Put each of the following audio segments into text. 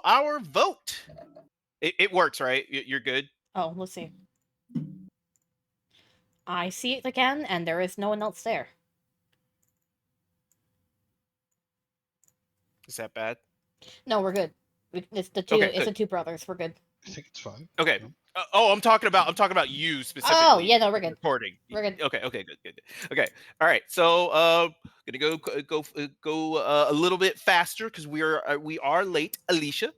our vote. It works, right? You're good. Oh, let's see. I see it again, and there is no one else there. Is that bad? No, we're good. It's the two. Okay, It's good. the two brothers. We're good. I think it's fine. Okay. No? I'm talking about you specifically. Oh, yeah, no, we're good. Recording. We're good. Okay, good. Okay, all right. So, gonna go a little bit faster because we are late. Alicia.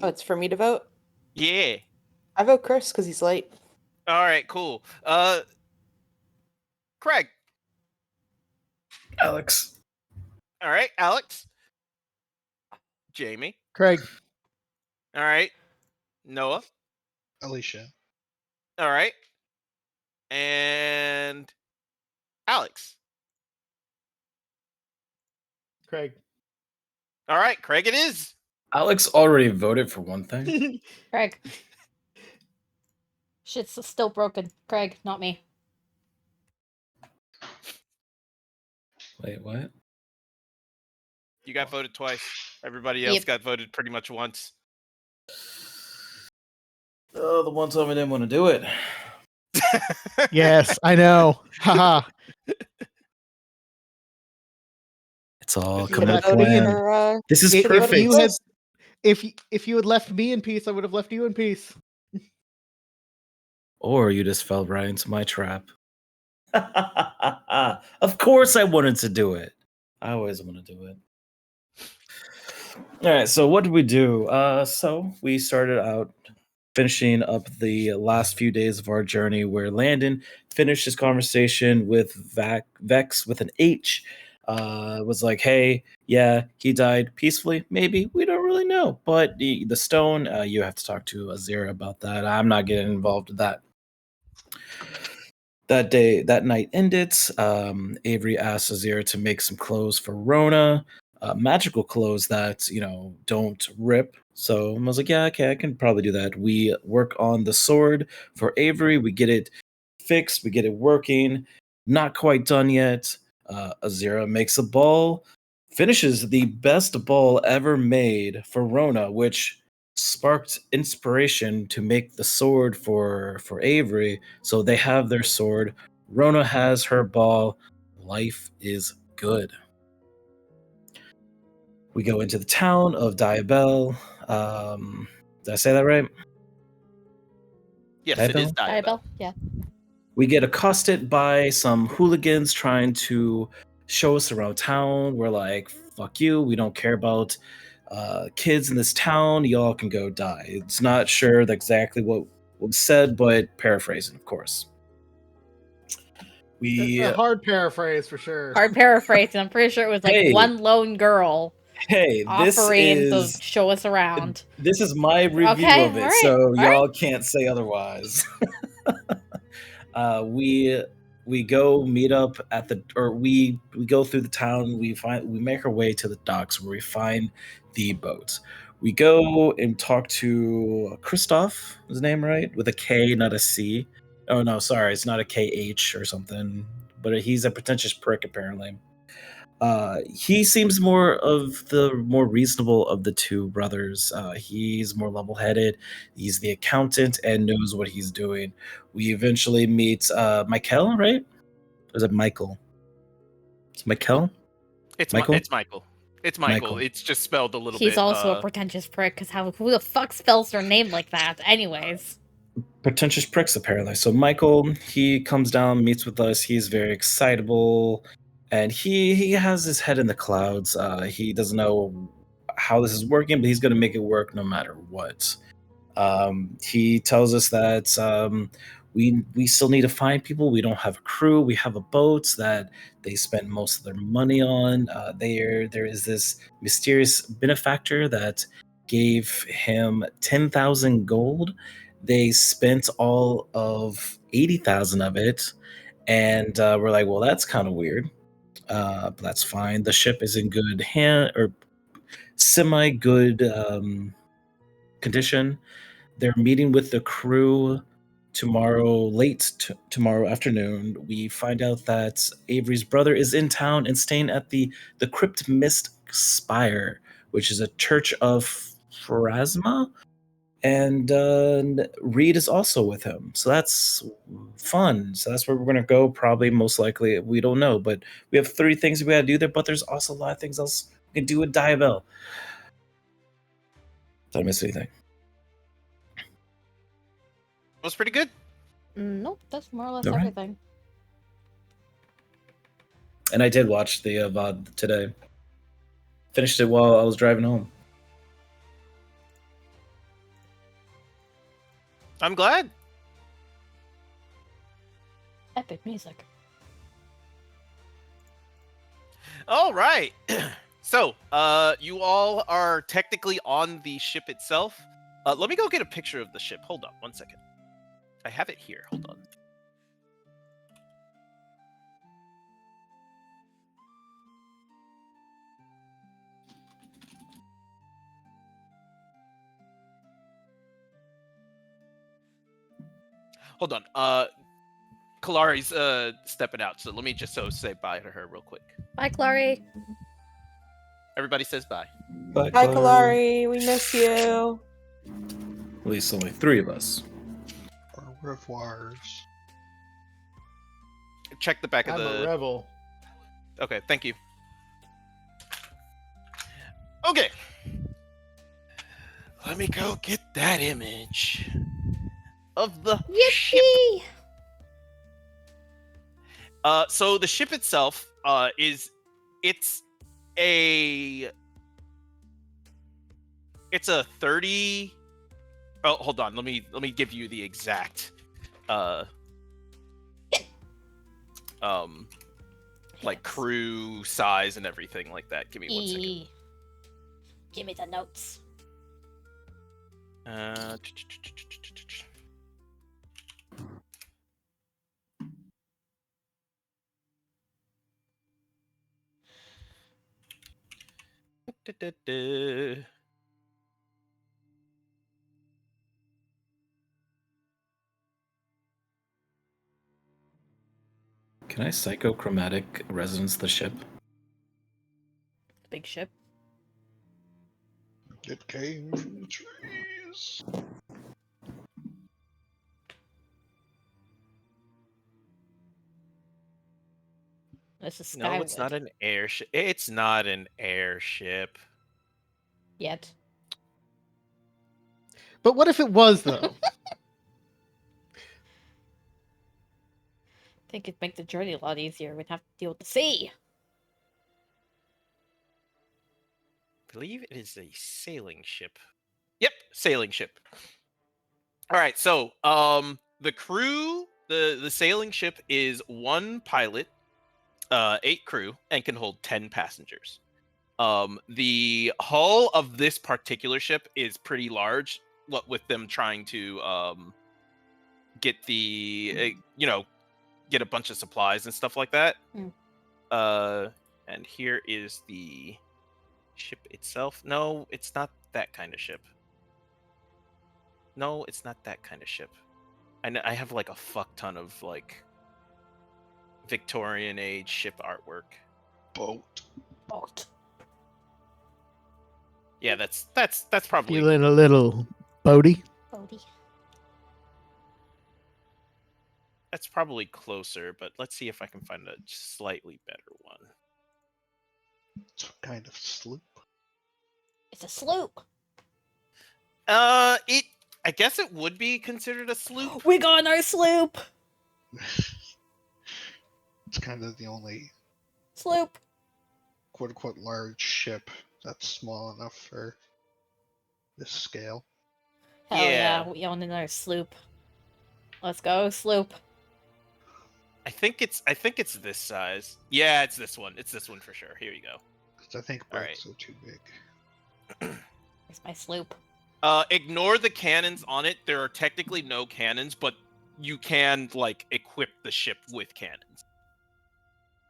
Oh, it's for me to vote? Yeah. I vote Chris because he's late. All right. Cool. Craig. Alex. All right. Alex. Jamie. Craig. All right. Noah. Alicia. All right. And Alex. Craig. All right. Craig it is. Alex already voted for one thing. Craig. Shit's still broken. Craig, not me. Wait, what? You got voted twice. Everybody else got voted pretty much once. Oh, the one time I didn't want to do it. Yes, I know. Haha. It's all If you coming had to voted plan. This is If perfect. you had, if you had left me in peace, I would have left you in peace. Or you just fell right into my trap. Of course I wanted to do it. I always want to do it. All right, so what did we do? So we started out finishing up the last few days of our journey where Landon finished his conversation with Vex with an H. Was like, hey, yeah, he died peacefully. Maybe. We don't really know. But the stone, you have to talk to Azira about that. I'm not getting involved with that. That night ended. Avery asked Azira to make some clothes for Rona, magical clothes that don't rip. So I was like, yeah, okay, I can probably do that. We work on the sword for Avery. We get it fixed. We get it working. Not quite done yet. Azira makes a ball, finishes the best ball ever made for Rona, which sparked inspiration to make the sword for Avery. So they have their sword. Rona has her ball. Life is good. We go into the town of Diabel. Did I say that right? Yes, it is Diabel. Yeah. We get accosted by some hooligans trying to show us around town. We're like, fuck you. We don't care about kids in this town. Y'all can go die. It's not sure exactly what was said, but paraphrasing, of course. A hard paraphrase for sure. Hard paraphrase. I'm pretty sure it was like one lone girl. Hey, offering to show us around. This is my review of it, right, so y'all can't say otherwise. We go meet up at we go through the town. We make our way to the docks where we find the boat. We go and talk to Christoph. His name right with a K, not a C. Oh no, sorry, it's not a KH or something. But he's a pretentious prick apparently. He seems more reasonable of the two brothers. He's more level-headed. He's the accountant and knows what he's doing. We eventually meet Michael, right? Or is it Michael? It's Michael? It's Michael. It's Michael. It's Michael. It's just spelled a little bit. He's also a pretentious prick, because who the fuck spells their name like that? Anyways. Pretentious pricks, apparently. So Michael, he comes down, meets with us. He's very excitable. And he has his head in the clouds. He doesn't know how this is working, but he's going to make it work no matter what. He tells us that we still need to find people. We don't have a crew. We have a boat that they spent most of their money on. There is this mysterious benefactor that gave him 10,000 gold. They spent all of 80,000 of it. And we're like, well, that's kind of weird. But that's fine. The ship is in good semi-good condition. They're meeting with the crew tomorrow afternoon. We find out that Avery's brother is in town and staying at the Crypt Mist Spire, which is a church of Pharasma. And Reed is also with him. So that's fun. So that's where we're going to go, probably, most likely. We don't know. But we have 3 things we got to do there, but there's also a lot of things else we can do with Diabell. Did I miss anything? That was pretty good. Nope, that's more or less All right. everything. And I did watch the VOD today. Finished it while I was driving home. I'm glad. Epic music. All right. So, you all are technically on the ship itself. Let me go get a picture of the ship. Hold on 1 second. I have it here. Hold on. Hold on. Kalari's stepping out, so let me just say bye to her real quick. Bye, Clary. Everybody says bye. Bye, Hi, Kalari. We miss you. At least only 3 of us. Au revoirs. Check the back of I'm a the. rebel. Okay, thank you. Okay. Let me go get that image of the ship. Yippee! So the ship itself it's a 30. Oh, hold on. Let me give you the exact like crew size and everything like that. Give me 1 second. Give me the notes. Can I psychochromatic resonance the ship? Big ship. It came from the trees. This is Skyward. No, it's not an airship. It's not an airship. Yet. But what if it was, though? I think it'd make the journey a lot easier. We'd have to deal with the sea. I believe it is a sailing ship. Yep, sailing ship. All right, so the crew, the sailing ship is 1 pilot, 8 crew, and can hold 10 passengers. The hull of this particular ship is pretty large. What with them trying to get the get a bunch of supplies and stuff like that. And here is the ship itself. No, it's not that kind of ship. No, it's not that kind of ship. I have like a fuck ton of like Victorian age ship artwork. Boat. Boat. Yeah, that's probably Feeling a little boaty. Boaty. that's probably closer, but let's see if I can find a slightly better one. Some kind of sloop. It's a sloop. I guess it would be considered a sloop. We got on our sloop. It's kind of the only Sloop. quote unquote large ship that's small enough for this scale. Hell yeah, Yeah. we own another sloop. Let's go, sloop. I think it's this size. Yeah, it's this one. It's this one for sure. Here you go. 'Cause I think All boats are too big. Here's my sloop. Ignore the cannons on it. There are technically no cannons, but you can like equip the ship with cannons.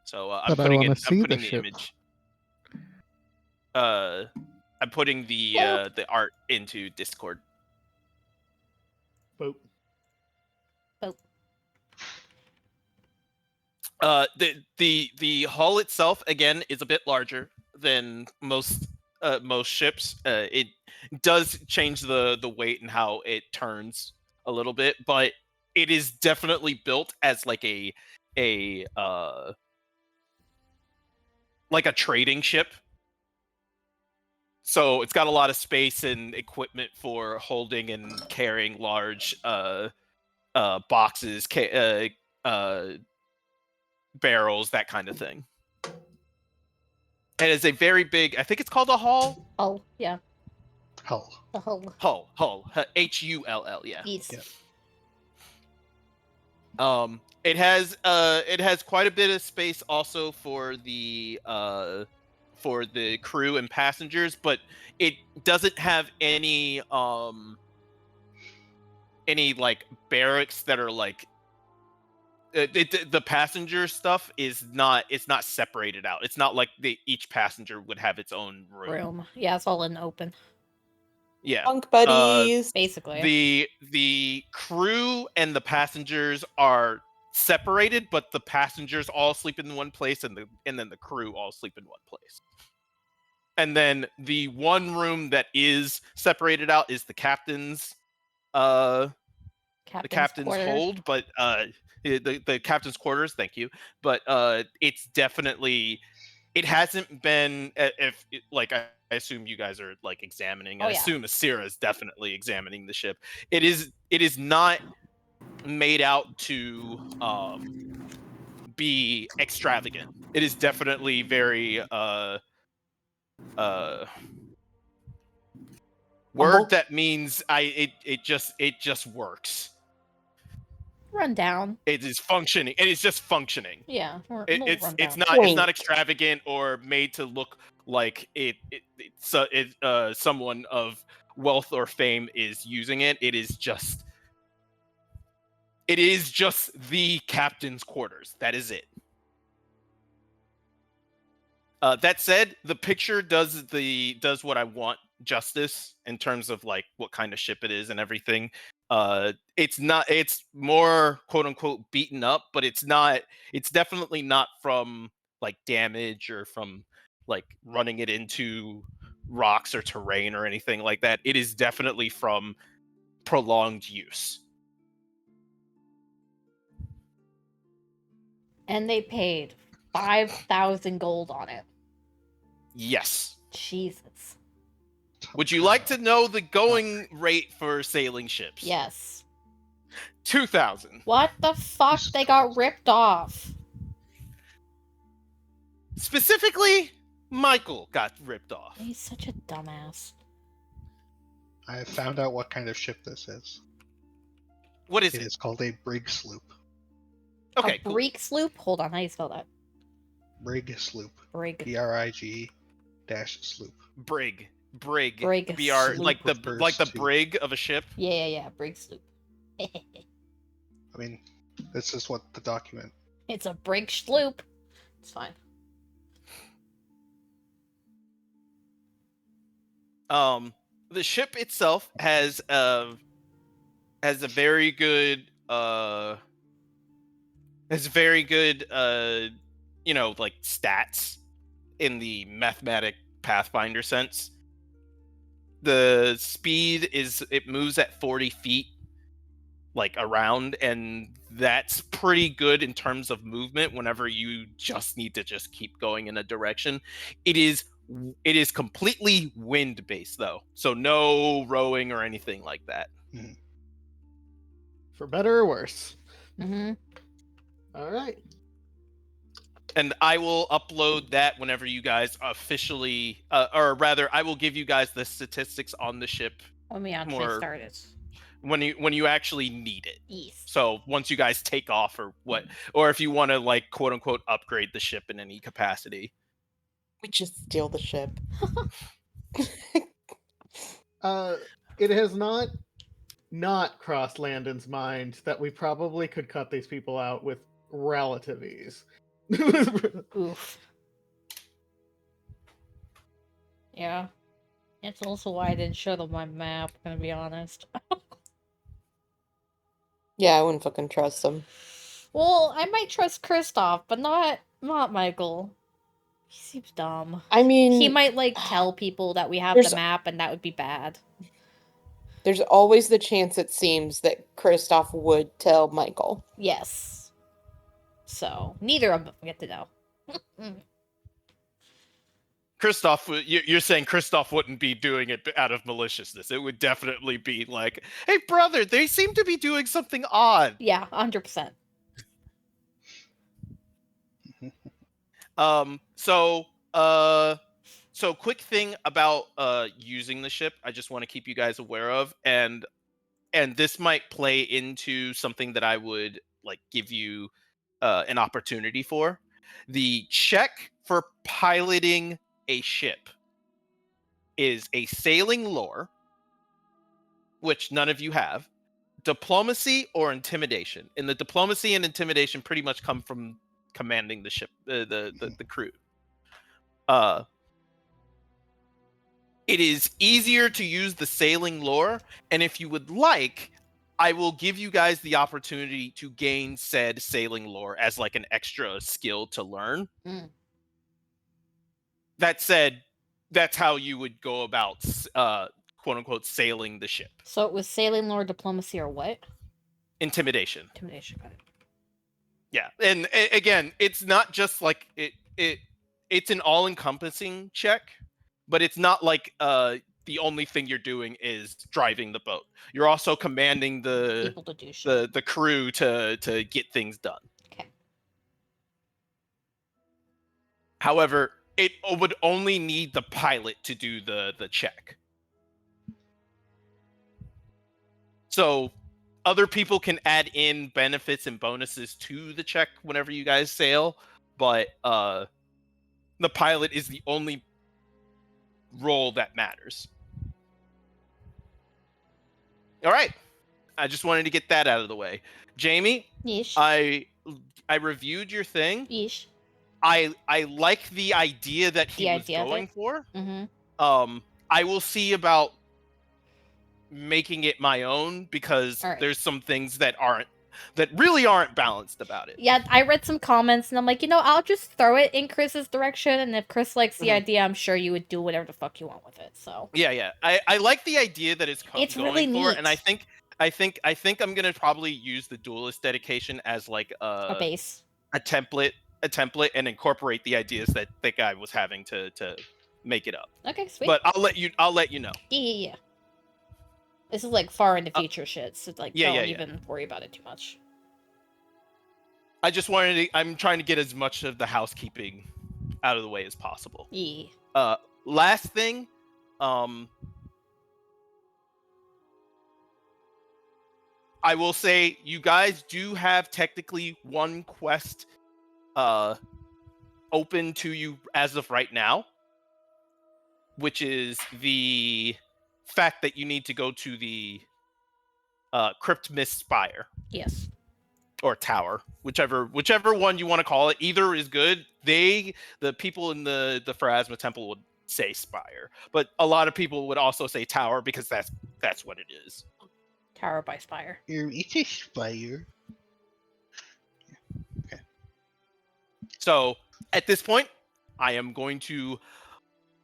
So I'm But I putting wanna it. see I'm the putting the ship. image. I'm putting the art into Discord. Boat. The hull itself again is a bit larger. than most ships. It does change the weight and how it turns a little bit, but it is definitely built as like a like a trading ship. So it's got a lot of space and equipment for holding and carrying large boxes, barrels, that kind of thing. And it's a very big, I think it's called a hull. Oh, yeah. Hull. The whole Hull. Hull, yeah. piece. Yeah. It has quite a bit of space also for the crew and passengers, but it doesn't have any like barracks that are like the passenger stuff is not, it's not separated out. It's not like each passenger would have its own room. Yeah, it's all in the open, Yeah. Bunk buddies. basically. The crew and the passengers are separated, but the passengers all sleep in one place, and then the crew all sleep in one place. And then the one room that is separated out is the captain's quarters. hold, but the captain's quarters. Thank you, but it's definitely, it hasn't been, if like I assume you guys are like examining. Oh, I yeah. assume Asira is definitely examining the ship. It is not made out to be extravagant. It is definitely very word Humble? that means it just works. Run down. It is functioning. It is just functioning. Yeah. It's not Point. extravagant or made to look like someone of wealth or fame is using it. It is just the captain's quarters. That is it. That said, the picture does what I want justice in terms of like what kind of ship it is and everything. It's more quote unquote beaten up, but it's definitely not from like damage or from like running it into rocks or terrain or anything like that. It is definitely from prolonged use. And they paid 5,000 gold on it. Yes. Jesus. Would you like to know the going rate for sailing ships? Yes. 2,000. What the fuck? They got ripped off. Specifically, Michael got ripped off. He's such a dumbass. I have found out what kind of ship this is. What is It it? is called a brig sloop. Okay, A cool. break sloop? Hold on, how do you spell that? Brig sloop. Brig. BRIG -sloop. Brig. Brig BR, sloop. like the refers to- brig of a ship. Yeah, brig sloop. I mean, this is what the document. It's a brig sloop. It's fine. The ship itself has a very good like stats in the mathematic Pathfinder sense. The speed it moves at 40 feet like around, and that's pretty good in terms of movement whenever you just need to just keep going in a direction. It is completely wind based though, so no rowing or anything like that. For better or worse. Mm-hmm. All right. And I will upload that whenever you guys officially, or rather, I will give you guys the statistics on the ship When we actually More- started. when you actually need it. East. So once you guys take off or if you want to like quote unquote upgrade the ship in any capacity. We just steal the ship. It has not crossed Landon's mind that we probably could cut these people out with relative ease. Oof. Yeah. It's also why I didn't show them my map, gonna be honest. Yeah, I wouldn't fucking trust them. Well, I might trust Kristoff, but not Michael. He seems dumb. I mean, He might like tell people that we have there's- the map, and that would be bad. there's always the chance, it seems, that Kristoff would tell Michael. Yes. So neither of them get to know. Kristoff, you're saying Kristoff wouldn't be doing it out of maliciousness. It would definitely be like, hey, brother, they seem to be doing something odd. Yeah, 100%. So quick thing about using the ship, I just want to keep you guys aware of, and this might play into something that I would like give you an opportunity for. The check for piloting a ship is a sailing lore, which none of you have, diplomacy or intimidation. And the diplomacy and intimidation pretty much come from commanding the ship, the crew. It is easier to use the sailing lore, and if you would like, I will give you guys the opportunity to gain said sailing lore as like an extra skill to learn. Mm. That said, that's how you would go about quote unquote sailing the ship. So it was sailing lore, diplomacy, or what? Intimidation. Intimidation. Got it. Yeah, and again, it's not just like it's an all-encompassing check, but it's not like the only thing you're doing is driving the boat. You're also commanding People to do shit. the crew to get things done. Okay. However, it would only need the pilot to do the check. So other people can add in benefits and bonuses to the check whenever you guys sail, but the pilot is the only role that matters. All right. I just wanted to get that out of the way. Jamie, Yeesh. I reviewed your thing. Yeesh. I like the idea that he The was idea of going it? for. Mm-hmm. I will see about making it my own because All right. there's some things that really aren't balanced about it. Yeah, I read some comments, and I'm like, I'll just throw it in Chris's direction, and if Chris likes the Mhm. idea, I'm sure you would do whatever the fuck you want with it. So Yeah. I like the idea that it's It's going really for, and neat. I think I'm gonna probably use the duelist dedication as like a base. a template, and incorporate the ideas that guy was having to make it up. Okay, sweet. But I'll let you know. Yeah. This is like far in the future shit, so like yeah, don't yeah. even worry about it too much. I just I'm trying to get as much of the housekeeping out of the way as possible. Yeah. Last thing, I will say you guys do have technically one quest open to you as of right now, which is the fact that you need to go to the Crypt Mist Spire Yes. or Tower, whichever one you want to call it. Either is good. The people in the Pharasma Temple would say Spire, but a lot of people would also say Tower because that's what it is. Tower by Spire. It's a spire. So at this point, I am going to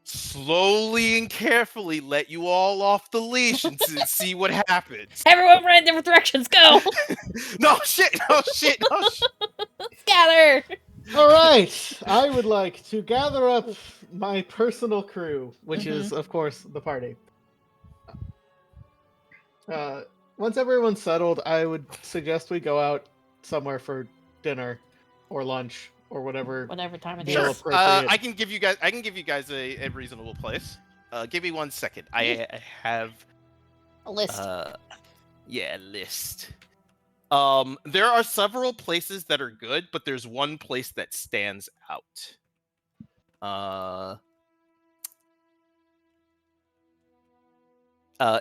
slowly and carefully let you all off the leash and see what happens. Everyone run in different directions. Go. No shit! Gather. All right, I would like to gather up my personal crew, which is, of course, the party. Once everyone's settled, I would suggest we go out somewhere for dinner or lunch or whatever. Whatever time it Sure. is. Appropriate. I can give you guys a reasonable place. Give me 1 second. I have A list. a list. There are several places that are good, but there's one place that stands out.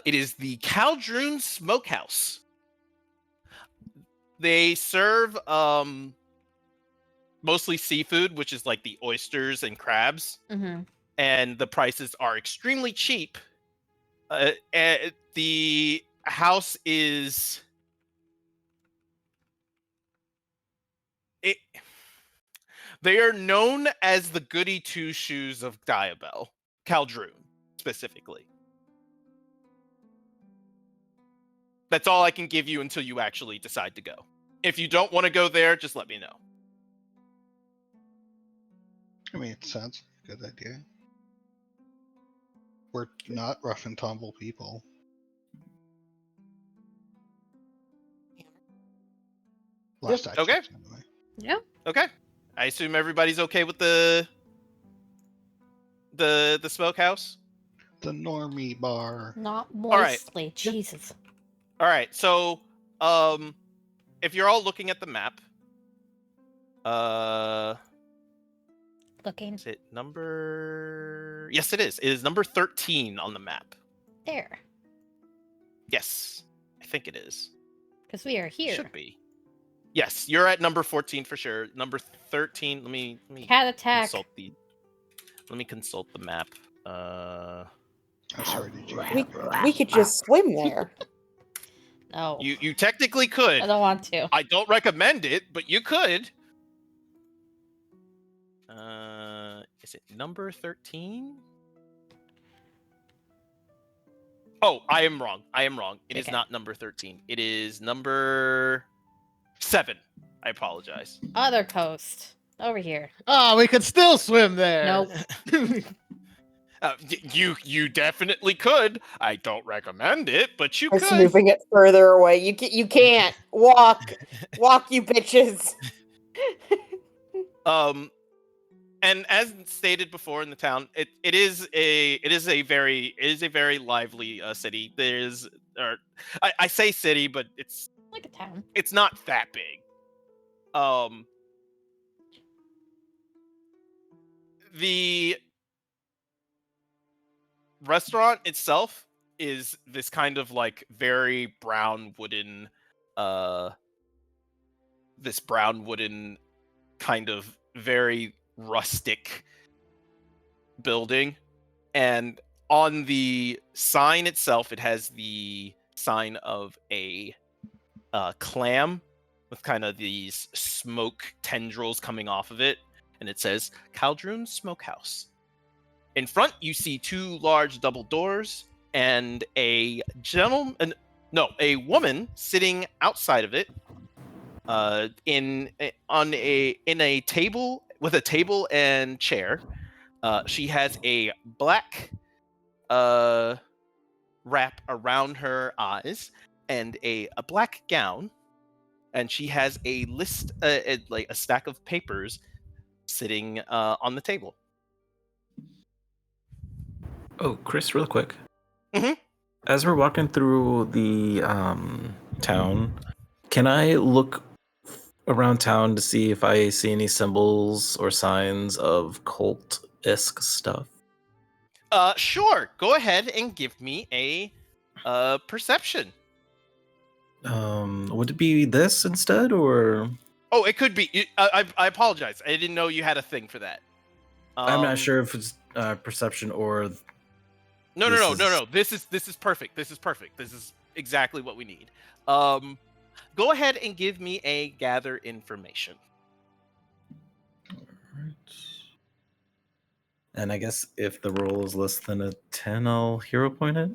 It is the Caldroon Smokehouse. They serve mostly seafood, which is like the oysters and crabs, and the prices are extremely cheap. The house is They are known as the goody two shoes of Diabel, Caldroon specifically. That's all I can give you until you actually decide to go. If you don't want to go there, just let me know. I mean, it sounds like a good idea. We're not rough and tumble people. Last I Okay. checked, anyway. Yeah. Okay. I assume everybody's okay with the smokehouse. The normie bar. Not right. moistly. Jesus. All right. So, if you're all looking at the map, Looking is it number? Yes, it is. It is number 13 on the map. there. Yes, I think it is. Because we are here. Should be. Yes, you're at number 14 for sure. Number 13. Let me Cat attack. consult the. Let me consult the map. I'm sorry, did you? We could just swim there. No. You technically could. I don't want to. I don't recommend it, but you could. Is it number 13? Oh, I am wrong. It is Okay. not number 13. It is number 7. I apologize. Other coast. Over here. Ah, we could still swim there. Nope. You definitely could. I don't recommend it, but you It's could. moving it further away. You can't walk, you bitches. And as stated before in the town, it is a very lively city. I say city, but it's Like a town. not that big. The restaurant itself is this kind of like very brown wooden kind of very rustic building, and on the sign itself it has the sign of a clam with kind of these smoke tendrils coming off of it, and it says Caldroon Smokehouse. In front you see 2 large double doors and a woman sitting outside of it in a table with a table and chair. She has a black wrap around her eyes and a black gown, and she has a list, like a stack of papers, sitting on the table. Oh, Chris, real quick. Mhm. As we're walking through the town, can I look around town to see if I see any symbols or signs of cult-esque stuff? Sure. Go ahead and give me a perception. Would it be this instead, or Oh, it could be. I apologize. I didn't know you had a thing for that. I'm not sure if it's perception or. No. This is perfect. This is exactly what we need. Go ahead and give me a gather information. Alright. And I guess if the roll is less than a 10, I'll hero point it.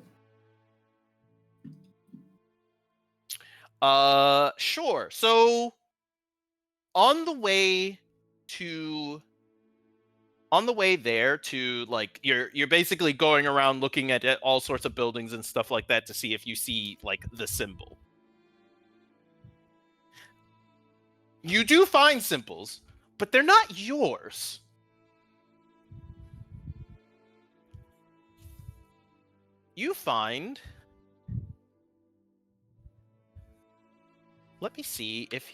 Sure. So on the way there to, like, you're basically going around looking at all sorts of buildings and stuff like that to see if you see like the symbol. You do find symbols, but they're not yours. You find. Let me see if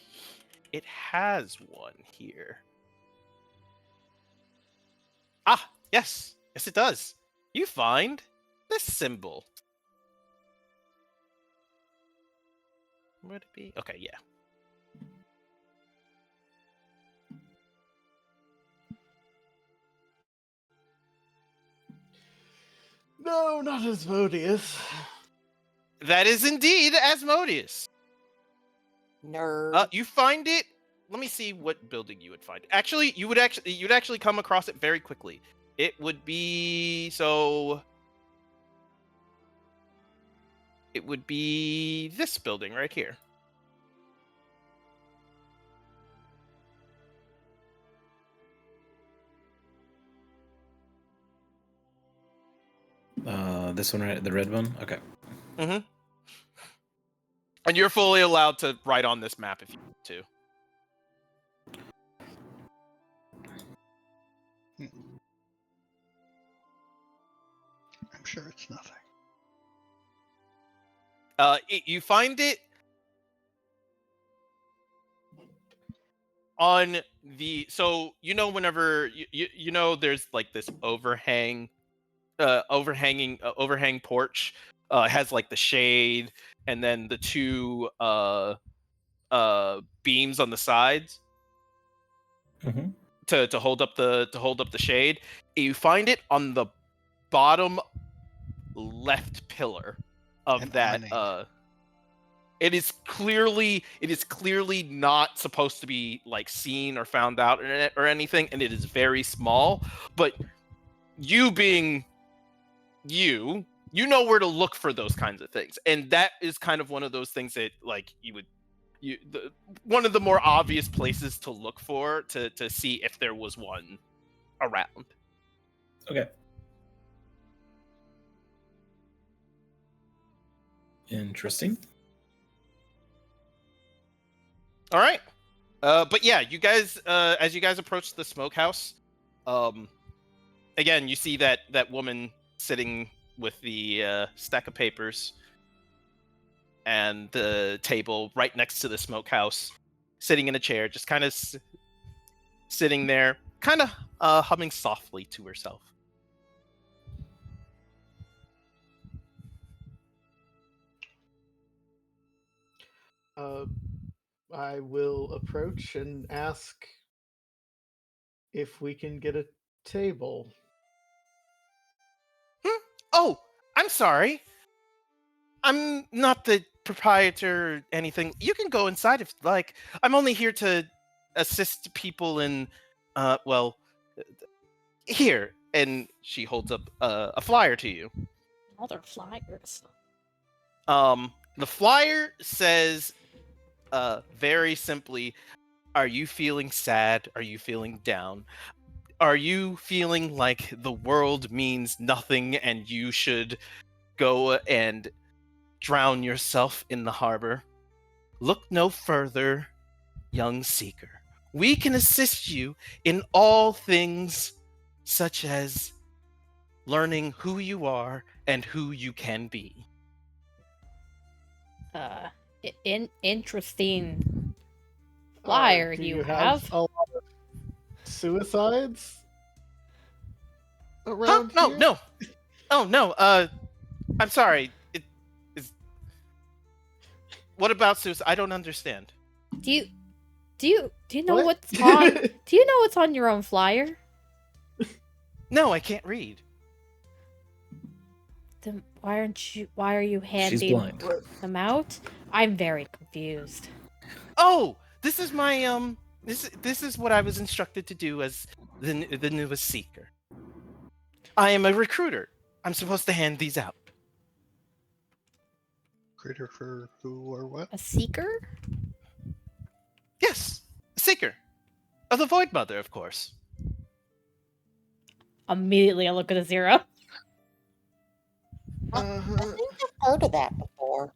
it has one here. Ah, yes. Yes, it does. You find this symbol. Would it be? Okay, yeah. No, not Asmodeus. That is indeed Asmodeus. Nerd. You find it let me see what building you would find. Actually, you'd actually come across it very quickly. It would be It would be this building right here. This one, right? The red one? Okay. Mm-hmm. And you're fully allowed to write on this map if you want to. I'm sure it's nothing. You find it on the whenever you know there's like this overhang porch, has like the shade and then the two beams on the sides Mm-hmm. to hold up the shade. You find it on the bottom left pillar of An that awning. it is clearly not supposed to be like seen or found out or anything, and it is very small, but you being you know where to look for those kinds of things, and that is kind of one of those things that like one of the more obvious places to look for to see if there was one around. Okay. Interesting. All right. But yeah, you guys, as you guys approach the smokehouse, again, you see that woman sitting with the stack of papers and the table right next to the smokehouse, sitting in a chair, just kind of sitting there, kind of humming softly to herself. I will approach and ask if we can get a table. Oh, I'm sorry. I'm not the proprietor or anything. You can go inside if you'd like. I'm only here to assist people in, here. And she holds up a flyer to you. Other flyers. The flyer says, very simply, are you feeling sad? Are you feeling down? Are you feeling like the world means nothing and you should go and drown yourself in the harbor? Look no further, young seeker. We can assist you in all things such as learning who you are and who you can be. Interesting flyer Do you have have. a lot of suicides Huh? around No, here? no. Oh, no. I'm sorry. It is. What about suicide? I don't understand. Do you know What? what's on? Do you know what's on your own flyer? No, I can't read. Then why are you She's handing blind. them out? I'm very confused. Oh, this is my This is what I was instructed to do as the newest seeker. I am a recruiter. I'm supposed to hand these out. Critter for who or what? A seeker? Yes, a seeker of the Void Mother, of course. Immediately, I look at a zero. I think I've heard of that before.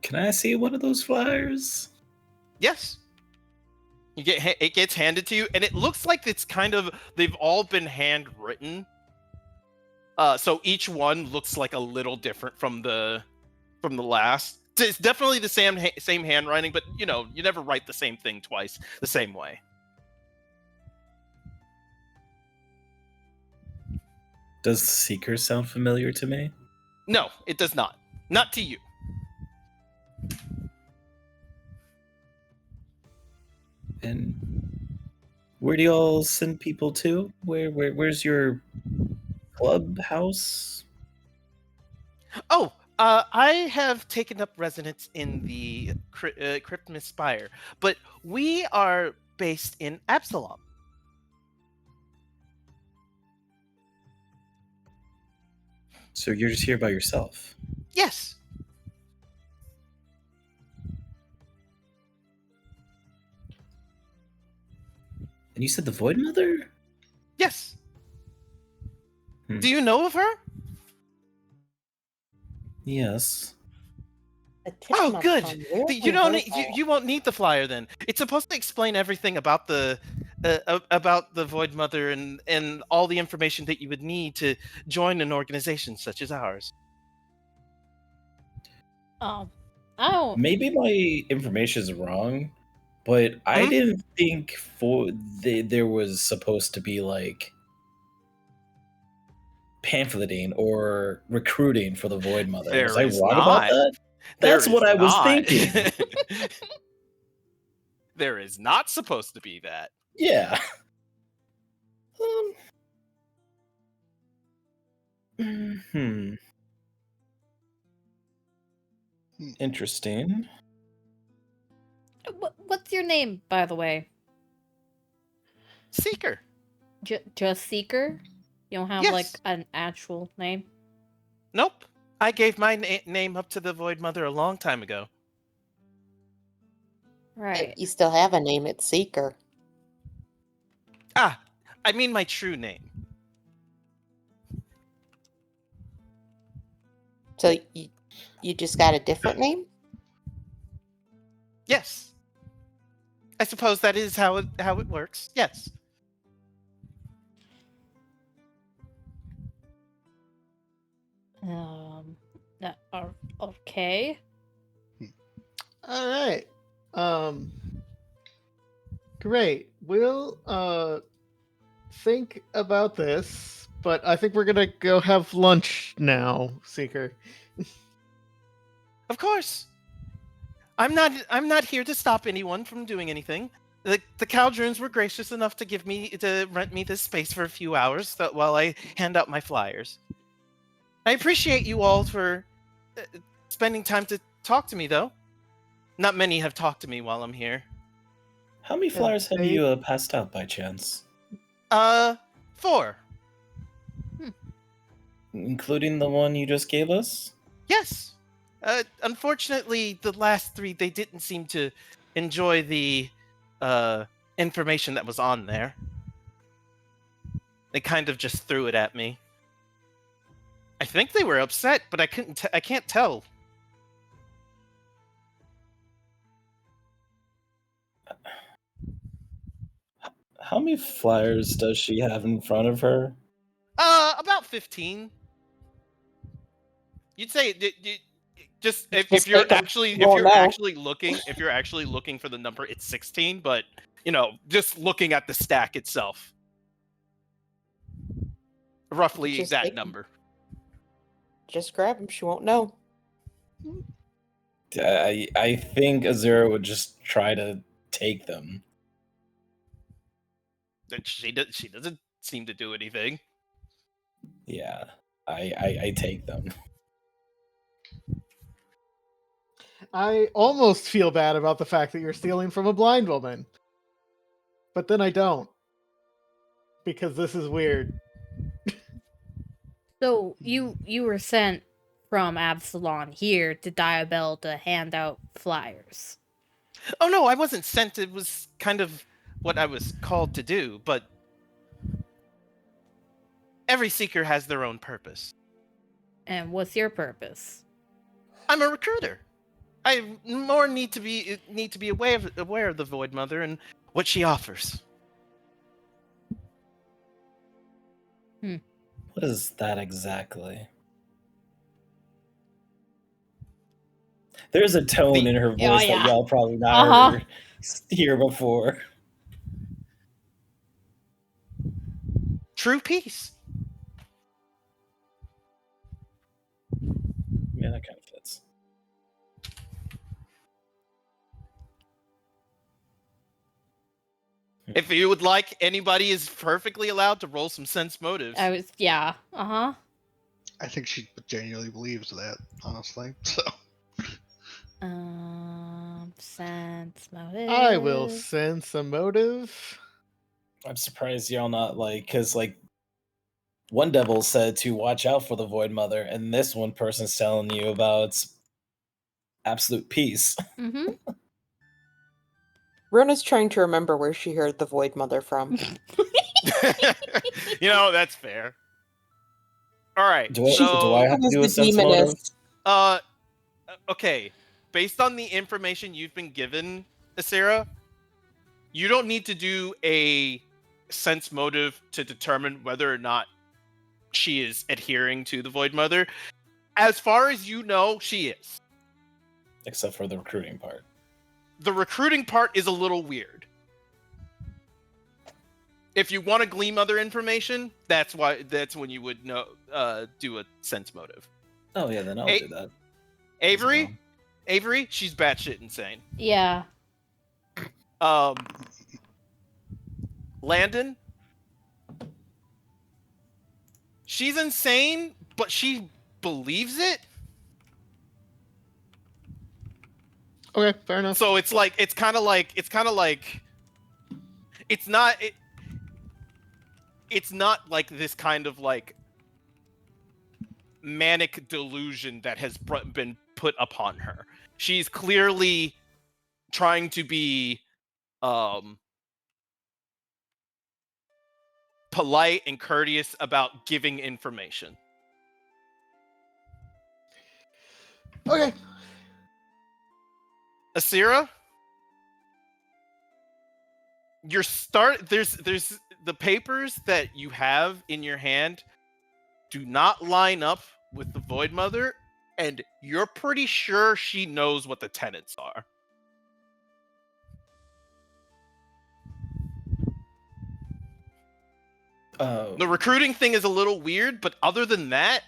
Can I see one of those flyers? Yes. It gets handed to you, and it looks like it's kind of they've all been handwritten. So each one looks like a little different from the last. It's definitely the same handwriting, but you know, you never write the same thing twice the same way. Does Seeker sound familiar to me? No, it does not. Not to you. And where do y'all send people to? Where's your clubhouse? Oh, I have taken up residence in the Cryptmas Spire, but we are based in Absalom. So you're just here by yourself. Yes. And you said the Void Mother? Yes. Hmm. Do you know of her? A Yes. Oh, Titmouse good. song, where You we don't. heard You, that? you won't need the flyer then. It's supposed to explain everything about the Void Mother and all the information that you would need to join an organization such as ours. I don't. Maybe my information is wrong, but I Mhm. didn't think there was supposed to be like pamphleting or recruiting for the Void Mother. Was There I is wrong about not. that? There That's what is I was not. thinking. There is not supposed to be that. Yeah. Hmm. Interesting. What's your name, by the way? Seeker. Just Seeker? You don't have Yes. like an actual name? Nope. I gave my name up to the Void Mother a long time ago. Right. You still have a name, it's Seeker. Ah, I mean my true name. So you just got a different name? Yes. I suppose that is how it works. Yes. Okay. All right. Great. We'll think about this, but I think we're gonna go have lunch now, Seeker. Of course. I'm not here to stop anyone from doing anything. The Caldroons were gracious enough to rent me this space for a few hours while I hand out my flyers. I appreciate you all for spending time to talk to me, though. Not many have talked to me while I'm here. How many Yeah, flyers have they- you passed out by chance? 4. Including the one you just gave us? Yes. Unfortunately, the last 3 they didn't seem to enjoy the information that was on there. They kind of just threw it at me. I think they were upset, but I can't tell. How many flyers does she have in front of her? About 15. You'd say just if Just you're take 'em. actually You won't know. if you're actually looking for the number, it's 16. But just looking at the stack itself, roughly Just that take 'em. number. Just grab them, she won't know. I think Azura would just try to take them. She doesn't seem to do anything. Yeah, I take them. I almost feel bad about the fact that you're stealing from a blind woman, but then I don't, because this is weird. So you were sent from Absalon here to Diabel to hand out flyers. Oh no, I wasn't sent. It was kind of what I was called to do, but every seeker has their own purpose. And what's your purpose? I'm a recruiter. I more need to be aware of the Void Mother and what she offers. What is that exactly? There's a tone in her voice Oh, yeah. that y'all probably not heard hear before. True peace. Yeah, that kind of fits. If you would like, anybody is perfectly allowed to roll some sense motives. I was, yeah. I think she genuinely believes that, honestly. So Sense motive. I will sense a motive. I'm surprised y'all not like, because like one devil said to watch out for the Void Mother, and this one person's telling you about absolute peace. Mm-hmm. Rona's trying to remember where she heard the Void Mother from. That's fair. All right. Do I, so, do I have to Who's do a the sense motive? demoness? Okay. Based on the information you've been given, Asira, you don't need to do a sense motive to determine whether or not she is adhering to the Void Mother. As far as you know, she is. Except for the recruiting part. The recruiting part is a little weird. If you want to glean other information, that's when you would know do a sense motive. Oh yeah, then I'll do that. Avery, she's batshit insane. Yeah. Landon, she's insane, but she believes it. Okay, fair enough. So it's kind of like it's not like this kind of like manic delusion that has been put upon her. She's clearly trying to be polite and courteous about giving information. Okay. Asira, there's the papers that you have in your hand do not line up with the Void Mother, and you're pretty sure she knows what the tenets are. The recruiting thing is a little weird, but other than that,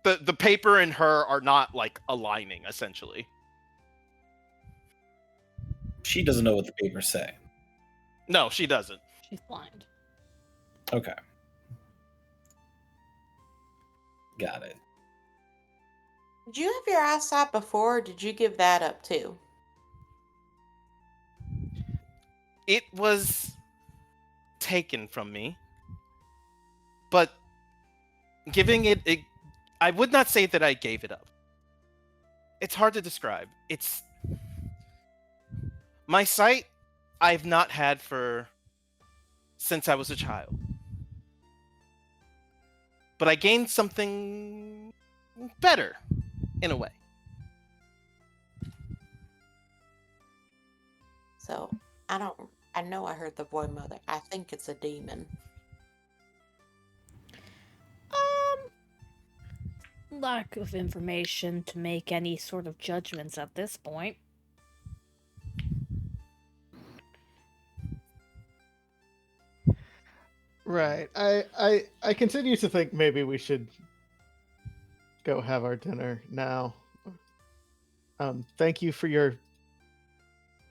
the paper and her are not like aligning, essentially. She doesn't know what the papers say. No, she doesn't. She's blind. Okay. Got it. Did you have your eyesight before, or did you give that up too? It was taken from me, but giving it, I would not say that I gave it up. It's hard to describe. It's my sight I've not had since I was a child. But I gained something better, in a way. So, I know I heard the Void Mother. I think it's a demon. Lack of information to make any sort of judgments at this point. Right. I continue to think maybe we should go have our dinner now. Thank you for your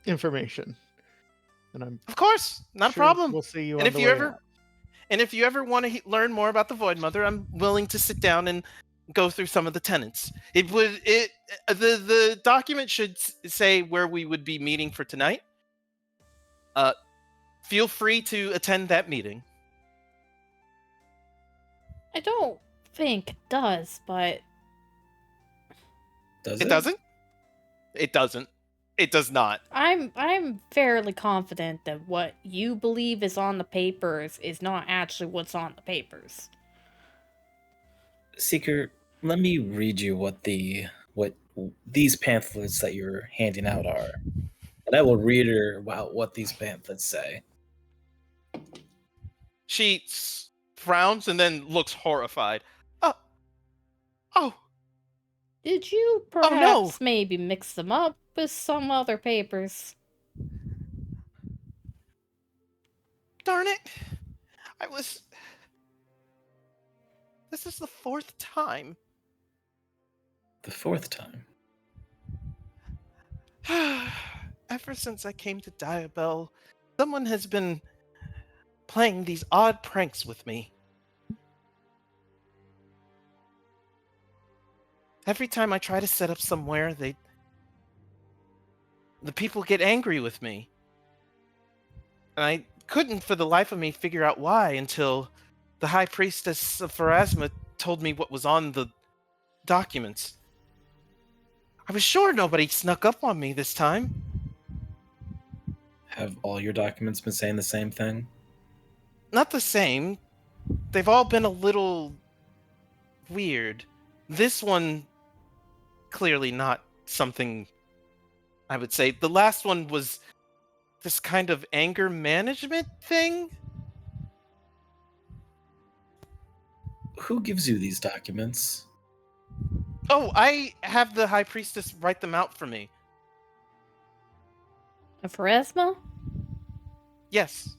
information. And I'm Of course, not a sure problem. We'll see you And on if the you way ever out. And if you ever want to learn more about the Void Mother, I'm willing to sit down and go through some of the tenets. The document should say where we would be meeting for tonight. Feel free to attend that meeting. I don't think it does, but Does It doesn't? It doesn't. It does not. I'm fairly confident that what you believe is on the papers is not actually what's on the papers. Seeker, let me read you what these pamphlets that you're handing out are. And I will read her about what these pamphlets say. She frowns and then looks horrified. Oh, Did you no. perhaps maybe mix them up with some other papers? darn it. This is the fourth time. The fourth time. Ever since I came to Diabel, someone has been playing these odd pranks with me. Every time I try to set up somewhere, the people get angry with me. And I couldn't for the life of me figure out why until the High Priestess of Pharasma told me what was on the documents. I was sure nobody snuck up on me this time. Have all your documents been saying the same thing? Not the same. They've all been a little weird. This one, clearly not something I would say. The last one was this kind of anger management thing. Who gives you these documents? Oh, I have the High Priestess write them out for me. A Pharasma? Yes.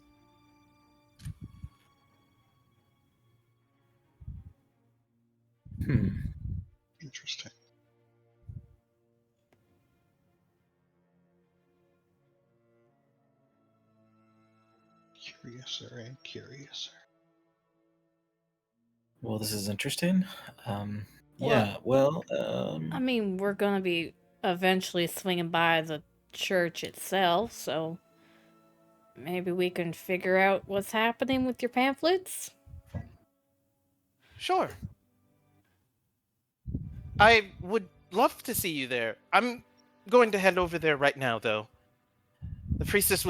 Interesting. Curiouser and curiouser. Well, this is interesting. Well, Well, I mean, we're gonna be eventually swinging by the church itself, so maybe we can figure out what's happening with your pamphlets. Sure. I would love to see you there. I'm going to head over there right now, though. The priestess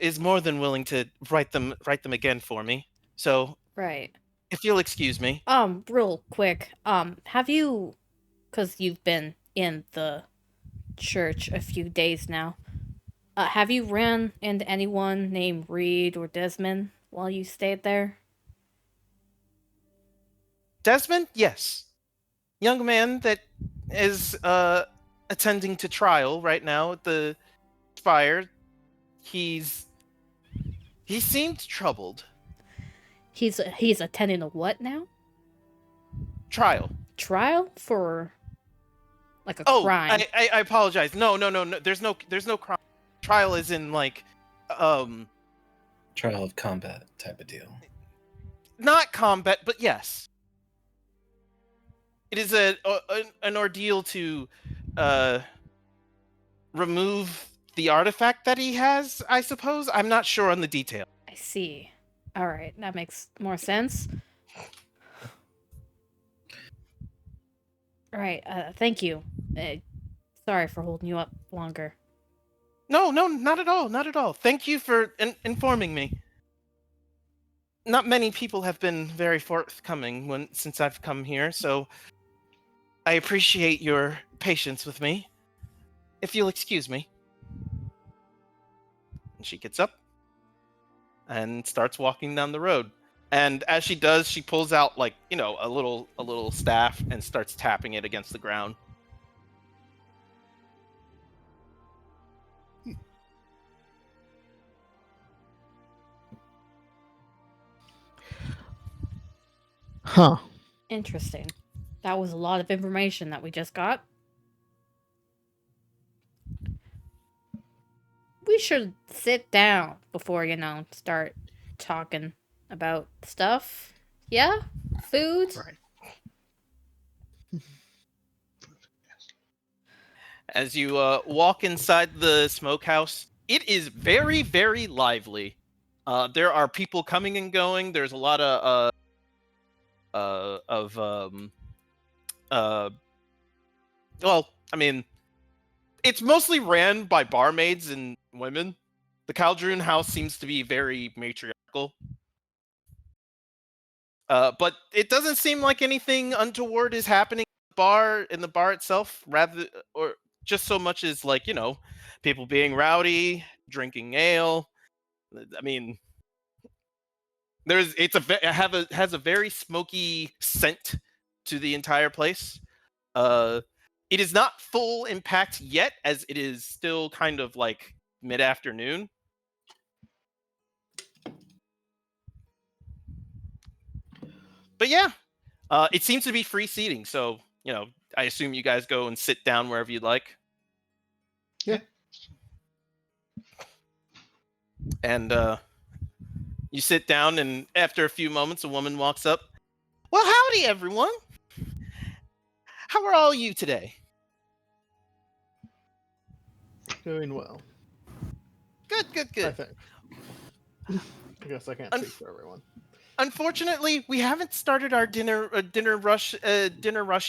is more than willing to write them again for me. So, Right. if you'll excuse me. Real quick, have you, because you've been in the church a few days now, have you ran into anyone named Reed or Desmond while you stayed there? Desmond? Yes. Young man that is attending to trial right now at the Spire. He seemed troubled. He's attending a what now? Trial. Trial for like a Oh, crime. I apologize. No. There's no crime. Trial is in like trial of combat type of deal. not combat, but yes. It is an ordeal to remove the artifact that he has, I suppose. I'm not sure on the detail. I see. All right, that makes more sense. All right, thank you. Sorry for holding you up longer. No, not at all. Not at all. Thank you for informing me. Not many people have been very forthcoming since I've come here, so I appreciate your patience with me. If you'll excuse me. And she gets up and starts walking down the road. And as she does, she pulls out like, a little staff and starts tapping it against the ground. Huh. Interesting. That was a lot of information that we just got. We should sit down before, start talking about stuff. Yeah? Food? Right. As you walk inside the smokehouse, it is very, very lively. There are people coming and going. There's a lot of well, I mean, it's mostly ran by barmaids and women. The Caldroon house seems to be very matriarchal. But it doesn't seem like anything untoward is happening in the bar itself, rather, or just so much as like, people being rowdy, drinking ale. I mean, it has a very smoky scent to the entire place. It is not full impact yet, as it is still kind of like mid-afternoon. But yeah, it seems to be free seating, so I assume you guys go and sit down wherever you'd like. Yeah. And You sit down, and after a few moments, a woman walks up. Well, howdy, everyone. How are all you today? Doing well, Good, good, I good. think. I guess I can't speak for everyone. Unfortunately, we haven't started our dinner rush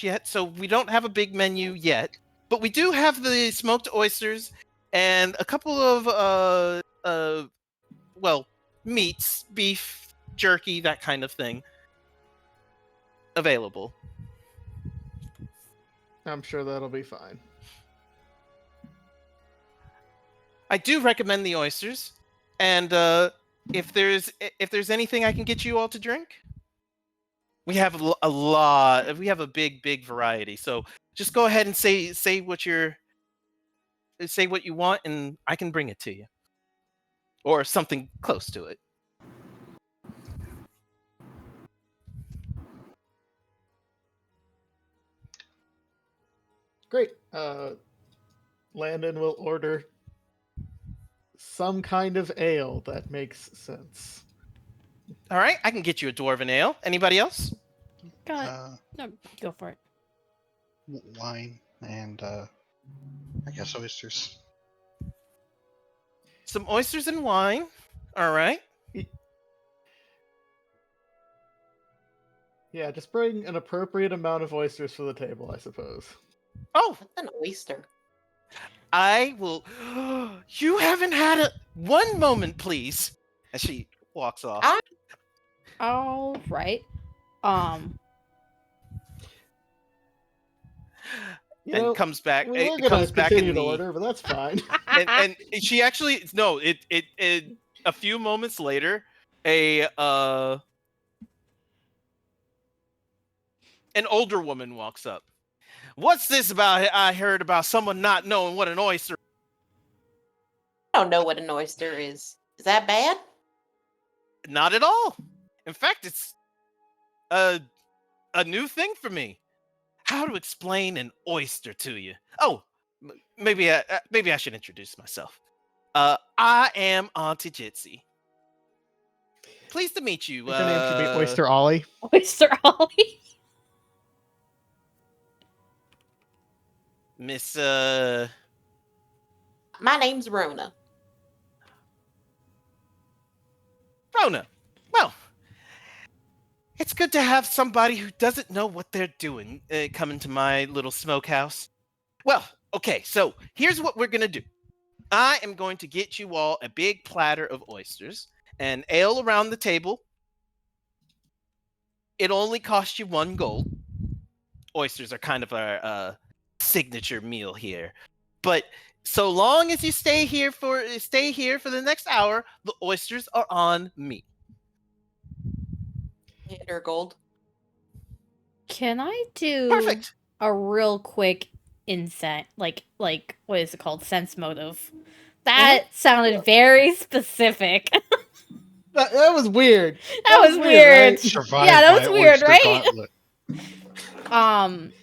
yet, so we don't have a big menu yet. But we do have the smoked oysters and a couple of well, meats, beef, jerky, that kind of thing available. I'm sure that'll be fine. I do recommend the oysters, and if there's anything I can get you all to drink, we have a lot. We have a big variety. So just go ahead and say what you want, and I can bring it to you, or something close to it. Great. Landon will order some kind of ale that makes sense. All right, I can get you a dwarven ale. Anybody else? Got it. Uh, No, go for it. wine and I guess oysters. Some oysters and wine. All right. Yeah, just bring an appropriate amount of oysters for the table, I suppose. Oh, What's an oyster? I will. You haven't had one moment, please. As she walks off. I- All right. You and know, comes back. we It were gonna comes back in continue to the. order, but that's fine. And she actually no. It a few moments later, an older woman walks up. What's this about? I heard about someone not knowing what an oyster. I don't know what an oyster is. Is that bad? Not at all. In fact, it's a new thing for me. How to explain an oyster to you? Oh, maybe I should introduce myself. I am Auntie Jitsi. Pleased to meet you. Her name should be Oyster Ollie. Oyster Ollie. Miss My name's Rona. Rona. Well, it's good to have somebody who doesn't know what they're doing coming to my little smokehouse. Well, okay, so here's what we're gonna do. I am going to get you all a big platter of oysters and ale around the table. It only costs you 1 gold. Oysters are kind of our signature meal here, but so long as you stay here for the next hour, the oysters are on me. And her gold. Can I do Perfect. a real quick insight, like what is it called? Sense motive. That sounded very specific. That was weird. That was weird. right? Survived Yeah, that was by weird, oyster right? gauntlet.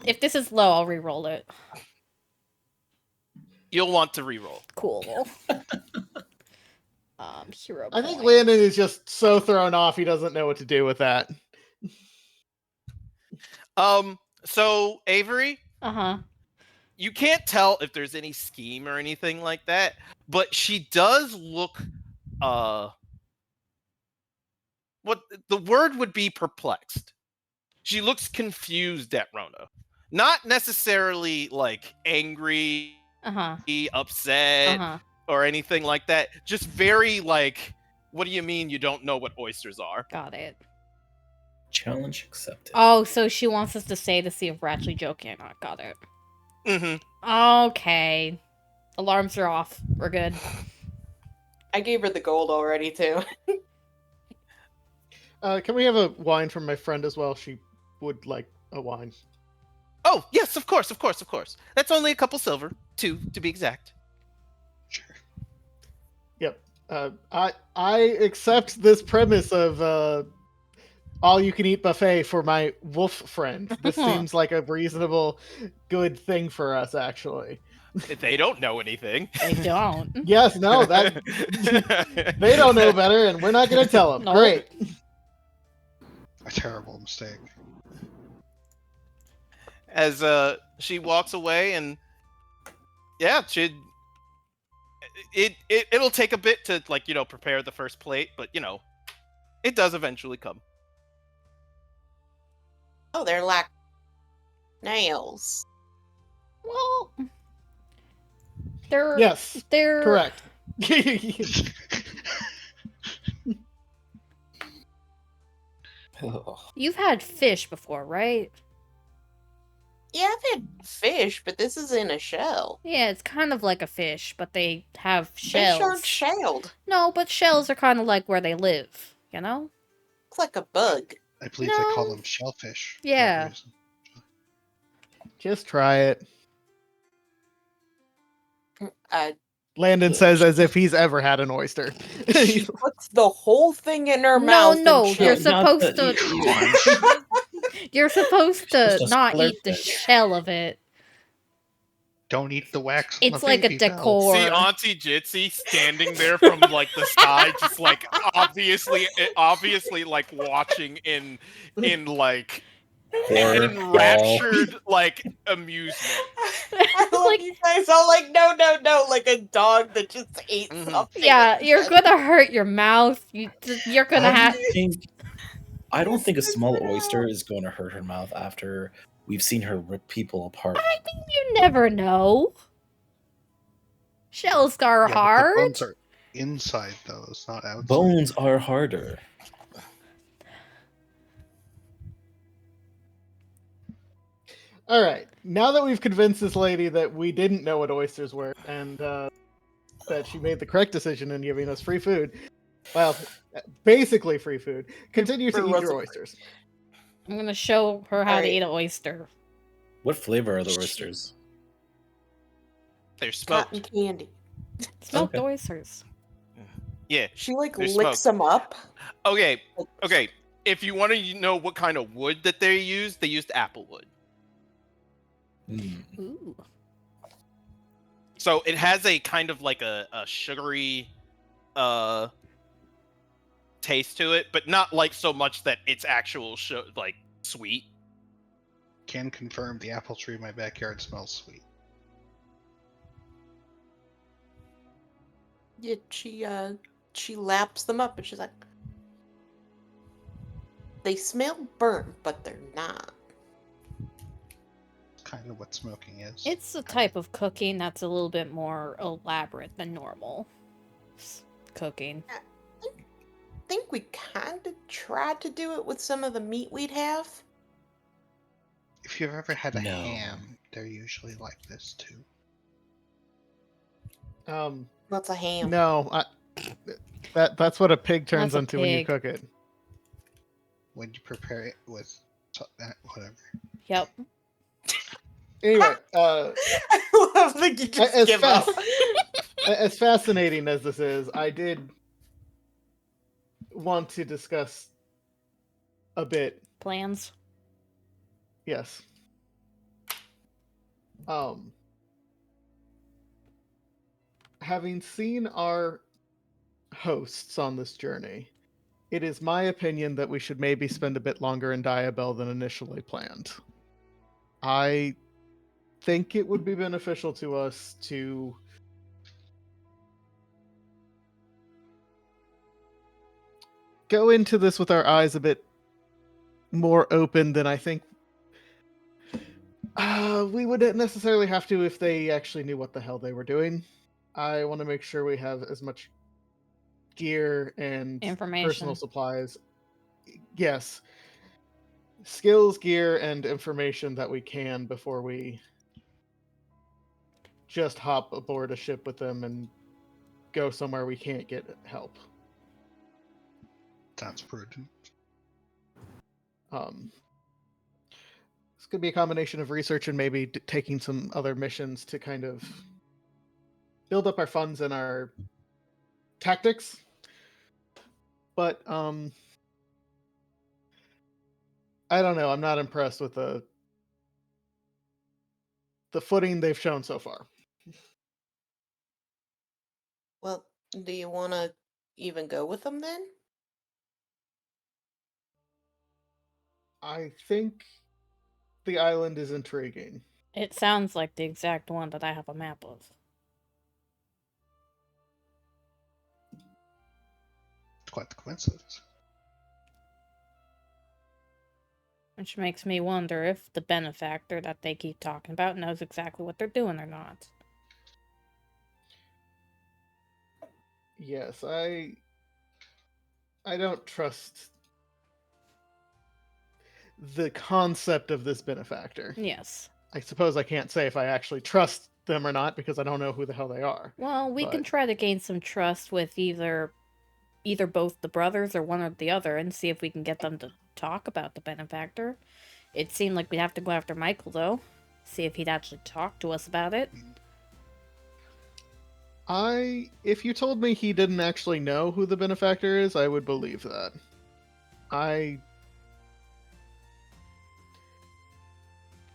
If this is low, I'll re-roll it. You'll want to reroll. Cool. Hero. I think point. Landon is just so thrown off he doesn't know what to do with that. So Avery, Uh-huh. you can't tell if there's any scheme or anything like that, but she does look what the word would be perplexed. She looks confused at Rona. Not necessarily like angry, Uh-huh. upset, Uh-huh. or anything like that. Just very like, what do you mean you don't know what oysters are? Got it. Challenge accepted. Oh, so she wants us to say to see if we're actually joking or not. Got it. Mm-hmm. Okay. Alarms are off. We're good. I gave her the gold already too. Can we have a wine from my friend as well? She would like a wine. Oh, yes, of course. That's only a couple silver. 2, to be exact. Sure. Yep. I accept this premise of all you can eat buffet for my wolf friend. This seems like a reasonable, good thing for us, actually. They don't know anything. They don't. Yes, no, that they don't know better, and we're not going to tell them. Nope. Great. A terrible mistake. As she walks away, and yeah, it'll take a bit to prepare the first plate, but it does eventually come. Oh, they're like nails. Well, they're Yes, they're correct. You've had fish before, right? Yeah, I've had fish, but this is in a shell. Yeah, it's kind of like a fish, but they have Fish aren't shells. shelled. No, but shells are kind of like where they live, you know? It's like a bug. I believe they call No. them shellfish. for that Yeah. reason. Just try it. Landon Yeah. says as if he's ever had an oyster. She puts the whole thing in her No, mouth. no, and you're chews. supposed to. You're supposed to Just a not slurp eat the it. shell of it. Don't eat the wax. on It's the like a baby bells. decor. See Auntie Jitsi standing there from the side, just obviously like watching in like Horror, enraptured amusement. I love Like- you guys all like, no, like a dog that just ate Mhm. something. Yeah, you're gonna hurt your mouth. You're gonna have. I don't think a small oyster is going to hurt her mouth after we've seen her rip people apart. You never know. Shells are Yeah, but the hard. bones are inside those, not outside. Bones are harder. All right. Now that we've convinced this lady that we didn't know what oysters were and that she made the correct decision in giving us free food, well, basically free food, continue to For eat your Russell. oysters. I'm gonna show her how to Alright. eat an oyster. What flavor are the oysters? They're smoked. Cotton candy. Smoked Okay. oysters. Yeah. She like They're licks smoked. them up. Okay. Okay. If you want to know what kind of wood that they used apple wood. Mm. Ooh. So it has a kind of like a sugary taste to it, but not like so much that it's actual sweet. Can confirm the apple tree in my backyard smells sweet. Yeah, she laps them up and she's like, they smell burnt, but they're not. Kind of what smoking is. It's a type of cooking that's a little bit more elaborate than normal cooking. I think we kind of tried to do it with some of the meat we'd have. If you've ever had a No. ham, they're usually like this too. What's a ham? No, that's what a pig turns That's a into when you pig. cook it. When you prepare it with whatever. Yep. Anyway, I love that you just as give up. fast- as fascinating as this is, I did want to discuss a bit. Plans. Yes. Having seen our hosts on this journey, it is my opinion that we should maybe spend a bit longer in Diabel than initially planned. I think it would be beneficial to us to go into this with our eyes a bit more open than I think we wouldn't necessarily have to if they actually knew what the hell they were doing. I want to make sure we have as much gear and Information. personal supplies. Yes. Skills, gear, and information that we can before we just hop aboard a ship with them and go somewhere we can't get help. Sounds prudent. This could be a combination of research and maybe taking some other missions to kind of build up our funds and our tactics. But I don't know. I'm not impressed with the footing they've shown so far. Do you want to even go with them then? I think the island is intriguing. It sounds like the exact one that I have a map of. It's quite the coincidence. Which makes me wonder if the benefactor that they keep talking about knows exactly what they're doing or not. Yes, I don't trust the concept of this benefactor. Yes. I suppose I can't say if I actually trust them or not because I don't know who the hell they are. Well, we can But- try to gain some trust with either both the brothers or one or the other and see if we can get them to talk about the benefactor. It seemed like we'd have to go after Michael though. See if he'd actually talk to us about it. If you told me he didn't actually know who the benefactor is, I would believe that.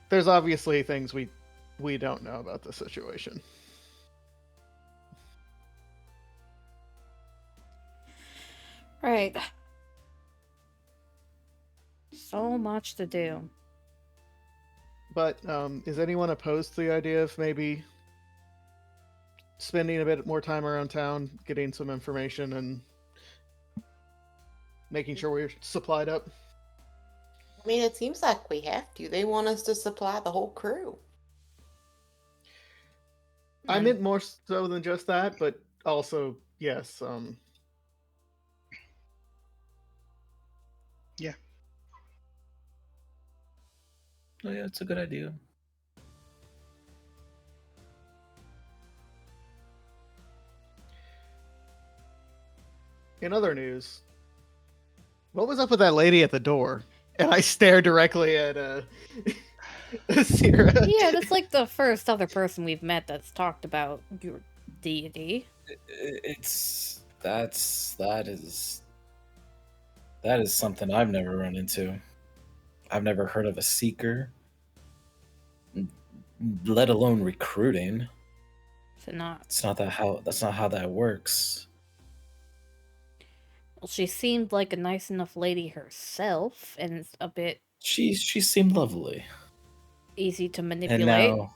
There's obviously things we don't know about the situation. Right. So much to do. But is anyone opposed to the idea of maybe spending a bit more time around town, getting some information, and making sure we're supplied up? I mean, it seems like we have to. They want us to supply the whole crew. I meant more so than just that, but also yes. Oh yeah, it's a good idea. In other news, what was up with that lady at the door? And I stare directly at Sierra. Yeah, that's like the first other person we've met that's talked about your deity. That is something I've never run into. I've never heard of a seeker, let alone recruiting. So not. That's not how that works. Well, she seemed like a nice enough lady herself, and it's a bit She seemed lovely. easy to And manipulate. now,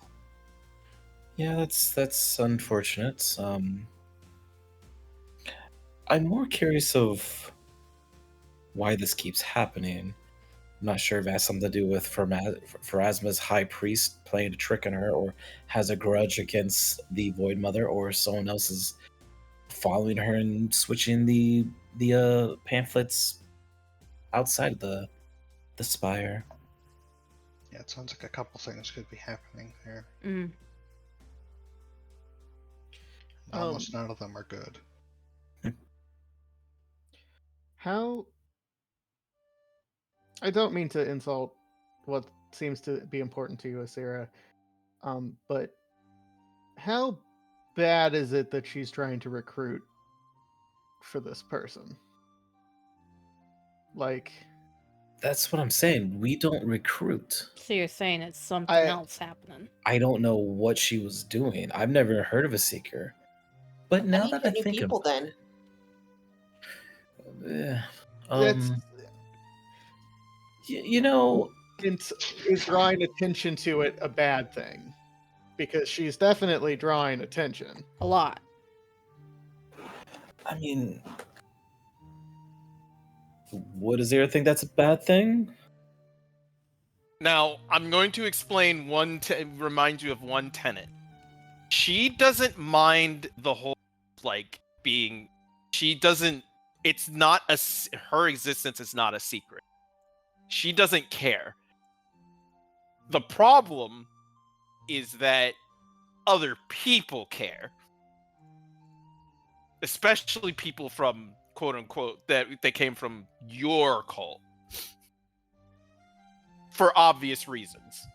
yeah, that's unfortunate. I'm more curious of why this keeps happening. I'm not sure if it has something to do with Pharasma's high priest playing a trick on her, or has a grudge against the Void Mother, or someone else is following her and switching the pamphlets outside the spire. Yeah, it sounds like a couple things could be happening there. Mm. Almost none of them are good. How? I don't mean to insult what seems to be important to you, Asira, but how bad is it that she's trying to recruit for this person? Like, That's what I'm saying. We don't recruit. So you're saying it's something I- else happening? I don't know what she was doing. I've never heard of a seeker. But now How do you that I get new think people about then? it, that's you know, is drawing attention to it a bad thing? Because she's definitely drawing attention. A lot. I mean, what does Zara think that's a bad thing? Now, I'm going to explain remind you of one tenet. She doesn't mind the whole, she doesn't, it's not her existence is not a secret. She doesn't care. The problem is that other people care. Especially people from, quote unquote, that they came from your cult. For obvious reasons.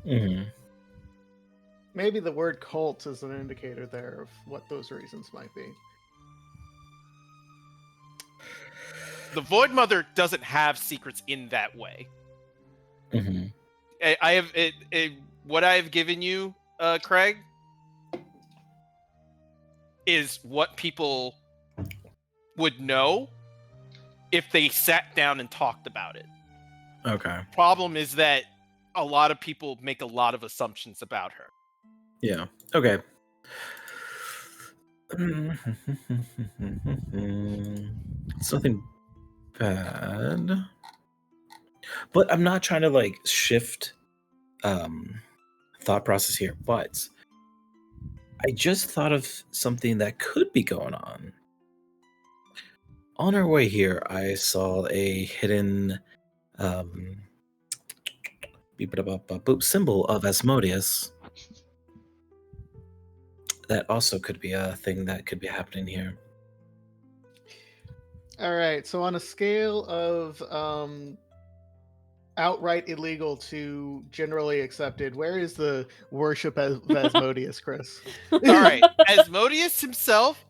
Mm-hmm. Maybe the word cult is an indicator there of what those reasons might be. The Void Mother doesn't have secrets in that way. Mm-hmm. I have what I have given you, Craig, is what people would know if they sat down and talked about it. Okay. Problem is that a lot of people make a lot of assumptions about her. Yeah. Okay. It's nothing bad. But I'm not trying to like shift thought process here, but I just thought of something that could be going on. On our way here, I saw a hidden boop symbol of Asmodeus. That also could be a thing that could be happening here. All right. So on a scale of outright illegal to generally accepted, where is the worship of Asmodeus, Chris? All right, Asmodeus himself,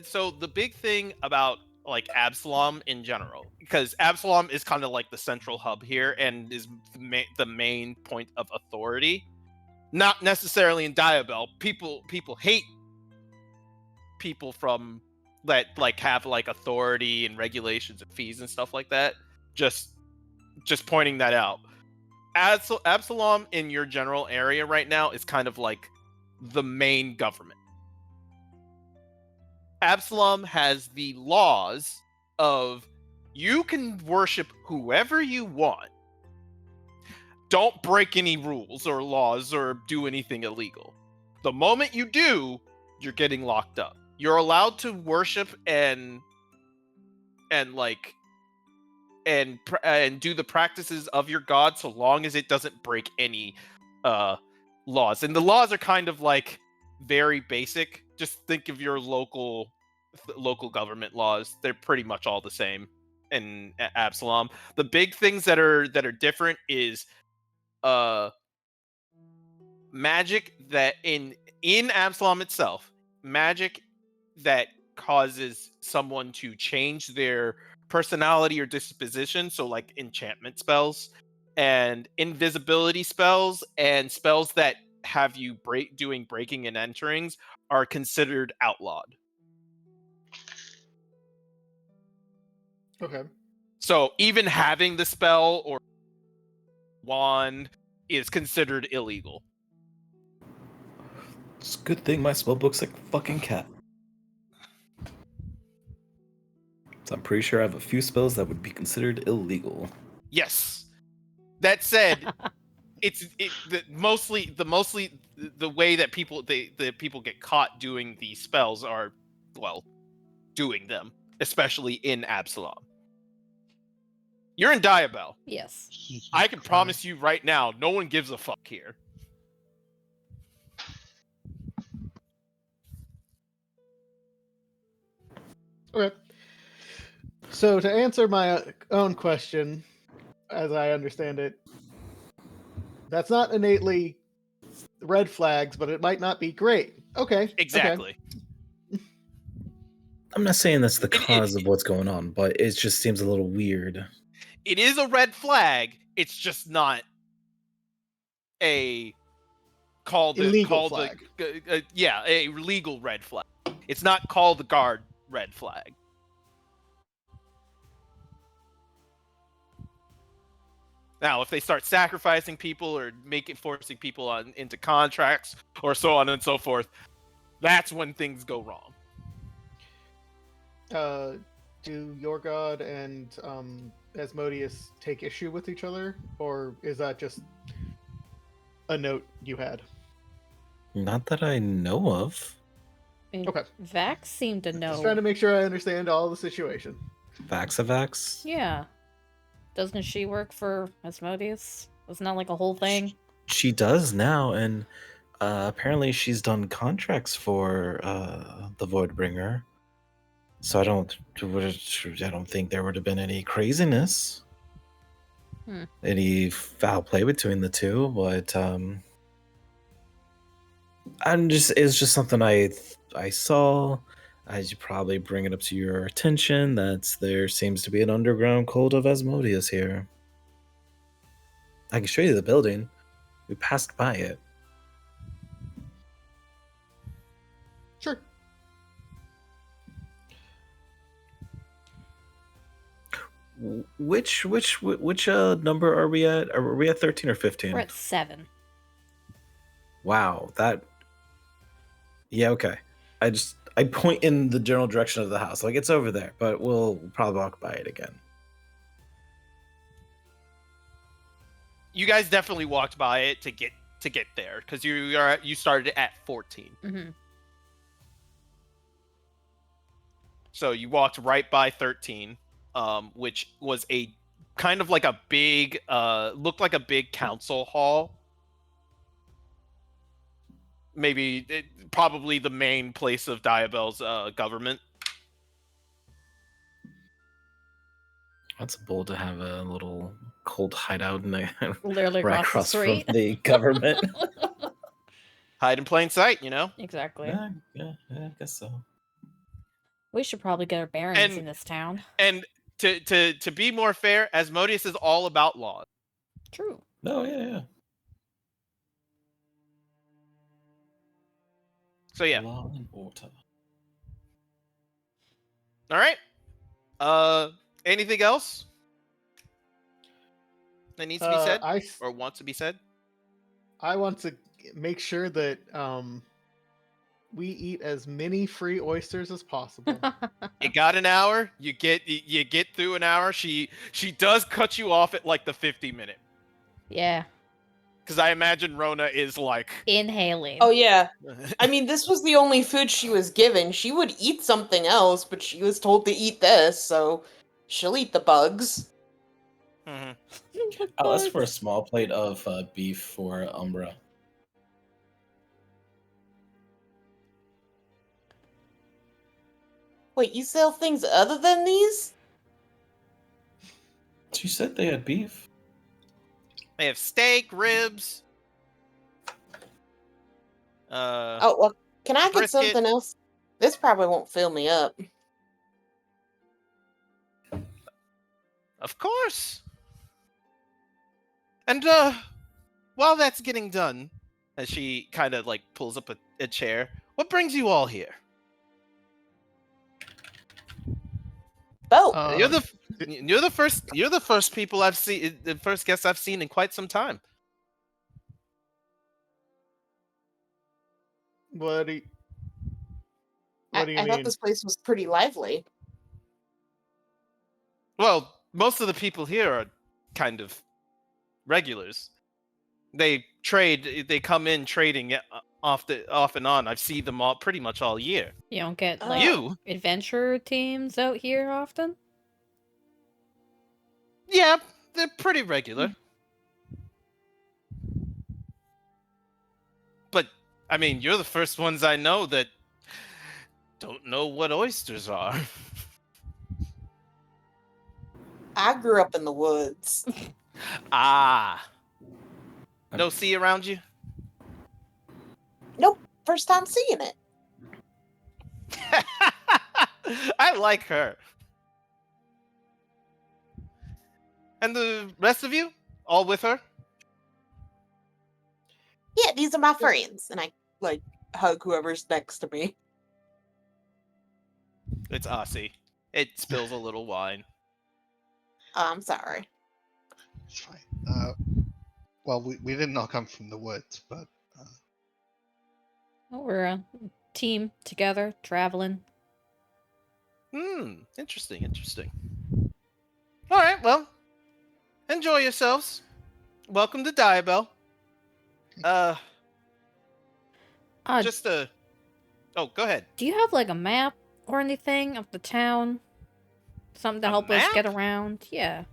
so the big thing about like Absalom in general, because Absalom is kind of like the central hub here and is the main point of authority. Not necessarily in Diabel. People hate people from that like have like authority and regulations and fees and stuff like that. Just pointing that out. Absalom in your general area right now is kind of like the main government. Absalom has the laws of you can worship whoever you want. Don't break any rules or laws or do anything illegal. The moment you do, you're getting locked up. You're allowed to worship and do the practices of your god so long as it doesn't break any laws. And the laws are kind of like very basic. Just think of your local government laws. They're pretty much all the same in Absalom. The big things that are different is magic that in Absalom itself, magic that causes someone to change their personality or disposition, so like enchantment spells and invisibility spells and spells that have you doing breaking and enterings are considered outlawed. Okay. So even having the spell or wand is considered illegal. It's a good thing my spell book's like a fucking cat. So I'm pretty sure I have a few spells that would be considered illegal. Yes. That said, mostly the way that people get caught doing these spells are, well, doing them, especially in Absalom. You're in Diabel. Yes. I can promise you right now, no one gives a fuck here. Okay. So to answer my own question, as I understand it, that's not innately red flags, but it might not be great. Okay. Exactly. Okay. I'm not saying that's the cause of what's going on, but it just seems a little weird. It is a red flag. It's just not a illegal flag. A legal red flag. It's not called the guard red flag. Now, if they start sacrificing people or forcing people into contracts or so on and so forth, that's when things go wrong. Do your god and Asmodeus take issue with each other, or is that just a note you had? Not that I know of. I mean, Okay. Vax seemed to know. Just trying to make sure I understand all the situation. Vaxavax? Yeah. Doesn't she work for Asmodeus? Wasn't that like a whole thing? She does now, and apparently she's done contracts for the Voidbringer. So I don't think there would have been any craziness, any foul play between the two. But it's just something I saw. I should probably bring it up to your attention that there seems to be an underground cult of Asmodeus here. I can show you the building. We passed by it. Sure. which number are we at? Are we at 13 or 15? We're at 7. Wow, that. Yeah, okay. I point in the general direction of the house, like it's over there, but we'll probably walk by it again. You guys definitely walked by it to get there because you started at 14. Mm-hmm. So you walked right by 13, which was a kind of like a big, looked like a big council hall. Maybe, probably the main place of Diabel's government. That's bold to have a little cold hideout in the Literally right across the across street. from the government. Hide in plain sight, you know? Exactly. yeah, I guess so. We should probably get our bearings And- in this town. And to be more fair, Asmodeus is all about laws. True. No, yeah. So yeah. Law and order. All right. Anything else that needs to be said or wants to be said? I want to make sure that we eat as many free oysters as possible. You got an hour. You get through an hour. She does cut you off at like the 50-minute. Yeah. Because I imagine Rona is like. Inhaling. Oh yeah. I mean, this was the only food she was given. She would eat something else, but she was told to eat this, so she'll eat the bugs. Mhm. I'll ask for a small plate of beef for Umbra. Wait, you sell things other than these? She said they had beef. They have steak, ribs. Oh, well, can I get brisket. something else? This probably won't fill me up. Of course. And while that's getting done, as she kind of like pulls up a chair, what brings you all here? Oh, You're the first people I've seen, the first guests I've seen in quite some time. What do you I mean? thought this place was pretty lively. Well, most of the people here are kind of regulars. They trade. They come in trading off and on. I've seen them all pretty much all year. You don't get Oh. like You? adventure teams out here often? Yeah, they're pretty regular. But I mean, you're the first ones I know that don't know what oysters are. I grew up in the woods. Ah. No sea around you? Nope, first time seeing it. I like her. And the rest of you? All with her? Yeah, these are my friends. And I, like, hug whoever's next to me. It's Aussie. It spills a little wine. Oh, I'm sorry. It's fine. Well, we didn't all come from the woods, but Oh, we're a team together, traveling. Interesting. All right, well, enjoy yourselves. Welcome to Diabel. Just Oh, go ahead. Do you have like a map or anything of the town? Something to A help us get map? around? Yeah.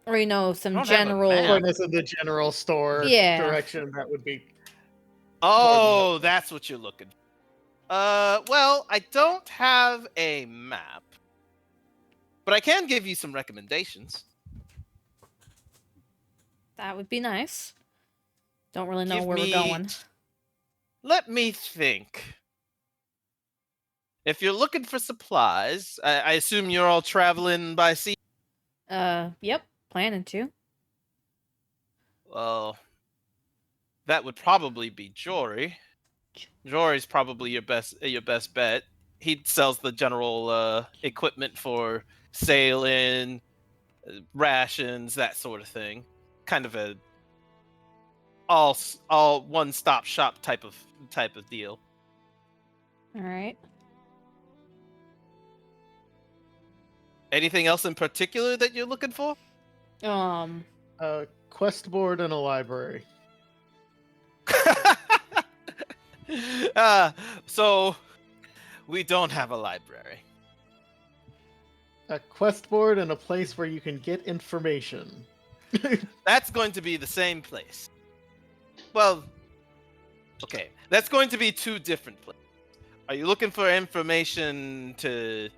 Or you know, I some don't have a general. map. Point us in the general store Yeah. direction. That would be. Oh, that's what you're looking for. Well, I don't have a map, but I can give you some recommendations. That would be nice. Don't really know Give where me- we're going. Let me think. If you're looking for supplies, I assume you're all traveling by sea. Yep, planning to. Well, that would probably be Jory. Jory's probably your best bet. He sells the general equipment for sailing, rations, that sort of thing. Kind of a all one-stop shop type of deal. All right. Anything else in particular that you're looking for? A quest board and a library. So we don't have a library. A quest board and a place where you can get information. That's going to be the same place. Well, okay, that's going to be two different places. Are you looking for information to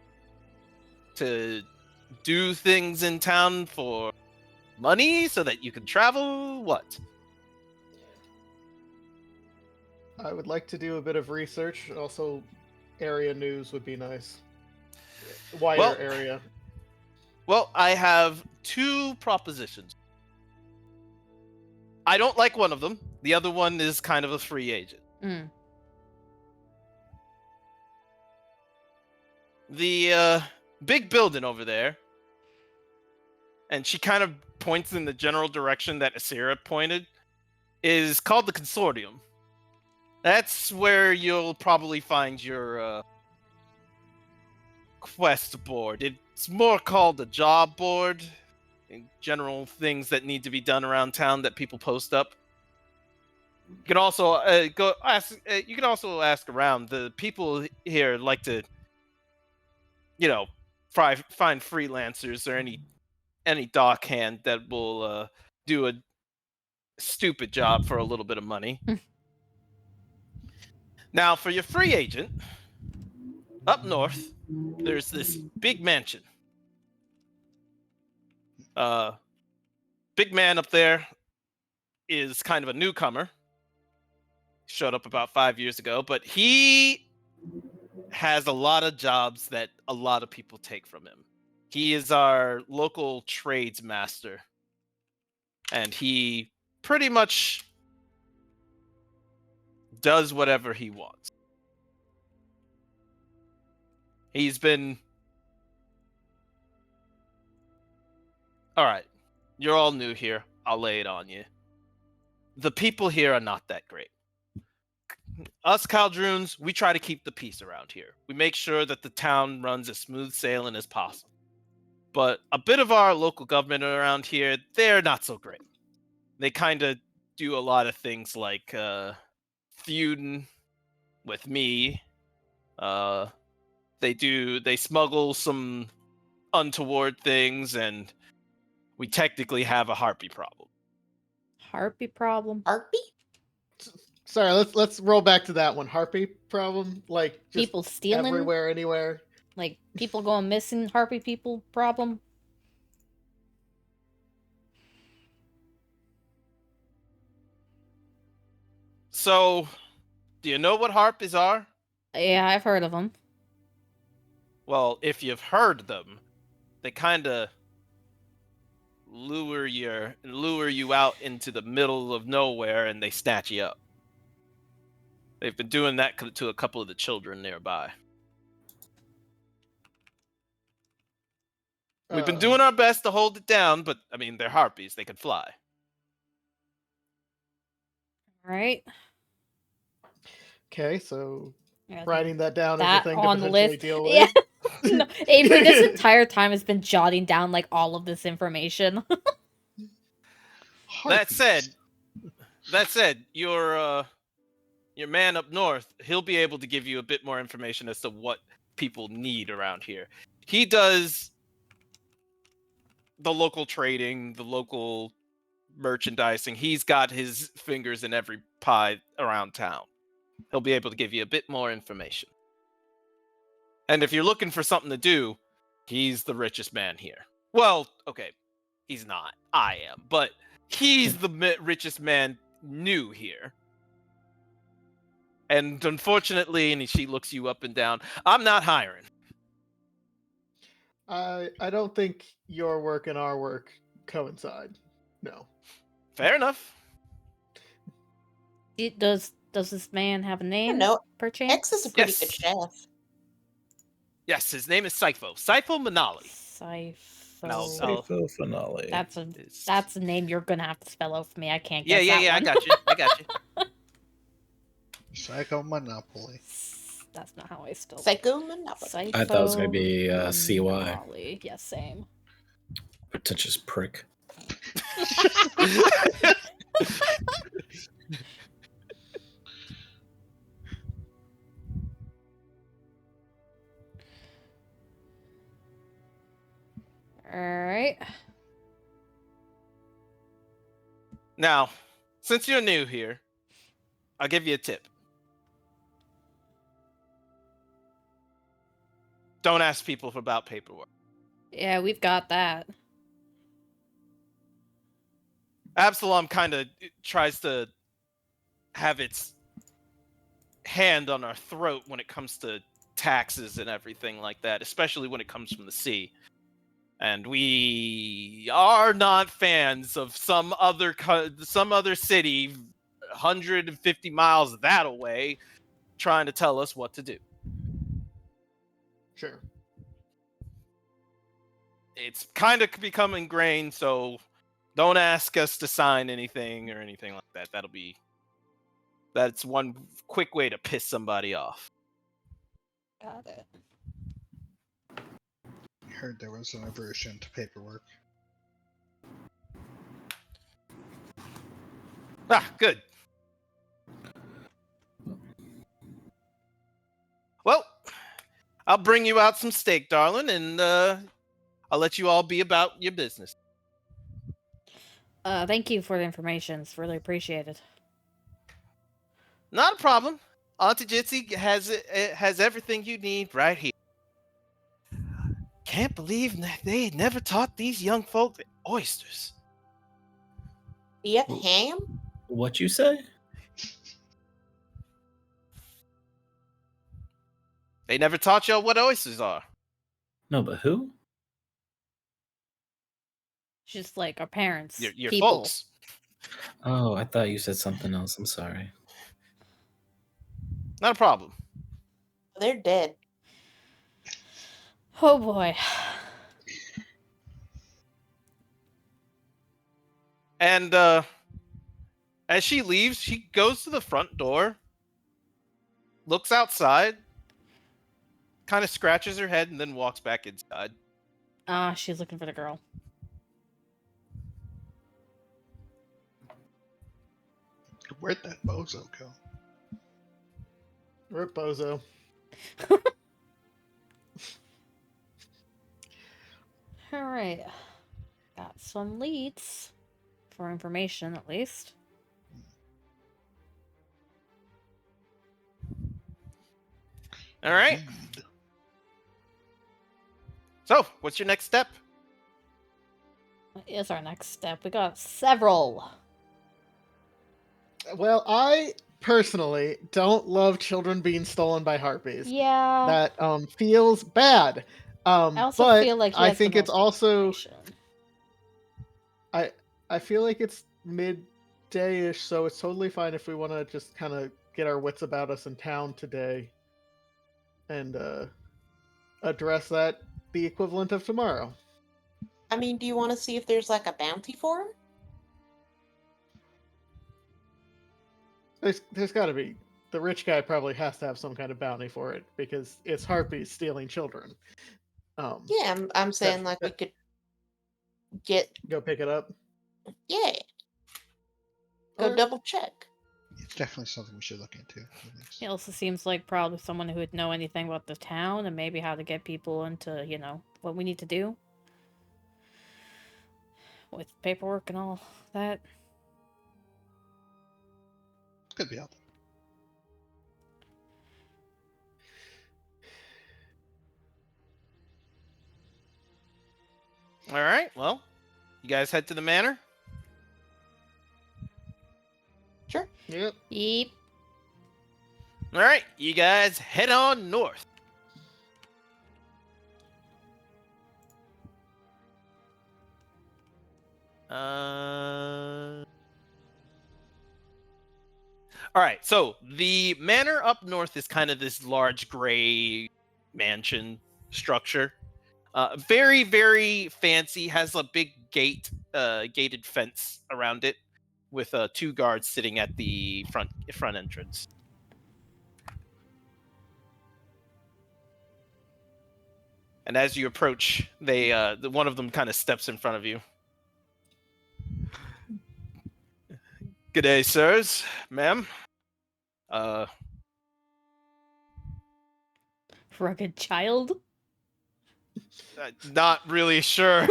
do things in town for money so that you can travel? What? I would like to do a bit of research. Also, area news would be nice. Wider Well- area. Well, I have two propositions. I don't like one of them. The other one is kind of a free agent. Mm. The big building over there, and she kind of points in the general direction that Asira pointed, is called the Consortium. That's where you'll probably find your quest board. It's more called a job board. In general things that need to be done around town that people post up. You can also go ask. You can also ask around. The people here like to, find freelancers or any dock hand that will do a stupid job for a little bit of money. Now, for your free agent, up north, there's this big mansion. Big man up there is kind of a newcomer. Showed up about 5 years ago, but he has a lot of jobs that a lot of people take from him. He is our local trades master, and he pretty much does whatever he wants. He's been... All right, you're all new here. I'll lay it on you. The people here are not that great. Us Caldroons, we try to keep the peace around here. We make sure that the town runs as smooth sailing as possible. But a bit of our local government around here, they're not so great. They kind of do a lot of things like feuding with me. They smuggle some untoward things, and we technically have a harpy problem. Harpy problem. Harpy? Sorry, let's roll back to that one. Harpy problem, like just People stealing. everywhere, anywhere. Like people going missing. Harpy people problem. So, do you know what harpies are? Yeah, I've heard of them. Well, if you've heard them, they kind of lure you out into the middle of nowhere, and they snatch you up. They've been doing that to a couple of the children nearby. We've been doing our best to hold it down, but I mean, they're harpies; they can fly. Right. Okay, so Yeah, writing that down that as a thing on to the potentially list. deal with. Yeah. No, Avery this entire time has been jotting down like all of this information. That said, Harpies. your man up north, he'll be able to give you a bit more information as to what people need around here. He does the local trading, the local merchandising. He's got his fingers in every pie around town. He'll be able to give you a bit more information. And if you're looking for something to do, he's the richest man here. Well, okay, he's not. I am, but he's the richest man new here. And unfortunately, and she looks you up and down, I'm not hiring. I don't think your work and our work coincide. No. Fair enough. Does this man have a name? No, Perchance. X is a pretty Yes. good chef. Yes, his name is Sipho. Sipho Manali. I'll- Sifo finale. That's a name you're gonna have to spell out for me. I can't Yeah, guess yeah, that yeah. one. I got you. I got you. Psycho Monopoly. That's not how I spell it. Psycho Monopoly. I thought it was gonna be, CY. Monopoly. Yeah, same. Pretentious prick. All right. Now, since you're new here, I'll give you a tip. Don't ask people about paperwork. Yeah, we've got that. Absalom kind of tries to have its hand on our throat when it comes to taxes and everything like that, especially when it comes from the sea. And we are not fans of some other city 150 miles that away trying to tell us what to do. Sure. It's kind of become ingrained, so don't ask us to sign anything or anything like that. That's one quick way to piss somebody off. Got it. I heard there was an aversion to paperwork. Ah, good. Well, I'll bring you out some steak, darling, and I'll let you all be about your business. Thank you for the information. It's really appreciated. Not a problem. Auntie Jitsi has everything you need right here. Can't believe they never taught these young folk oysters. Yep, ham? What you say? They never taught y'all what oysters are. No, but who? Just like our parents. Your people. folks. Oh, I thought you said something else. I'm sorry. Not a problem. They're dead. Oh boy. And as she leaves, she goes to the front door, looks outside, kind of scratches her head, and then walks back inside. She's looking for the girl. Where'd that bozo go? Rip Bozo. All right. Got some leads for information, at least. All right. Indeed. So, what's your next step? What is our next step? We got several. Well, I personally don't love children being stolen by harpies. Yeah. That feels bad. I also but feel like he I has think the it's most also information. I feel like it's midday-ish, so it's totally fine if we want to just kind of get our wits about us in town today and address that the equivalent of tomorrow. I mean, do you want to see if there's like a bounty for him? There's got to be. The rich guy probably has to have some kind of bounty for it because it's harpies stealing children. Yeah, I'm saying like we could get Go pick it up. yeah. Go Alright. double check. It's definitely something we should look into. at least. He also seems like probably someone who would know anything about the town and maybe how to get people into, what we need to do. With paperwork and all that. Could be helpful. All right. Well, you guys head to the manor. Sure. Yep. Yeep. All right. You guys head on north. All right, so the manor up north is kind of this large gray mansion structure. Very, very fancy. Has a big gated fence around it, with 2 guards sitting at the front entrance. And as you approach, one of them kind of steps in front of you. G'day, sirs, ma'am. Rugged child. Not really sure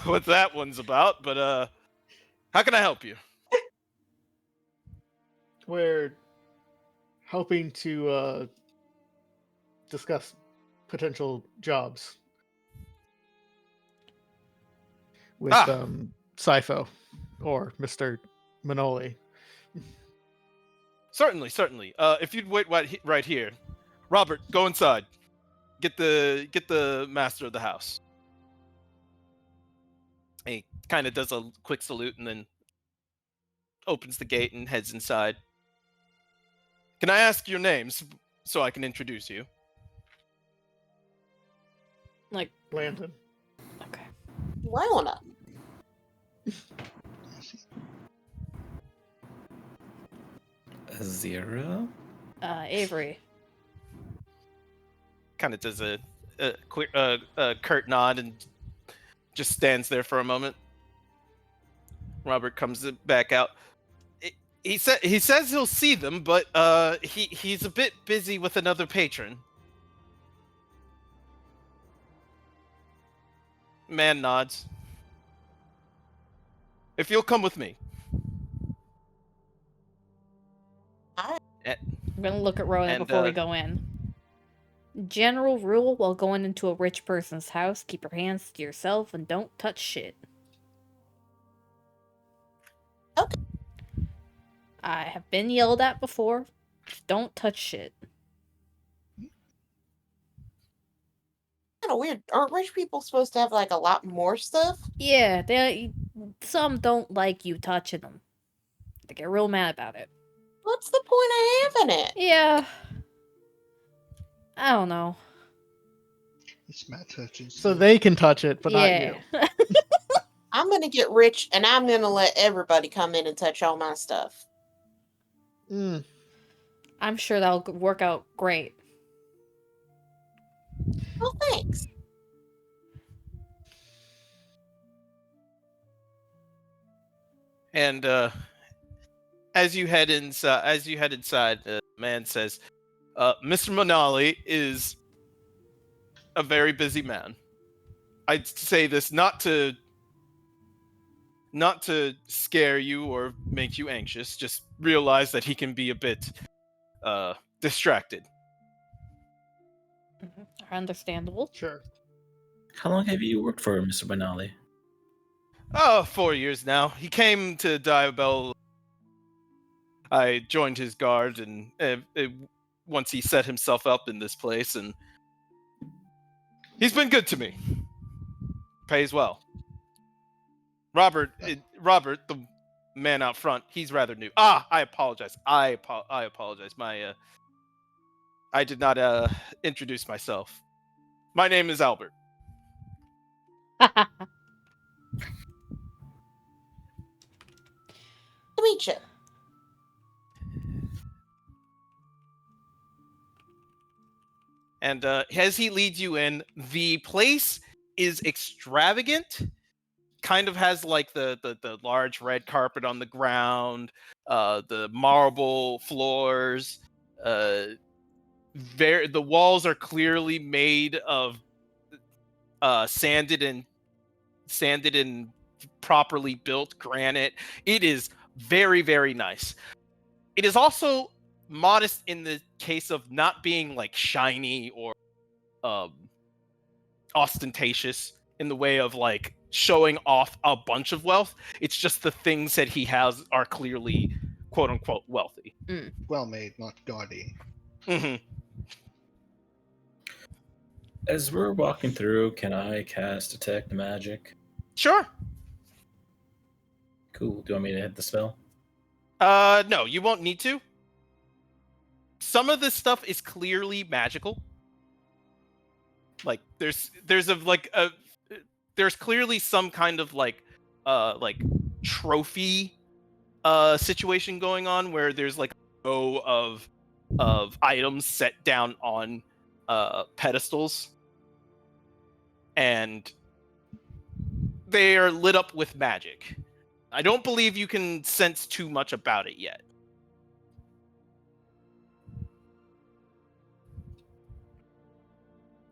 what that one's about, but how can I help you? We're hoping to discuss potential jobs with Sifo or Mr. Manoli. Certainly. If you'd wait right here, Robert, go inside. Get the master of the house. He kind of does a quick salute and then opens the gate and heads inside. Can I ask your names so I can introduce you? Like, Landon. okay. Lona. Zero. Avery. Kind of does a quick curt nod and just stands there for a moment. Robert comes back out. He says he'll see them, but he's a bit busy with another patron. Man nods. If you'll come with me. I'm gonna look at Ronan And, before we go in. General rule while going into a rich person's house, keep your hands to yourself and don't touch shit. Okay. I have been yelled at before. Don't touch shit. Kind of weird. Aren't rich people supposed to have like a lot more stuff? Yeah, some don't like you touching them. They get real mad about it. What's the point of having it? Yeah. I don't know. It's Matt touching. So they can touch it, but not yeah. you. I'm gonna get rich and I'm gonna let everybody come in and touch all my stuff. Mm. I'm sure that'll work out great. Well, thanks. And as you head inside, the man says, "Mr. Manali is a very busy man. I'd say this not to scare you or make you anxious. Just realize that he can be a bit distracted." Understandable. Sure. How long have you worked for Mr. Benali? Oh, 4 years now. He came to Diabel. I joined his guard, and once he set himself up in this place, and he's been good to me. Pays well. Robert, the man out front, he's rather new. I apologize. I apologize. I did not introduce myself. My name is Albert. To meet you. And as he leads you in, the place is extravagant. Kind of has like the large red carpet on the ground, the marble floors. The walls are clearly made of sanded and properly built granite. It is very, very nice. It is also modest in the case of not being like shiny or ostentatious in the way of like showing off a bunch of wealth. It's just the things that he has are clearly quote unquote wealthy. Well made, not gaudy. Mm-hmm. As we're walking through, can I cast Detect Magic? Sure. Cool. Do you want me to hit the spell? No, you won't need to. Some of this stuff is clearly magical. Like there's there's clearly some kind of like trophy situation going on where there's like a row of items set down on pedestals, and they are lit up with magic. I don't believe you can sense too much about it yet.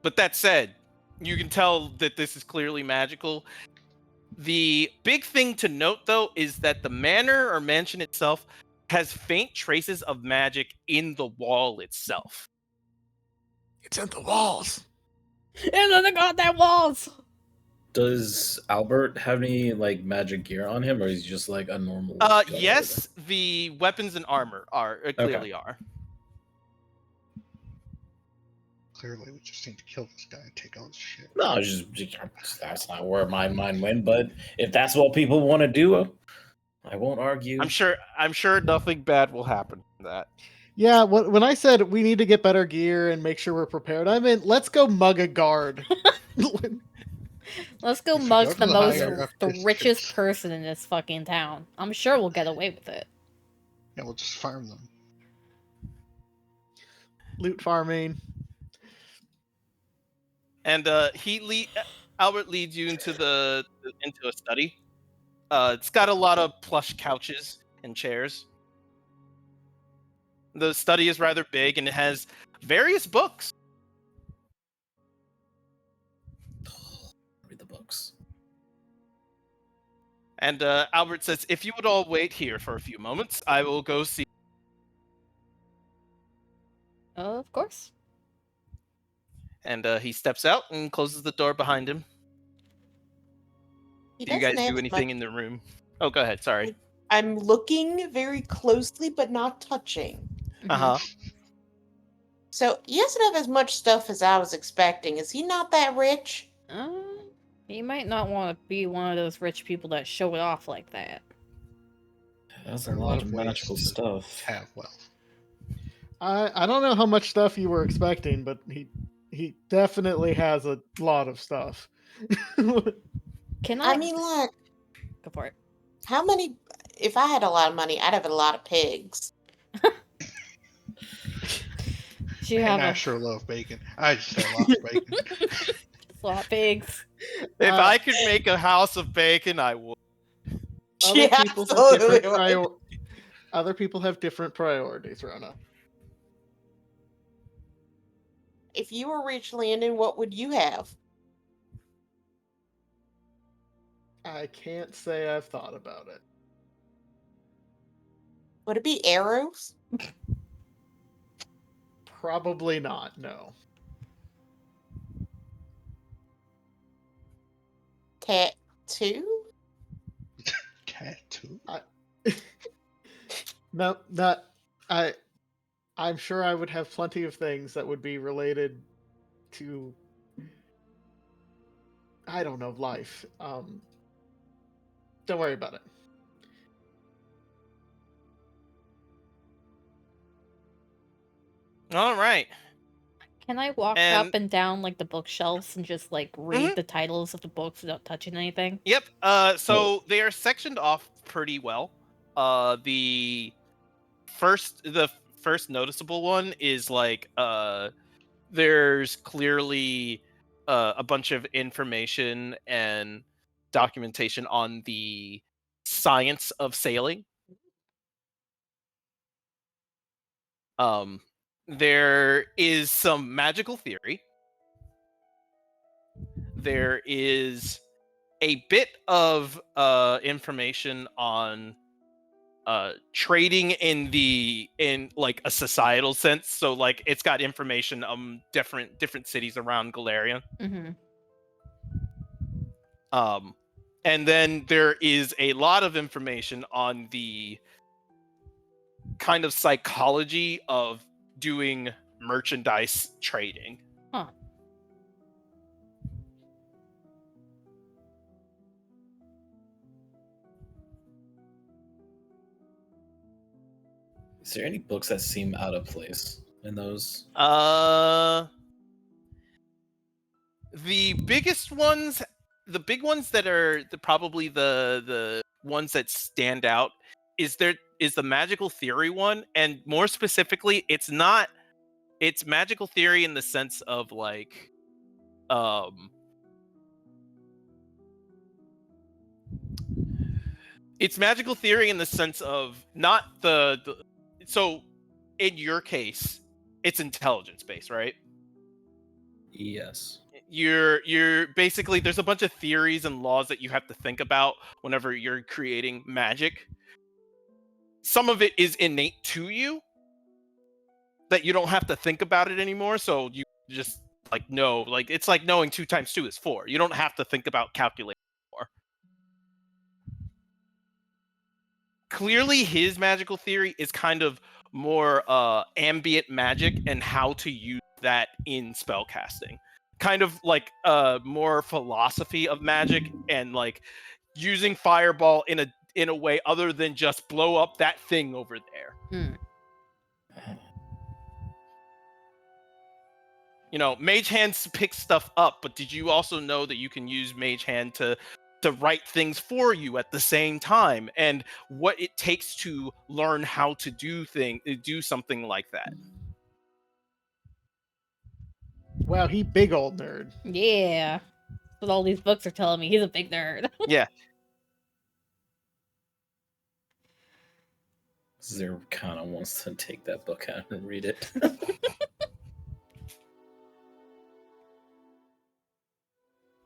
But that said, you can tell that this is clearly magical. The big thing to note, though, is that the manor or mansion itself has faint traces of magic in the wall itself. It's in the walls. And then the goddamn walls. Does Albert have any like magic gear on him, or is he just like a normal? guy? Yes, the weapons and armor are clearly are. Clearly, we just need to kill this guy and take all his shit. No, just that's not where my mind went. But if that's what people want to do, I won't argue. I'm sure nothing bad will happen from that. Yeah, when I said we need to get better gear and make sure we're prepared, I meant let's go mug a guard. Let's go If we mug go to the the most, higher up the richest districts- person in this fucking town. I'm sure we'll get away with it. Yeah, we'll just farm them. Loot farming. And Albert leads you into a study. It's got a lot of plush couches and chairs. The study is rather big, and it has various books. Read the books. And Albert says, if you would all wait here for a few moments, I will go see. Of course. And he steps out and closes the door behind him. He Do you guys doesn't do have anything much- in the room? Oh, go ahead. Sorry. I'm looking very closely, but not touching. Uh huh. So he doesn't have as much stuff as I was expecting. Is he not that rich? He might not want to be one of those rich people that show it off like that. That's There a are lot of ways magical to stuff. Have wealth. I don't know how much stuff you were expecting, but he definitely has a lot of stuff. Can I? I mean, look, Go for it. how many? If I had a lot of money, I'd have a lot of pigs. Do you And have I a sure love bacon. I just say a lot of bacon. slot pigs? If Uh, I could make a house of bacon, I would. Other Yeah, people have absolutely different would. Other people have different priorities, Rona. If you were rich, Landon, what would you have? I can't say I've thought about it. Would it be arrows? Probably not, no. Tattoo? Tattoo. No, not I'm sure I would have plenty of things that would be related to I don't know, life. Don't worry about it. All right. Can I walk And- up and down like the bookshelves and just like read Mhm. the titles of the books without touching anything? Yep. So they are sectioned off pretty well. The first noticeable one is like there's clearly a bunch of information and documentation on the science of sailing. There is some magical theory. There is a bit of information on trading in like a societal sense. So like it's got information different cities around Galarian. Mm-hmm. And then there is a lot of information on the kind of psychology of doing merchandise trading. Huh. Is there any books that seem out of place in those? The biggest ones, the big ones that are probably the ones that stand out is the magical theory one, and more specifically, it's magical theory in the sense of like um it's magical theory in the sense of not the so in your case it's intelligence based, right? Yes. You're basically, there's a bunch of theories and laws that you have to think about whenever you're creating magic. Some of it is innate to you that you don't have to think about it anymore, so you just like know, like it's like knowing 2 times 2 is 4. You don't have to think about calculating more. Clearly his magical theory is kind of more ambient magic and how to use that in spellcasting. Kind of like more philosophy of magic and like using fireball in a way other than just blow up that thing over there. You know, Mage Hand picks stuff up, but did you also know that you can use Mage Hand to write things for you at the same time, and what it takes to learn how to do something like that? Wow, he big old nerd. Yeah. That's what all these books are telling me. He's a big nerd. Yeah. Zero kind of wants to take that book out and read it.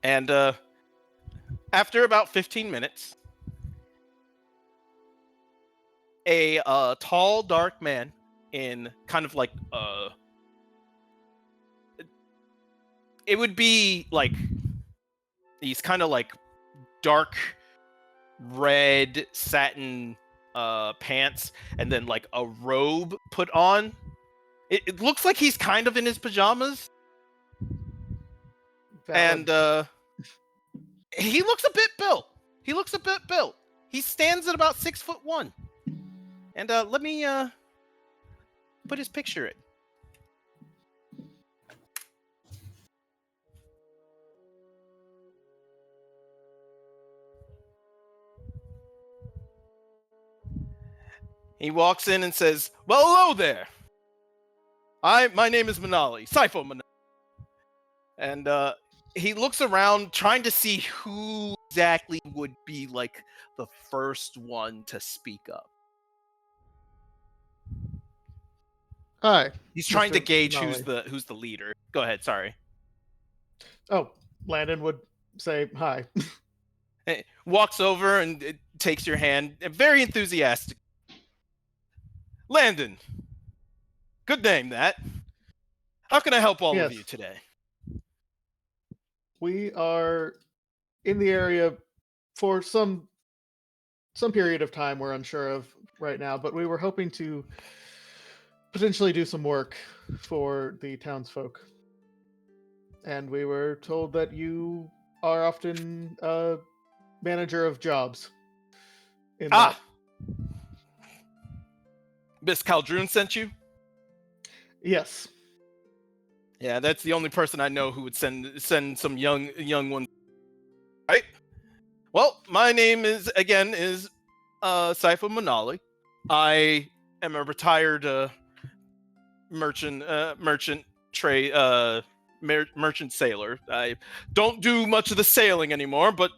And after about 15 minutes, a tall, dark man in kind of like it would be like these kind of like dark red satin pants and then like a robe put on. It looks like he's kind of in his pajamas. Valid. And he looks a bit built. He stands at about 6'1". And let me put his picture in. He walks in and says, "Well, hello there. My name is Manali, Sifo Manali." And he looks around trying to see who exactly would be like the first one to speak up. Hi. He's trying to Mr. gauge Manali. who's the leader. Go ahead, sorry. Oh, Landon would say hi. Walks over and takes your hand, very enthusiastic. Landon. Good name, that. How can I help all of Yes. you today? We are in the area for some period of time we're unsure of right now, but we were hoping to potentially do some work for the townsfolk. And we were told that you are often a manager of jobs. In that. Miss Caldroon sent you? Yes. Yeah, that's the only person I know who would send some young ones. Right? Well, my name is Sifo Manali. I am a retired merchant sailor. I don't do much of the sailing anymore, but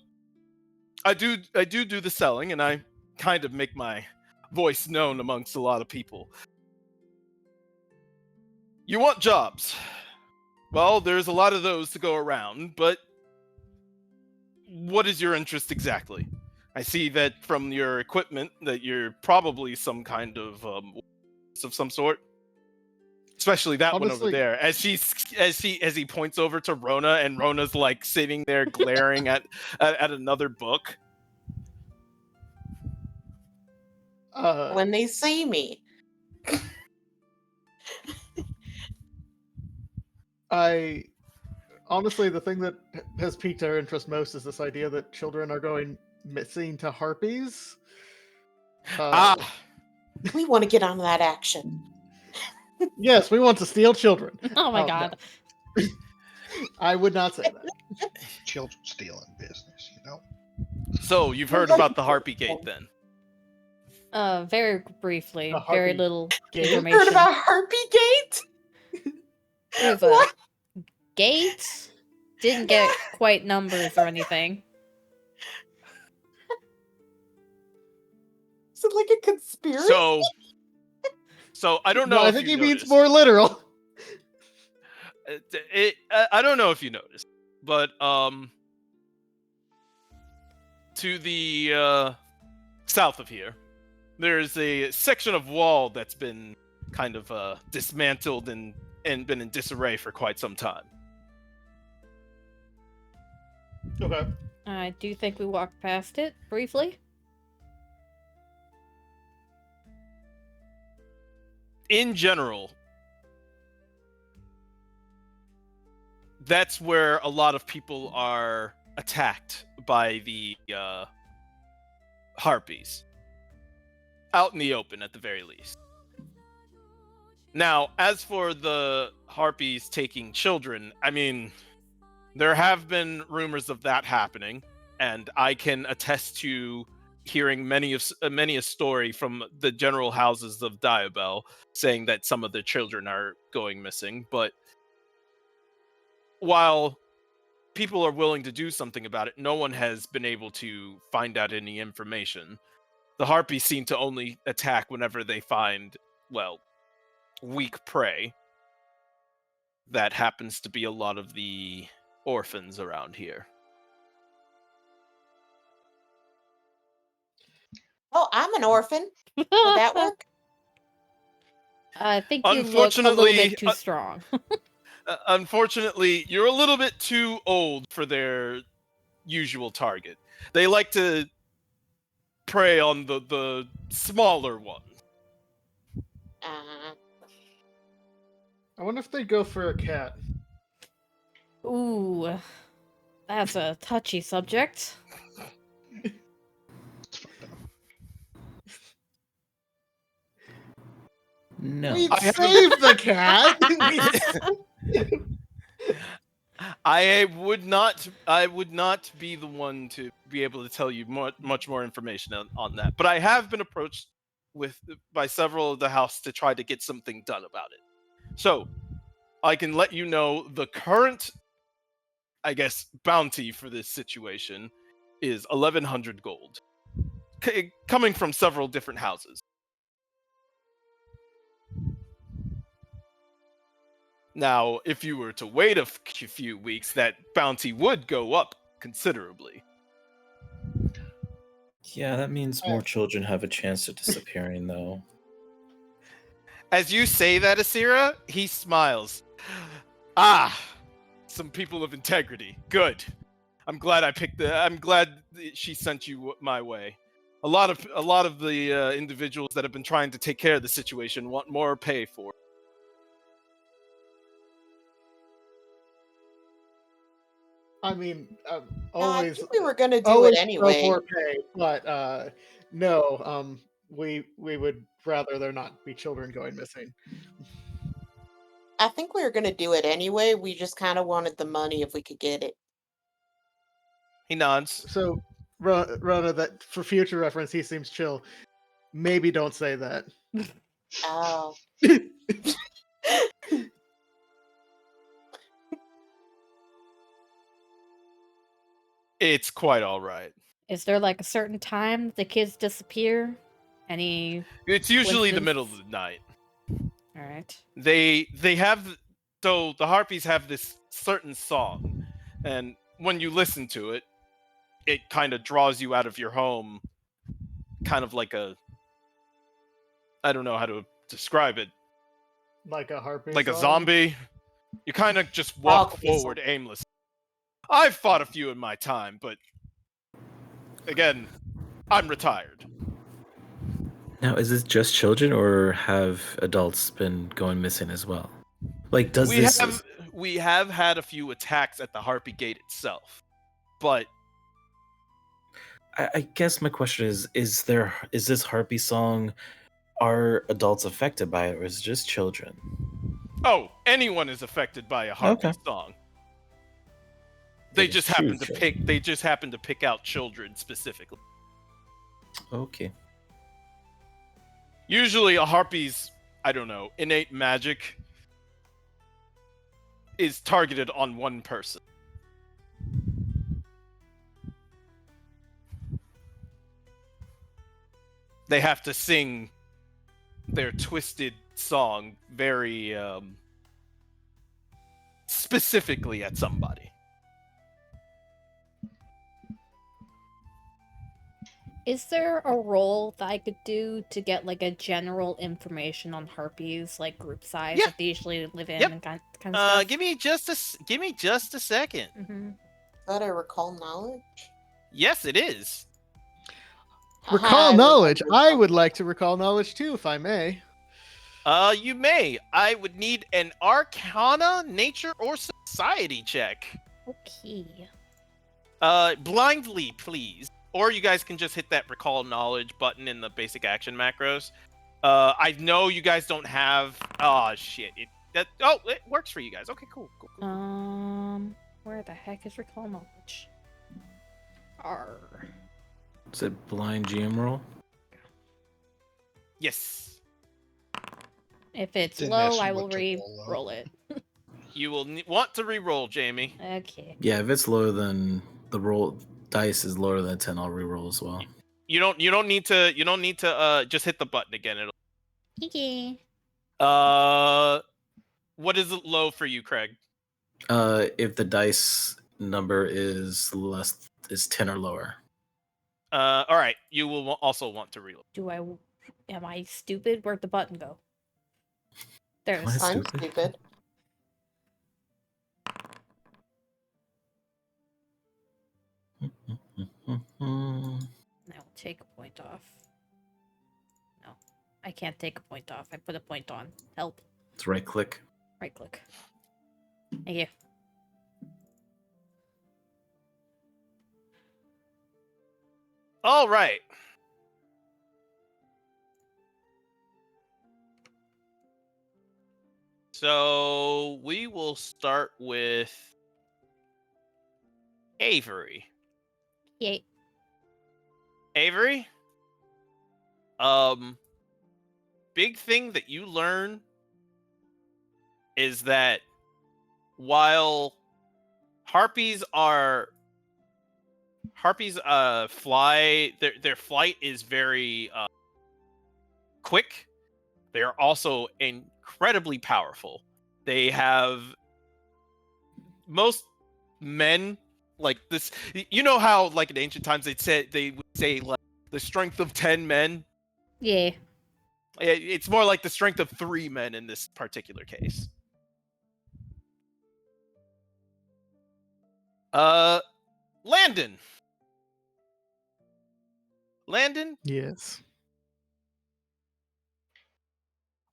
I do the selling, and I kind of make my voice known amongst a lot of people. You want jobs? Well, there's a lot of those to go around, but what is your interest exactly? I see that from your equipment that you're probably some kind of some sort. Especially that one over Honestly- there. As he points over to Rona, and Rona's like sitting there glaring at another book. When they see me. Honestly, the thing that has piqued our interest most is this idea that children are going missing to harpies. We want to get on that action. Yes, we want to steal children. Oh my Oh, no. god. I would not say that. Children stealing business, you know? So you've heard about the Harpy Gate then? Very briefly, The very Harpy little Gate? information. Heard about Harpy Gate? There's a What? gate. Didn't get quite numbers or anything. Is it like a conspiracy? So I don't know. No, I if think you he means noticed. more literal. I don't know if you noticed, but to the south of here, there's a section of wall that's been kind of dismantled and been in disarray for quite some time. Okay. I do think we walked past it briefly. In general, that's where a lot of people are attacked by the harpies. Out in the open, at the very least. Now, as for the harpies taking children, I mean, there have been rumors of that happening, and I can attest to hearing many a story from the general houses of Diabel saying that some of their children are going missing. But while people are willing to do something about it, no one has been able to find out any information. The harpies seem to only attack whenever they find, well, weak prey. That happens to be a lot of the orphans around here. Oh, I'm an orphan. Would that work? I think you look a little bit too Unfortunately, strong. Unfortunately, you're a little bit too old for their usual target. They like to prey on the smaller ones. I wonder if they'd go for a cat. Ooh, that's a touchy subject. It's fucked up. No. We'd I haven't- save the cat. I would not be the one to be able to tell you much more information on that. But I have been approached by several of the house to try to get something done about it. So I can let you know the current, I guess, bounty for this situation is 1,100 gold, coming from several different houses. Now, if you were to wait a few weeks, that bounty would go up considerably. Yeah, that means more children have a chance of disappearing, though. As you say that, Asira, he smiles. Ah, some people of integrity. Good. I'm glad she sent you my way. A lot of the individuals that have been trying to take care of the situation want more pay for it. I mean, I always. think we were gonna do always it go anyway. for pay, but no. We would rather there not be children going missing. I think we were gonna do it anyway. We just kind of wanted the money if we could get it. He nods. So, Rona, that for future reference, he seems chill. Maybe don't say that. Oh. It's quite all right. Is there like a certain time the kids disappear? Any? It's usually the Coincidence? middle of the night. All right. They have, so the harpies have this certain song, and when you listen to it, it kind of draws you out of your home, kind of like a, I don't know how to describe it, Like a harpy. like a song? zombie. You kind of just walk Okay, so- forward aimlessly. I've fought a few in my time, but again, I'm retired. Now, is this just children, or have adults been going missing as well? Like, does this? We have had a few attacks at the Harpy Gate itself, but I guess my question is this harpy song? Are adults affected by it, or is it just children? oh, anyone is affected by a harpy Okay. song. They Like a just few happen to children. pick. They just happen to pick out children specifically. Okay. Usually, a harpy's, I don't know, innate magic is targeted on one person. They have to sing their twisted song very specifically at somebody. Is there a role that I could do to get like a general information on harpies, like group size Yeah. that they usually live in Yep. and kind of stuff? Give me just a second. Mm-hmm. Is that a recall knowledge? Yes, it is. Recall I knowledge. remember I something. would like to recall knowledge too, if I may. You may. I would need an Arcana, Nature, or Society check. Okay. Blindly, please. Or you guys can just hit that Recall Knowledge button in the basic action macros. I know you guys don't have. Oh shit! It works for you guys. Okay, cool. Where the heck is recall knowledge? Arr. Is it blind GM roll? Yes, If it's Didn't low, ask you I will what to roll, though. re-roll it. you will want to re-roll, Jamie. Okay. Yeah, if it's lower than the roll dice is lower than 10, I'll re-roll as well. You don't need to just hit the button again. It'll. Okay. What is it low for you, Craig? If the dice number is 10 or lower. All right. You will also want to reload. Am I stupid? Where'd the button go? There's. What? I'm Stupid. stupid. I'll take a point off. No, I can't take a point off. I put a point on. Help. It's right click. Right click. Thank you. All right. So we will start with Avery. Yay. Avery, big thing that you learn is that while harpies fly, their flight is very quick. They are also incredibly powerful. They have most men like this. You know how like in ancient times they would say like the strength of 10 men. Yeah. It's more like the strength of 3 men in this particular case. Landon. Yes.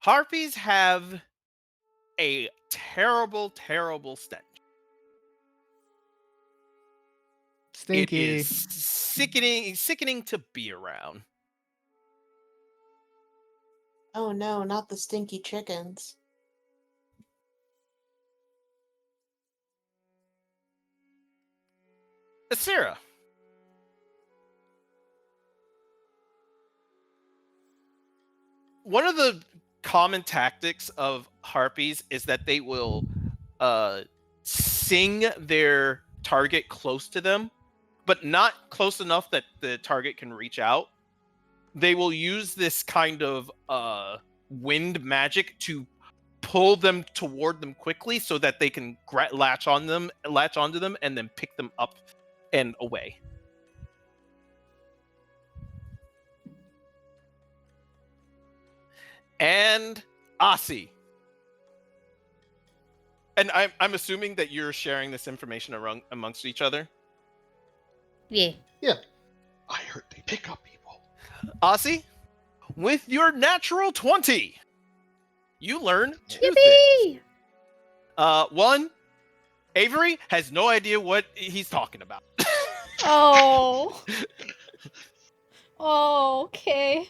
Harpies have a terrible, terrible stench. Stinky. It is sickening to be around. Oh no, not the stinky chickens. Sarah. One of the common tactics of harpies is that they will sing their target close to them, but not close enough that the target can reach out. They will use this kind of wind magic to pull them toward them quickly so that they can latch onto them and then pick them up and away. And Asi. And I'm assuming that you're sharing this information amongst each other. Yeah. I heard they pick up people. Asi, with your natural 20, you learn 2 things. Yippee! One, Avery has no idea what he's talking about. Oh. Oh, okay.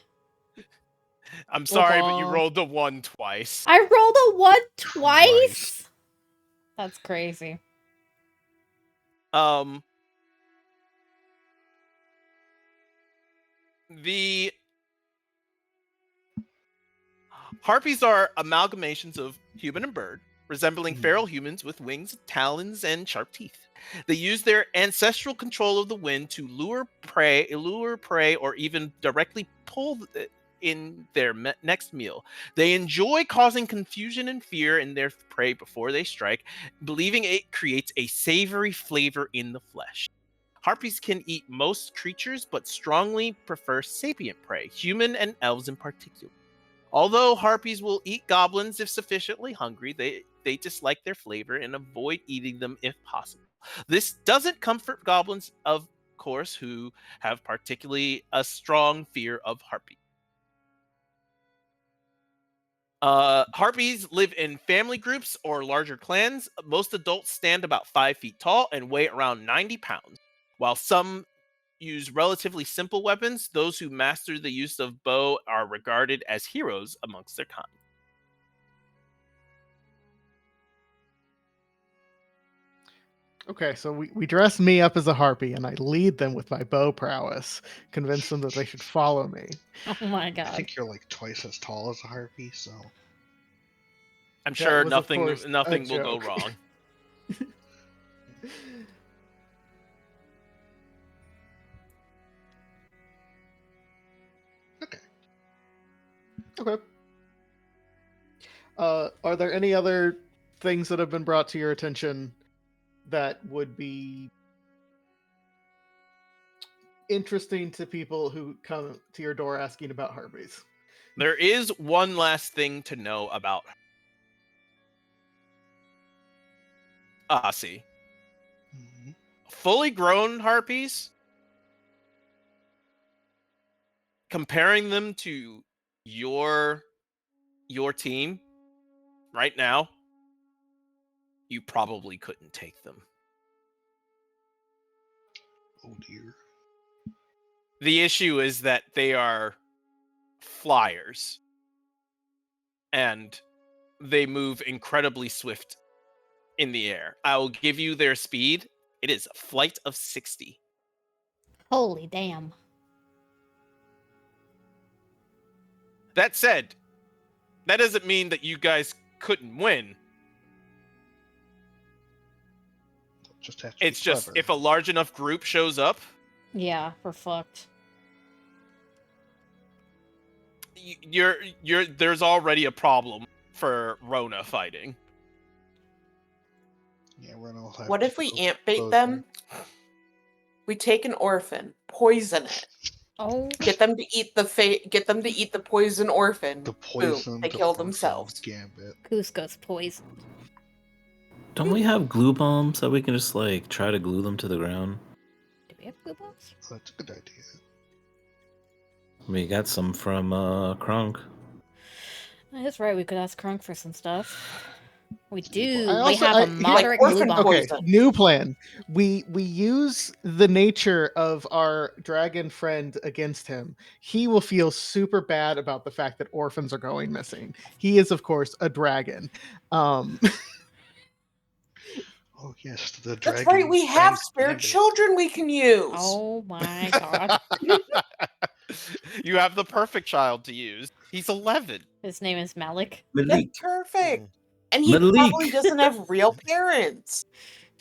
I'm sorry, but you Aw. rolled a 1 twice. I rolled a 1 twice? Christ. That's crazy. The harpies are amalgamations of human and bird, resembling feral humans with wings, talons, and sharp teeth. They use their ancestral control of the wind to lure prey, or even directly pull in their next meal. They enjoy causing confusion and fear in their prey before they strike, believing it creates a savory flavor in the flesh. Harpies can eat most creatures, but strongly prefer sapient prey, human and elves in particular. Although harpies will eat goblins if sufficiently hungry, they dislike their flavor and avoid eating them if possible. This doesn't comfort goblins, of course, who have particularly a strong fear of harpies. Harpies live in family groups or larger clans. Most adults stand about 5 feet tall and weigh around 90 pounds. While some use relatively simple weapons, those who master the use of bow are regarded as heroes amongst their kind. Okay, so we dress me up as a harpy, and I lead them with my bow prowess, convince them that they should follow me. Oh my I god. think you're like twice as tall as a harpy, so I'm That sure was, of course, a nothing will go joke. wrong. okay. Okay. Are there any other things that have been brought to your attention that would be interesting to people who come to your door asking about harpies? There is one last thing to know about Asi. Mhm. Fully grown harpies, comparing them to your team right now, you probably couldn't take them. Oh dear. The issue is that they are flyers and they move incredibly swift in the air. I will give you their speed. It is a flight of 60. Holy damn. That said, that doesn't mean that you guys couldn't win. Just have to It's be just clever. if a large enough group shows up, Yeah, we're fucked. there's already a problem for Rona fighting. Yeah, we'll have What to if we go ant bait closer. them? We take an orphan, poison it, Oh, get them to eat the poison orphan. The Boom, poison, they the kill orphan themselves. gambit. Cusco's poisoned. Don't we have glue bombs that we can just like try to glue them to the ground? Do we have glue bombs? Oh, that's a good idea. We got some from Kronk. That's right, we could ask Krunk for some stuff. We do. I We also- have I- a he- moderate like glue orphan bomb. Okay, poison. new plan. We use the nature of our dragon friend against him. He will feel super bad about the fact that orphans are going missing. He is, of course, a dragon. Oh yes, the That's dragon. right, we have friend spare gambit. children we can use. Oh my god. You have the perfect child to use. He's 11. His name is Malik. That's Malik. perfect. And he Malik. probably doesn't have real parents.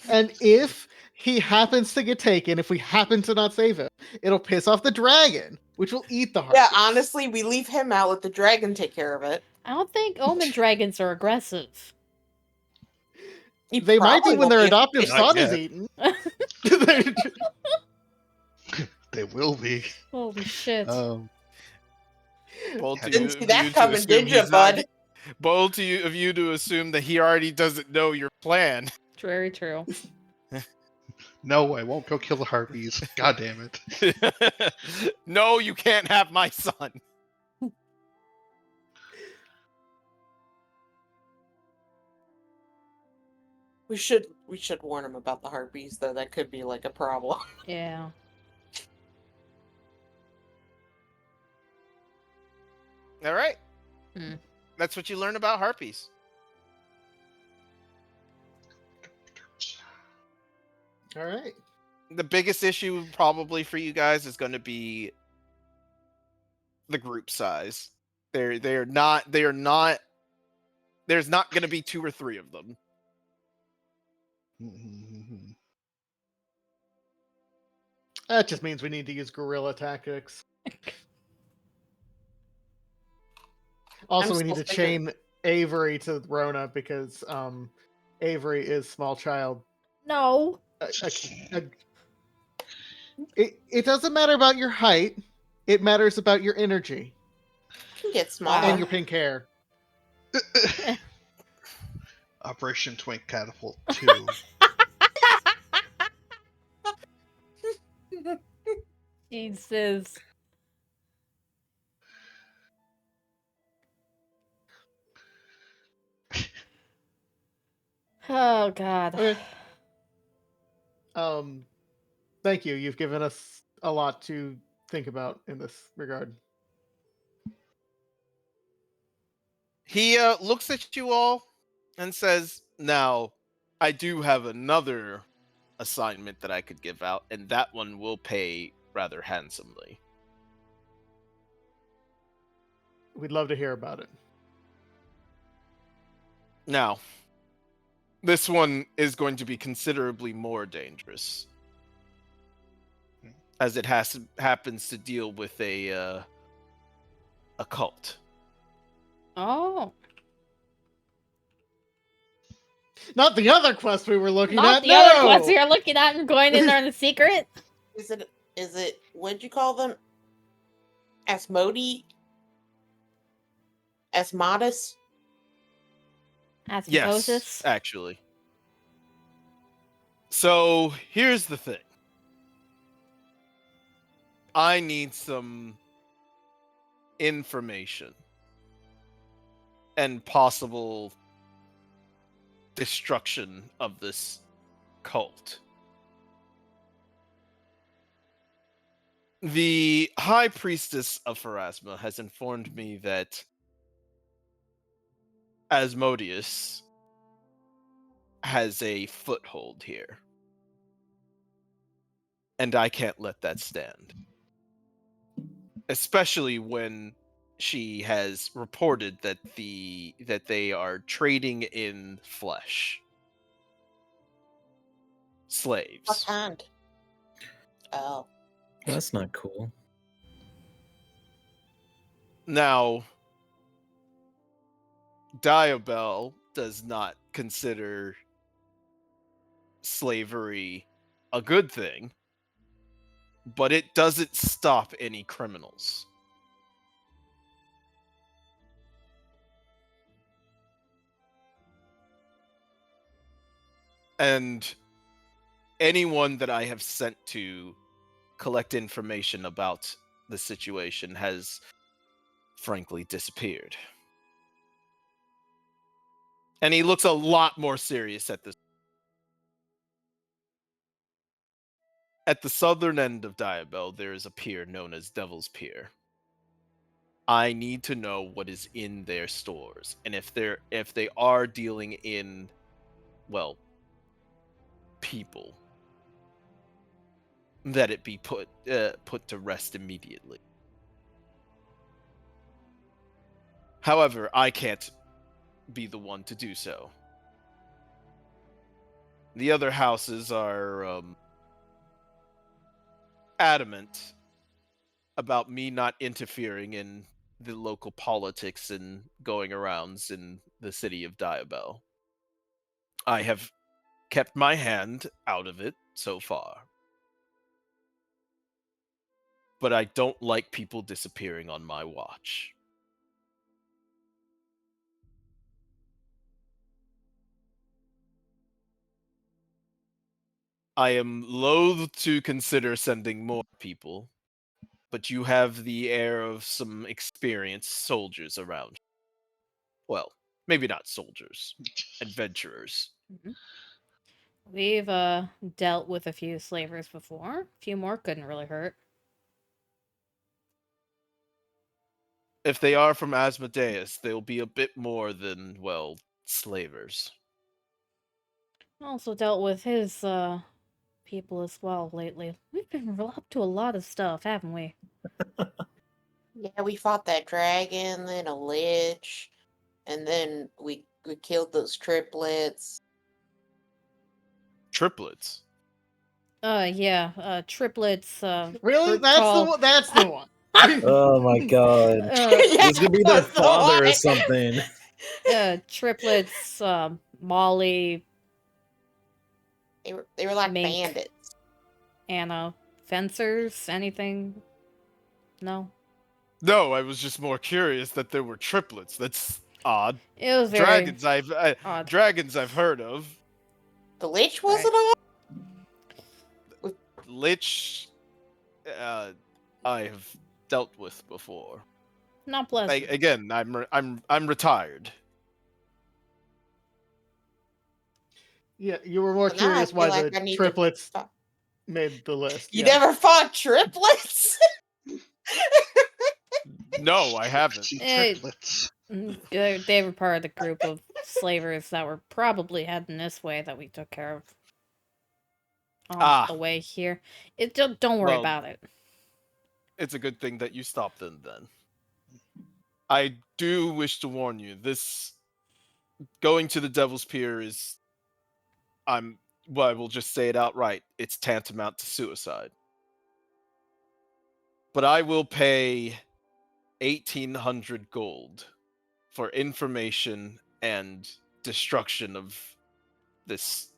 And if he happens to get taken, if we happen to not save him, it'll piss off the dragon, which will eat the heart. Yeah, honestly, we leave him out, let the dragon take care of it. I don't think omen dragons are aggressive. He They might be probably when their won't be- adoptive Not son is yet. eaten. They will be. Holy shit. Bold Yeah, to Didn't you- see of that you to coming, assume did ya, he's not- bud? Bold to you of you to assume that he already doesn't know your plan. Very true. No, I won't go kill the harpies. God damn it. No, you can't have my son. We should warn him about the harpies, though. That could be like a problem. Yeah. All right. Hmm. That's what you learn about harpies. All right. The biggest issue probably for you guys is going to be the group size. They are not. There's not going to be 2 or 3 of them. That just means we need to use guerrilla tactics. Also, we need still to thinking- chain Avery to Rona because Avery is small child. No. It doesn't matter about your height. It matters about your energy I can get smaller. and your pink hair. Operation Twink Catapult 2. Jesus. Oh God. Okay. Thank you. You've given us a lot to think about in this regard. He looks at you all and says, "Now, I do have another assignment that I could give out, and that one will pay rather handsomely." We'd love to hear about it. Now, this one is going to be considerably more dangerous, as it happens to deal with a cult. Oh. Not the other quest we were looking Not at. the no! other quests you're looking at and going in there in the secret. Is it what'd you call them? Asmodi? Asmodus? Asmodeus. Yes, actually. So here's the thing. I need some information and possible destruction of this cult. The High Priestess of Pharasma has informed me that Asmodeus has a foothold here. And I can't let that stand. Especially when she has reported that they are trading in flesh. What Slaves. kind? Oh. That's not cool. Now, Diabel does not consider slavery a good thing, but it doesn't stop any criminals. And anyone that I have sent to collect information about the situation has frankly disappeared. And he looks a lot more serious at this. At the southern end of Diabel, there is a pier known as Devil's Pier. I need to know what is in their stores, and if they are dealing in, well, people, that it be put to rest immediately. However, I can't be the one to do so. The other houses are adamant about me not interfering in the local politics and going arounds in the city of Diabel. I have kept my hand out of it so far. But I don't like people disappearing on my watch. I am loath to consider sending more people, but you have the air of some experienced soldiers around. Well, maybe not soldiers, adventurers. We've dealt with a few slavers before. A few more couldn't really hurt. If they are from Asmodeus, they'll be a bit more than, well, slavers. Also dealt with his people as well lately. We've been up to a lot of stuff, haven't we? Yeah, we fought that dragon, then a lich, and then we killed those triplets. Triplets. Yeah, triplets, Really? group That's the call. one. That's the one. Oh my god. Uh, Yeah, This could be their that's the father or one. something. Triplets, Molly, They were like Mink. bandits. Anna, fencers, anything? No? No, I was just more curious that there were triplets. That's odd. It was very odd. Dragons I've heard of. The lich wasn't on? Lich, I have dealt with before. Not pleasant. Again, I'm retired. Yeah, you were more Well, now I curious feel why like the I need to triplets stop. made the list. You yeah. never fought triplets? No, I haven't. See Eh, triplets. They were part of the group of slavers that were probably heading this way that we took care of on Ah. the way here. Don't worry Well, about it. It's a good thing that you stopped in then. I do wish to warn you, this going to the Devil's Pier is I will just say it outright. It's tantamount to suicide. But I will pay 1,800 gold for information and destruction of this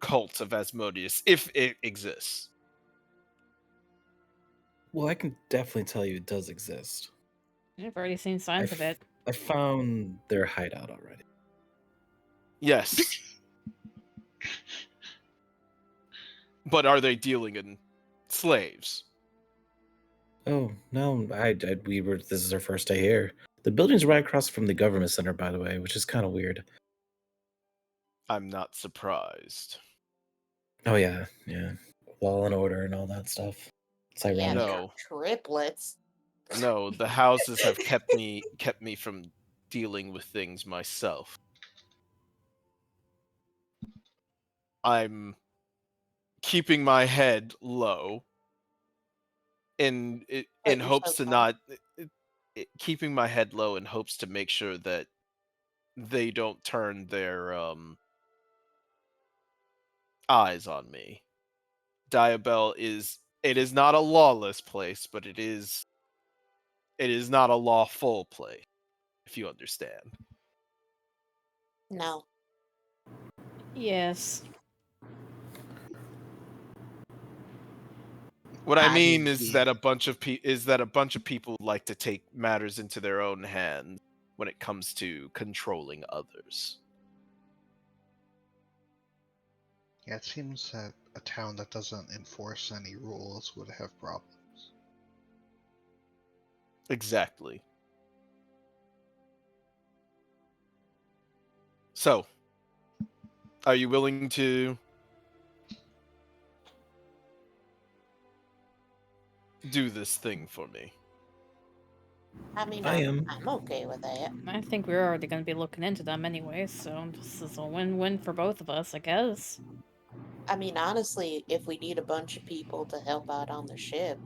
cult of Asmodeus, if it exists. Well, I can definitely tell you it does exist. I've already seen signs of it. I found their hideout already. Yes. But are they dealing in slaves? Oh no, this is our first day here. The building's right across from the government center, by the way, which is kind of weird. I'm not surprised. Oh yeah, law and order and all that stuff. It's Yeah, ironic. they're No. triplets. No, the houses have kept me from dealing with things myself. I'm keeping my head low in But in you're hopes so to calm. not keeping my head low in hopes to make sure that they don't turn their eyes on me. Diabel is not a lawless place, but it is not a lawful place, if you understand. No. Yes. What I I mean mean, is yeah. that a bunch of people like to take matters into their own hands when it comes to controlling others. Yeah, it seems that a town that doesn't enforce any rules would have problems. Exactly. So, are you willing to do this thing for me? I mean, I am. I'm okay with that. I think we're already going to be looking into them anyway, so this is a win-win for both of us, I guess. I mean, honestly, if we need a bunch of people to help out on the ship,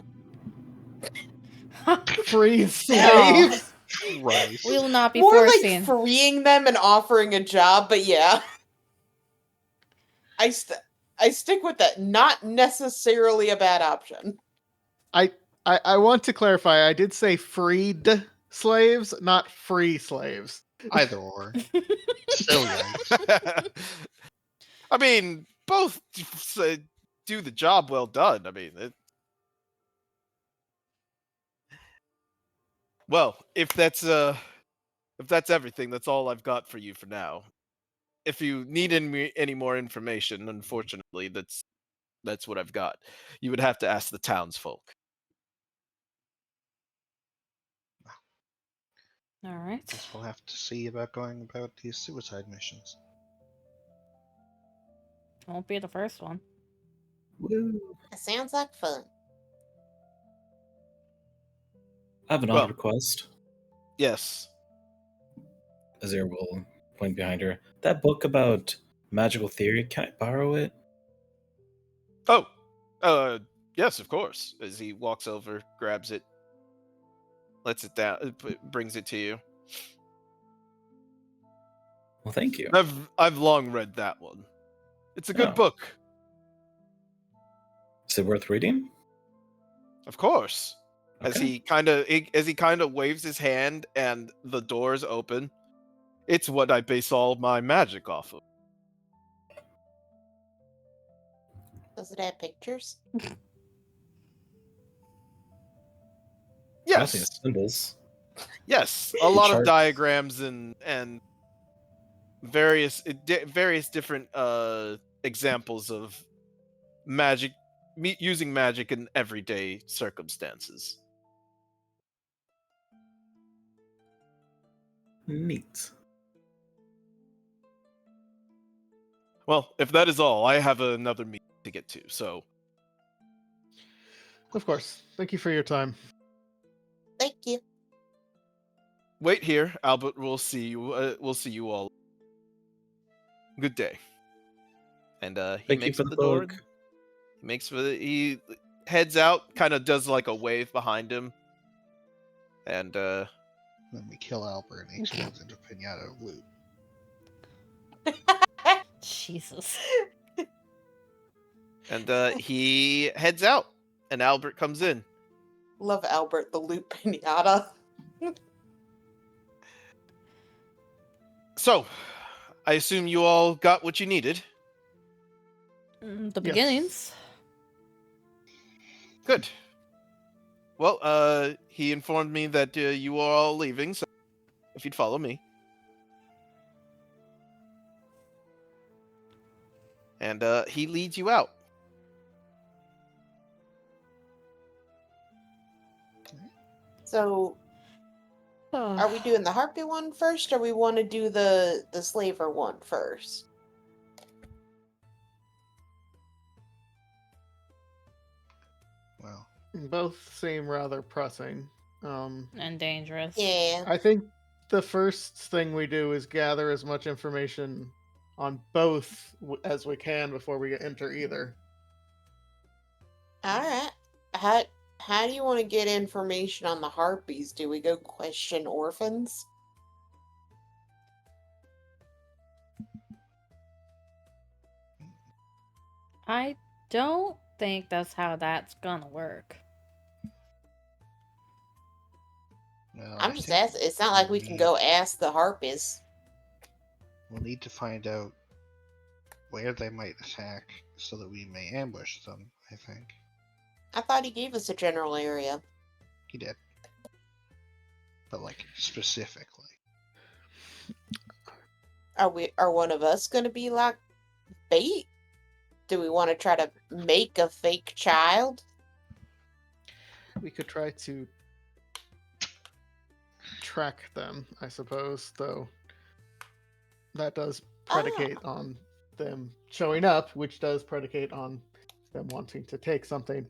Free slaves. Right. We will not be more forcing. like freeing them and offering a job. But yeah, I stick with that. Not necessarily a bad option. I want to clarify. I did say freed slaves, not free slaves. Either or. Still yikes. I mean, both do the job well done. I mean, well, if that's everything, that's all I've got for you for now. If you need any more information, unfortunately, that's what I've got. You would have to ask the townsfolk. All right. Guess we'll have to see about going about these suicide missions. Won't be the first one. Woo. It sounds like fun. I have an Well- odd request. Yes. Azir will point behind her. That book about magical theory, can I borrow it? Oh, yes, of course. As he walks over, grabs it, lets it down, brings it to you. Well, thank you. I've long read that one. It's a good Oh. book, Is it worth reading? of course. As Okay. he kind of waves his hand and the doors open. It's what I base all my magic off of. Does it have pictures? Nothing Yes, symbols. yes, a lot of Charts. diagrams and various different examples of magic, using magic in everyday circumstances. Neat. Well, if that is all, I have another meeting to get to. So Of course. Thank you for your time. Thank you. wait here, Albert. We'll see you. We'll see you all. Good day. And he Thank you makes for for the the door. book. He heads out, kind of does like a wave behind him, and Then we kill Albert and he explodes into pinata of loot. Jesus. he heads out, and Albert comes in. Love Albert the loot pinata. So, I assume you all got what you needed. The Yes. beginnings. Good. Well, he informed me that you are all leaving, so if you'd follow me. And he leads you out. So, are we doing the harpy one first, or we want to do the slaver one first? Well, Both seem rather pressing. And dangerous. Yeah. I think the first thing we do is gather as much information on both as we can before we enter either. All right. How do you want to get information on the harpies? Do we go question orphans? I don't think that's how that's gonna work. well, I'm I just think asking. It's not like we can go ask the harpies. We'll need to find out where they might attack so that we may ambush them, I think. I thought he gave us a general area. He did. But, like, specifically. Are one of us gonna be like bait? Do we want to try to make a fake child? We could try to track them, I suppose, though that does predicate on them showing up, which does predicate on them wanting to take something.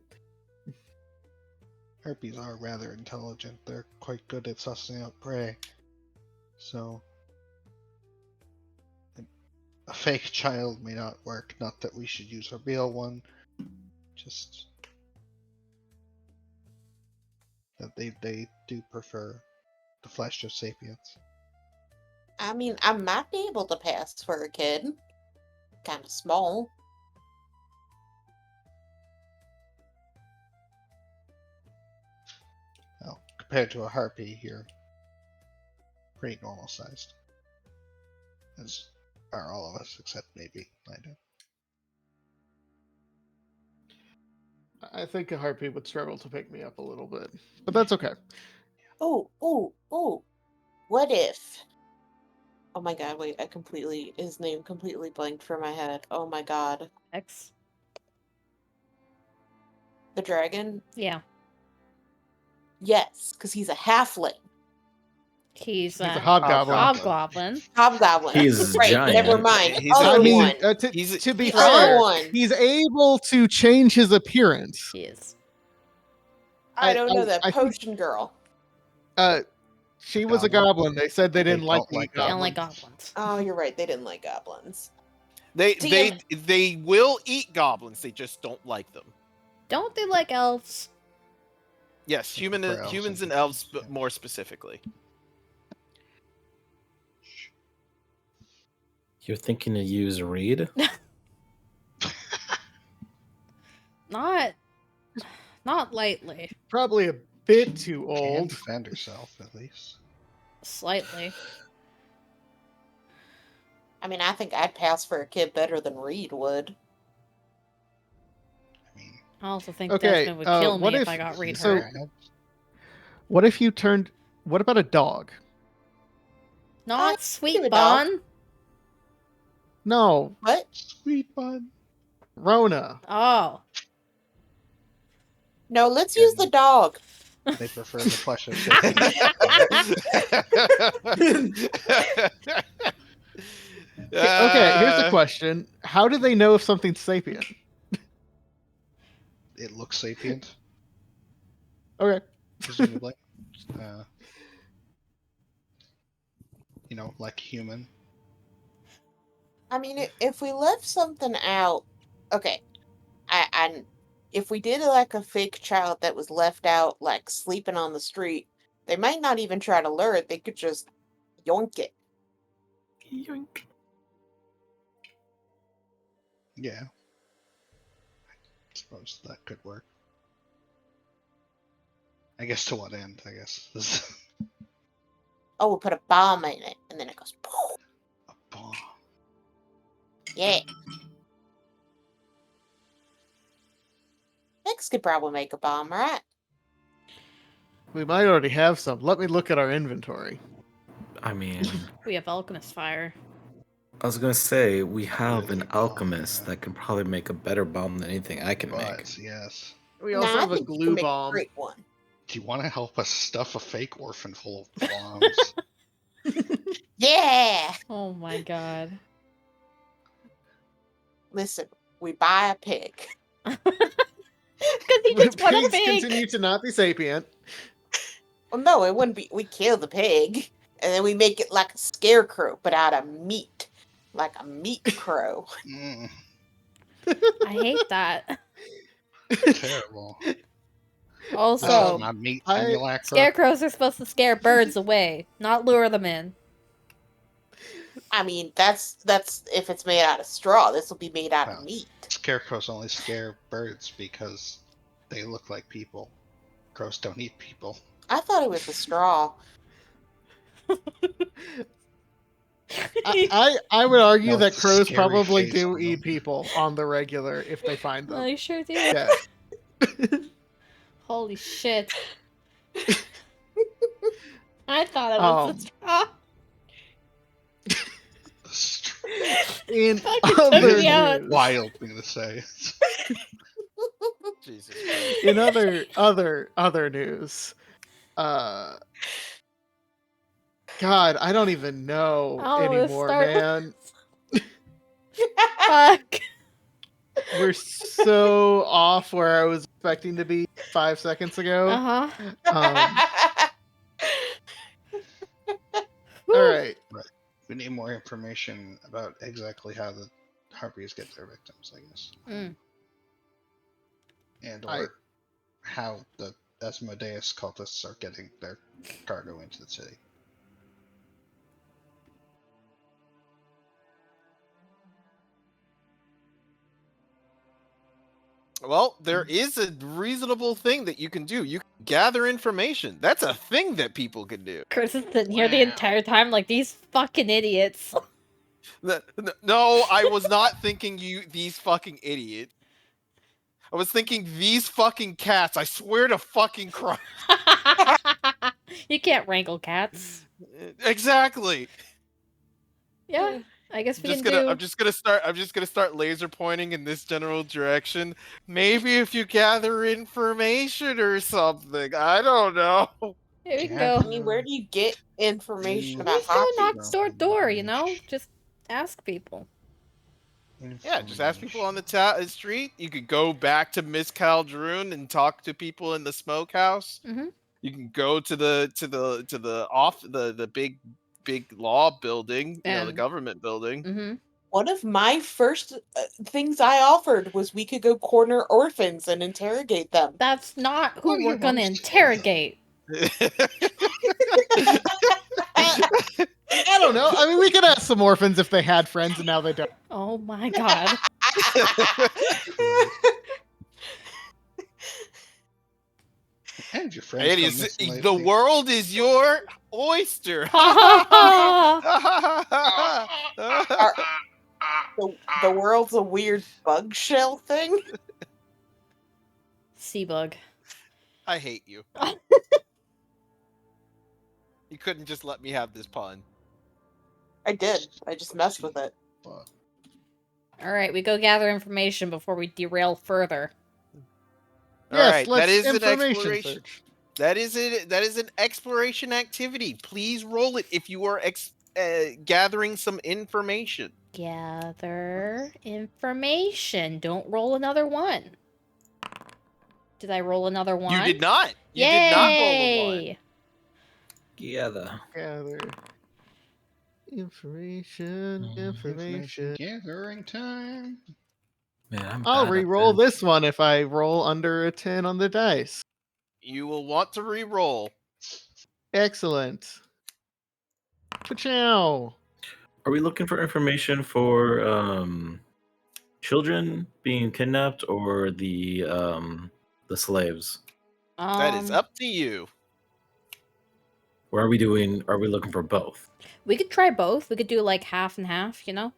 Harpies are rather intelligent. They're quite good at sussing out prey. So, a fake child may not work. Not that we should use a real one. Just that they do prefer the flesh of sapiens. I mean, I might be able to pass for a kid. Kind of small. Well, compared to a harpy, you're pretty normal sized. As are all of us, except maybe Lando. I think a harpy would struggle to pick me up a little bit, but that's okay. Oh. What if? Oh my god, wait, his name completely blanked from my head. Oh my god. X. The dragon? Yeah. Yes, because he's a halfling. He's a a hobgoblin. hobgoblin. Hobgoblin. He's right, giant. never mind. He's Other I mean, one. to be The other fair, one. he's able to change his appearance. He is. I don't know that I think- potion girl. She was a Goblin. goblin. They said they didn't They like don't like They don't like goblins. goblins. Oh, you're right. They didn't like goblins. They will eat goblins. They just don't like them. Don't they like elves? Yes, They prefer elves humans and and elves, humans, but yeah. more specifically. You're thinking to use Reed? Not lightly. Probably a bit too Can old. defend herself at least. Slightly. I mean, I think I'd pass for a kid better than Reed would. I mean, I also think Okay, Desmond would kill what me if if- I got Reed so- hurt. What if you turned? What about a dog? Not give Sweet a dog. Bon. No, What? sweet bun. Rona. Oh. No, let's use the dog. They prefer the plush of Okay, here's the question: how do they know if something's sapient? It looks sapient, Okay. presumably. You know, like human. I mean, if we left something out, okay, I if we did like a fake child that was left out, like sleeping on the street, they might not even try to lure it. They could just yoink it. Yoink. Yeah. I suppose that could work. I guess to what end, I guess. Oh, we'll put a bomb in it, and then it goes. Poof. A bomb. Yeah. Next could probably make a bomb, right? We might already have some. Let me look at our inventory. I mean, We have Alchemist Fire. I was gonna say we have Really an bomb, alchemist yeah. that can probably make a better bomb than anything I can make. But, yes. We also Nah, I have a think you glue can make bomb. great one. Do you want to help us stuff a fake orphan full of bombs? Yeah. Oh my god. Listen, we buy a pig. Because he just want a Pigs pig. continue to not be sapient. Well, no, it wouldn't be. We kill the pig, and then we make it like a scarecrow, but out of meat, like a meat crow. Mm, I hate that. terrible. Also, That's my meat I- simulacra. scarecrows are supposed to scare birds away, not lure them in. I mean, that's if it's made out of straw. This will be made out Wow. of meat. Scarecrows only scare birds because they look like people. Crows don't eat people. I thought it was the straw. I would argue No, that it's a crows scary probably face do on eat them. people on the regular if they find them. I sure do. Yeah. Holy shit. I thought it was Um, a straw. In Fucking other took me out. news, Wild thing to say. Jesus Christ. in other news, God, I don't even know I don't wanna anymore, start with man. Fuck. We're so off where I was expecting to be 5 seconds ago. Uh huh. All right. We need more information about exactly how the harpies get their victims, I guess. Mm. And I- or how the Asmodeus cultists are getting their cargo into the city. Well, there is a reasonable thing that you can do. You can gather information. That's a thing that people can do. Chris has been here the Wow. entire time like these fucking idiots. No, I was not thinking these fucking idiot. I was thinking these fucking cats. I swear to fucking Christ. You can't wrangle cats. Exactly. Yeah, I guess we I'm can just gonna start laser pointing in this general direction. Maybe if you gather information or something. I don't know. Here we can Yeah. I go. mean, where do you get information We about just go knock hobbies? door to door, you know? Just ask people. Yeah, just ask people on the street. You could go back to Miss Caldroon and talk to people in the smokehouse. Mhm. You can go to the big law building, the And- government building. Mm-hmm. One of my first things I offered was we could go corner orphans and interrogate them. That's not who Oh, we're you gonna host. interrogate. I don't know. I mean, we could ask some orphans if they had friends and now they don't. Oh my god. And your friends It come is missing the lately. world is your oyster. The world's a weird bug shell thing. Seabug. I hate you. You couldn't just let me have this pun. I did. I just messed with it. But Alright, we go gather information before we derail further. All Yes, right, let's that is an information exploration. search. That is an exploration activity. Please roll it if you are gathering some information. Gather information. Don't roll another one. Did I roll another one? You did not. You Yay! did not roll a one. Gather. Gather information. gathering time. Man, I'm I'll bad at re-roll this. this one if I roll under a 10 on the dice. You will want to re-roll. Excellent. Pachow. Are we looking for information for children being kidnapped or the slaves? That is up to you. Or are we looking for both? We could try both. We could do like half and half, you know?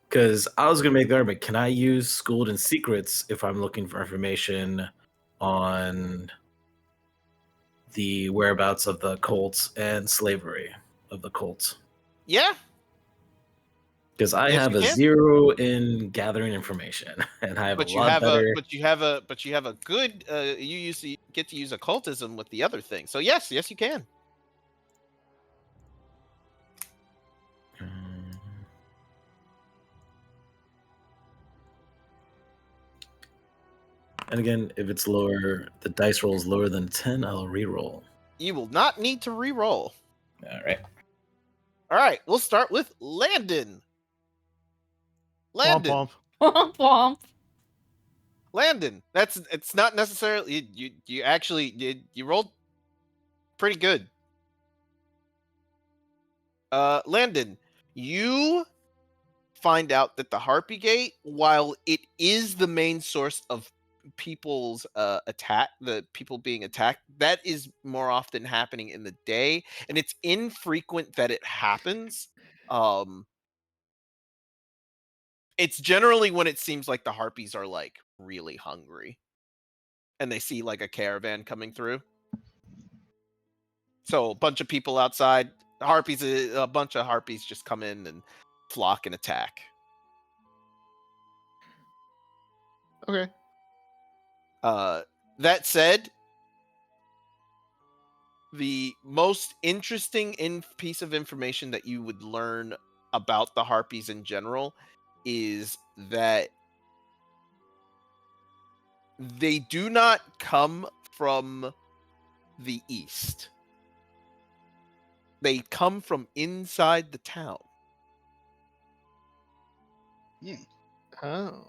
Because I was gonna make the argument, can I use Schooled in Secrets if I'm looking for information on the whereabouts of the cults and slavery of the cults? Yeah. Because I Yes, have you a can. 0 in gathering information, and I have But a you lot have better. you have a good you get to use occultism with the other thing. So yes, you can. And again, if it's lower, the dice roll is lower than 10, I'll re-roll. You will not need to re-roll. All right. All right, we'll start with Landon. Landon. Womp Womp womp. Landon. It's not necessarily you actually did you rolled pretty good. Landon, you find out that the Harpy Gate, while it is the main source of people's the people being attacked, that is more often happening in the day, and it's infrequent that it happens. It's generally when it seems like the harpies are like really hungry and they see like a caravan coming through. So a bunch of people outside, a bunch of harpies just come in and flock and attack. Okay. That said, the most interesting piece of information that you would learn about the harpies in general is that they do not come from the east. They come from inside the town. Oh.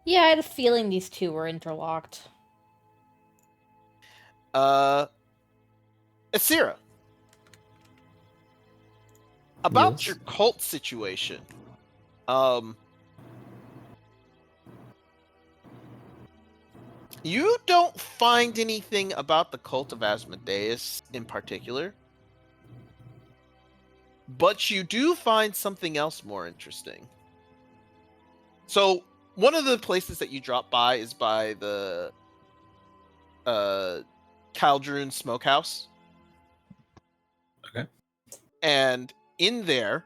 Yeah, I had a feeling these two were interlocked. Asira, about Yes. your cult situation. You don't find anything about the cult of Asmodeus in particular, but you do find something else more interesting. So, one of the places that you drop by is by the Caldroon Smokehouse. Okay. And in there,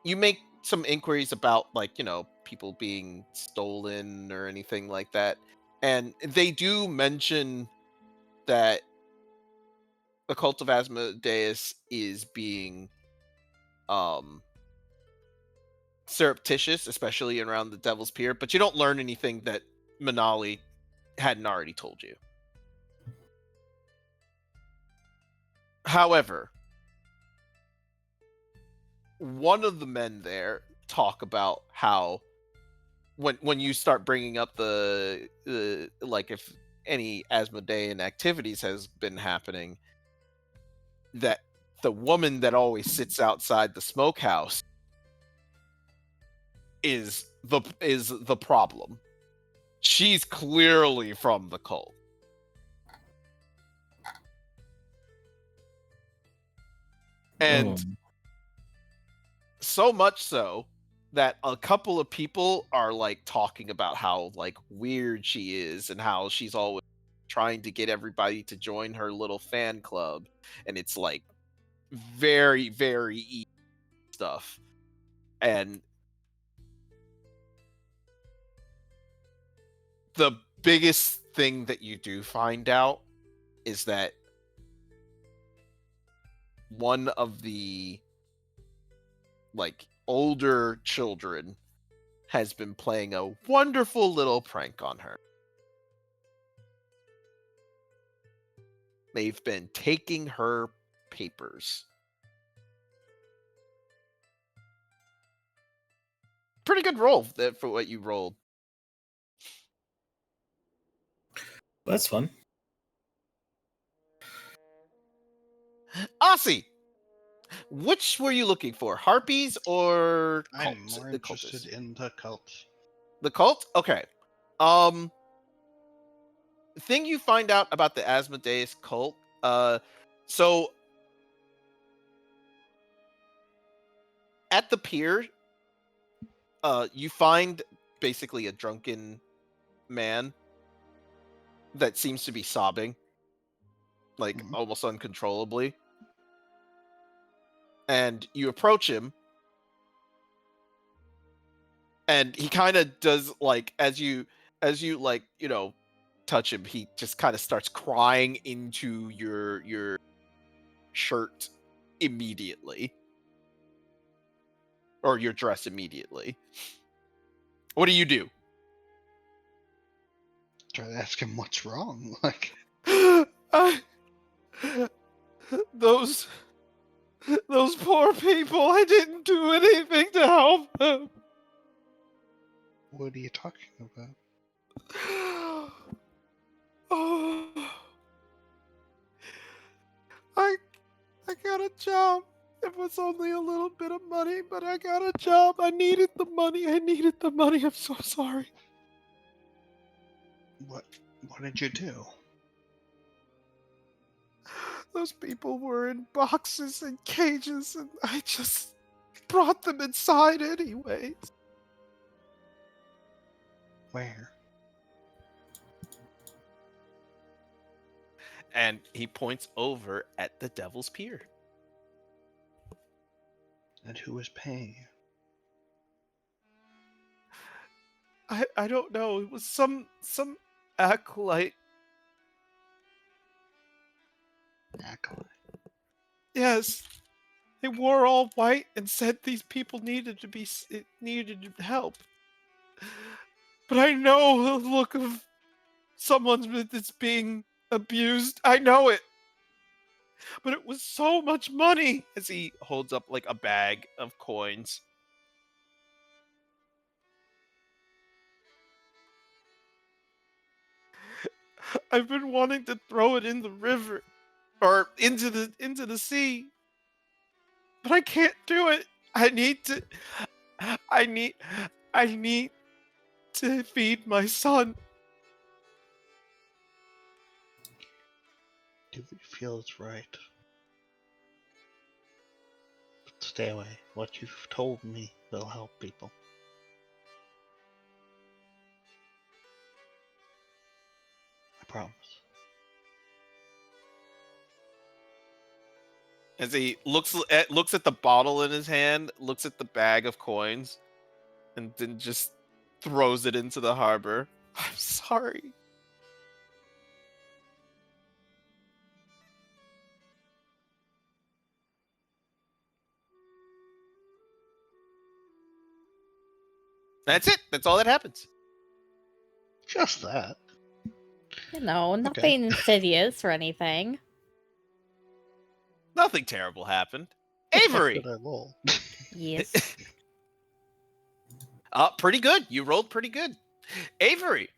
you make some inquiries about, like, people being stolen or anything like that. And they do mention that the cult of Asmodeus is being surreptitious, especially around the Devil's Pier, but you don't learn anything that Manali hadn't already told you. However, one of the men there talk about how when you start bringing up the like if any Asmodean activities has been happening, that the woman that always sits outside the smokehouse is the problem. She's clearly from the cult. And so much so that a couple of people are like talking about how like weird she is and how she's always trying to get everybody to join her little fan club, and it's like very very evil stuff. And the biggest thing that you do find out is that one of the like older children has been playing a wonderful little prank on her. They've been taking her papers. Pretty good roll for what you rolled. That's fun. Aussie, which were you looking for? Harpies or I'm cults? more The interested cultists? in the cults. The cult? Okay. The thing you find out about the Asmodeus cult, so at the pier, you find basically a drunken man that seems to be sobbing, like Mhm. almost uncontrollably. And you approach him, and he kind of does like as you like, you know, touch him, he just kind of starts crying into your shirt immediately, or your dress immediately. What do you do? Try to ask him what's wrong. Like, I, those poor people, I didn't do anything to help them. what are you talking about? Oh, I got a job. It was only a little bit of money, but I got a job. I needed the money. I'm so sorry. What did you do? Those people were in boxes and cages, and I just brought them inside anyways. Where? And he points over at the Devil's Pier. And who was paying you? I don't know. It was some acolyte. Acolyte. Yes, they wore all white and said these people needed help. But I know the look of someone that's being abused. I know it. But it was so much money. As he holds up like a bag of coins. I've been wanting to throw it in the river or into the sea, but I can't do it. I need to feed my son. Do we feel it's right? Stay away. What you've told me will help people. I promise. As he looks at the bottle in his hand, looks at the bag of coins, and then just throws it into the harbor. I'm sorry. That's it. That's all that happens. Just that. You know, nothing insidious or anything. Nothing terrible happened. What the fuck Avery. did I roll? Yes. Pretty good. You rolled pretty good. Avery.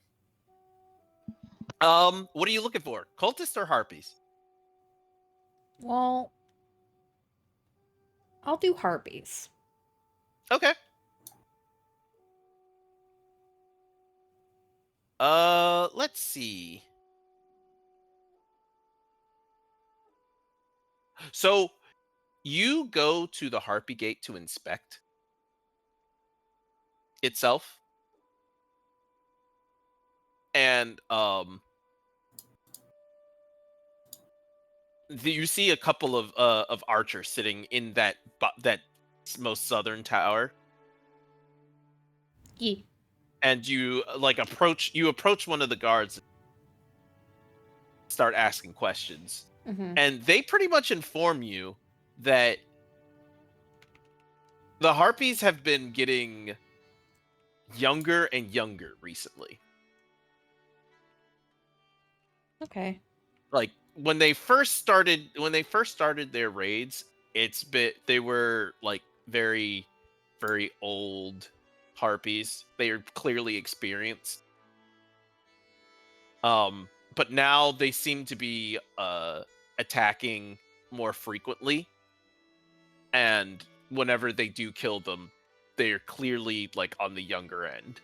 What are you looking for? Cultists or harpies? Well, I'll do harpies. Okay. Let's see. So you go to the Harpy Gate to inspect itself. And you see a couple of archers sitting in that most southern tower. Yeah. And you approach one of the guards, start asking questions. Mm-hmm. And they pretty much inform you that the harpies have been getting younger and younger recently. Okay. Like when they first started their raids, they were like very, very old harpies. They are clearly experienced. But now they seem to be attacking more frequently, and whenever they do kill them, they're clearly like on the younger end.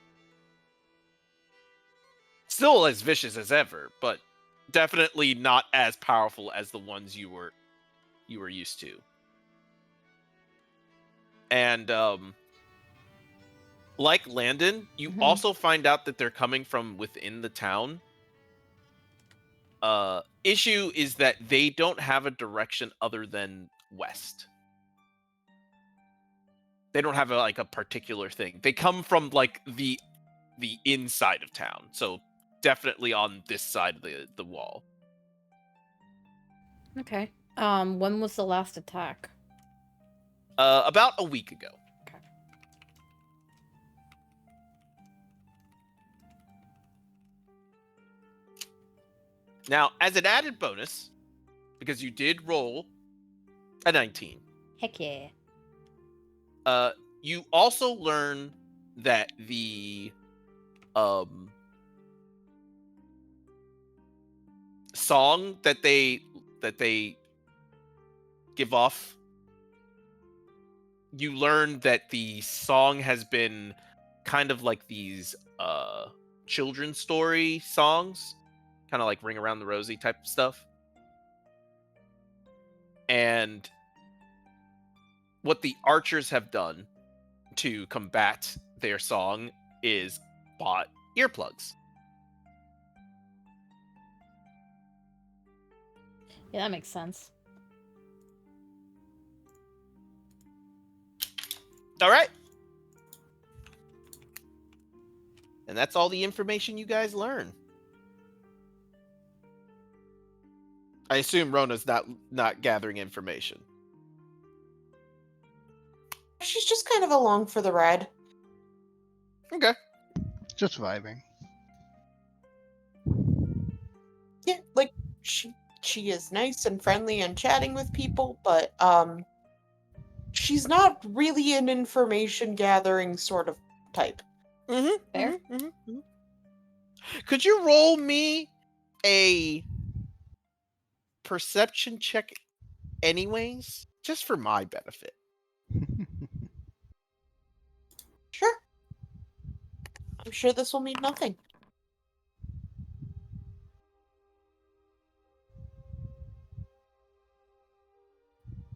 Still as vicious as ever, but definitely not as powerful as the ones you were used to. And like Landon, you Mhm. also find out that they're coming from within the town. Issue is that they don't have a direction other than west. They don't have a particular thing. They come from like the inside of town, so definitely on this side of the wall. Okay. When was the last attack? About a week ago. Okay. Now, as an added bonus, because you did roll a 19, Heck yeah. you also learn that the song that they give off, you learn that the song has been kind of like these children's story songs, kind of like Ring Around the Rosie type of stuff. And what the archers have done to combat their song is bought earplugs. Yeah, that makes sense. All right. And that's all the information you guys learn. I assume Rona's not gathering information. She's just kind of along for the ride. Okay. Just vibing. Yeah, like she is nice and friendly and chatting with people, but she's not really an information gathering sort of type. Fair. Could you roll me a perception check anyways? Just for my benefit. Sure. I'm sure this will mean nothing.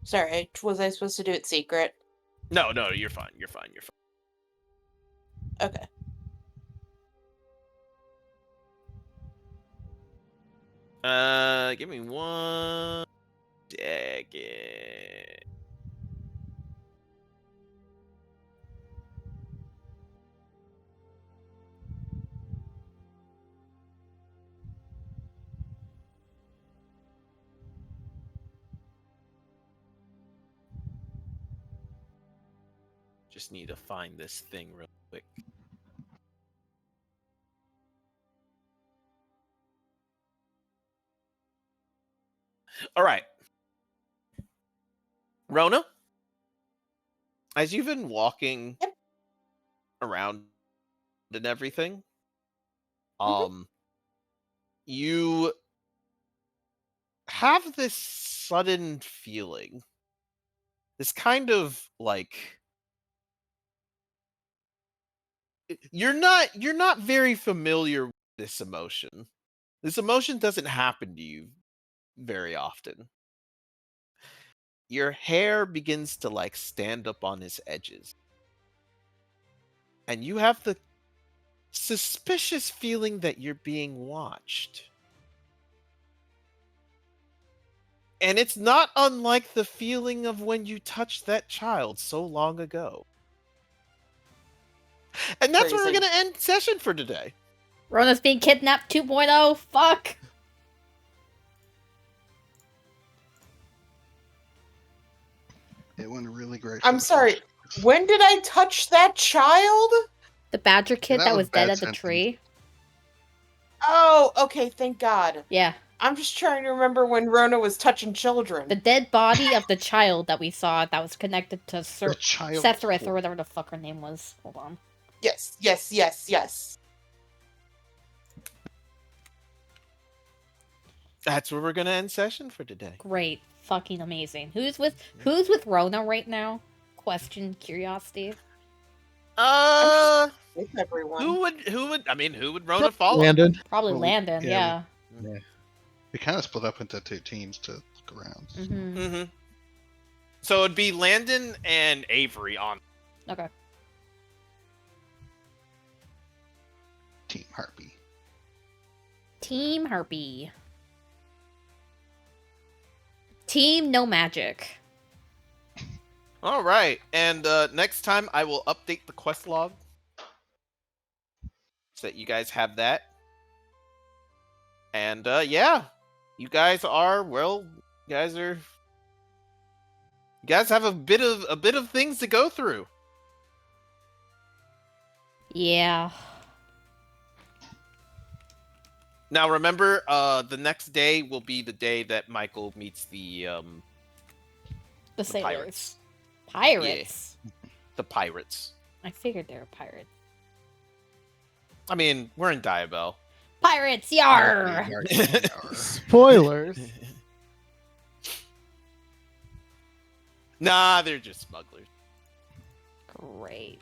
Sorry, was I supposed to do it secret? No, you're fine. You're fine. Okay. Give me 1 second. Just need to find this thing real quick. All right. Rona, as you've been walking Yep. around and everything. Mhm. You have this sudden feeling, this kind of like you're not very familiar with this emotion. This emotion doesn't happen to you very often. Your hair begins to like stand up on its edges. And you have the suspicious feeling that you're being watched. And it's not unlike the feeling of when you touched that child so long ago. And that's where we're Crazy. going to end session for today. Rona's being kidnapped 2.0. Fuck. It went really great. I'm sorry. When did I touch that child? The badger kid that that was was dead bad at the sentence. tree. Oh, okay, thank God. Yeah. I'm just trying to remember when Rona was touching children. The dead body of the child that we saw that was connected to The child Sethrith or core. whatever the fuck her name was. Hold on. Yes, yes, yes, yes. That's where we're going to end session for today. Great. Fucking amazing. Who's with Rona right now? Question, curiosity. Uh, With everyone. who would Rona follow? Landon. Probably Well, Landon, yeah, yeah. We kind of split up into 2 teams to look around. Mm-hmm. Mm-hmm. So it'd be Landon and Avery on. Okay. Team Harpy. Team Harpy. Team No Magic. All right, and next time I will update the quest log so that you guys have that. And yeah, you guys have a bit of things to go through. Yeah. Now remember, the next day will be the day that Michael meets the Sailors. pirates. Pirates. The pirates. I figured they were pirates. I mean, we're in Diabel. Pirates, yar! Spoilers. Nah, they're just smugglers. Great.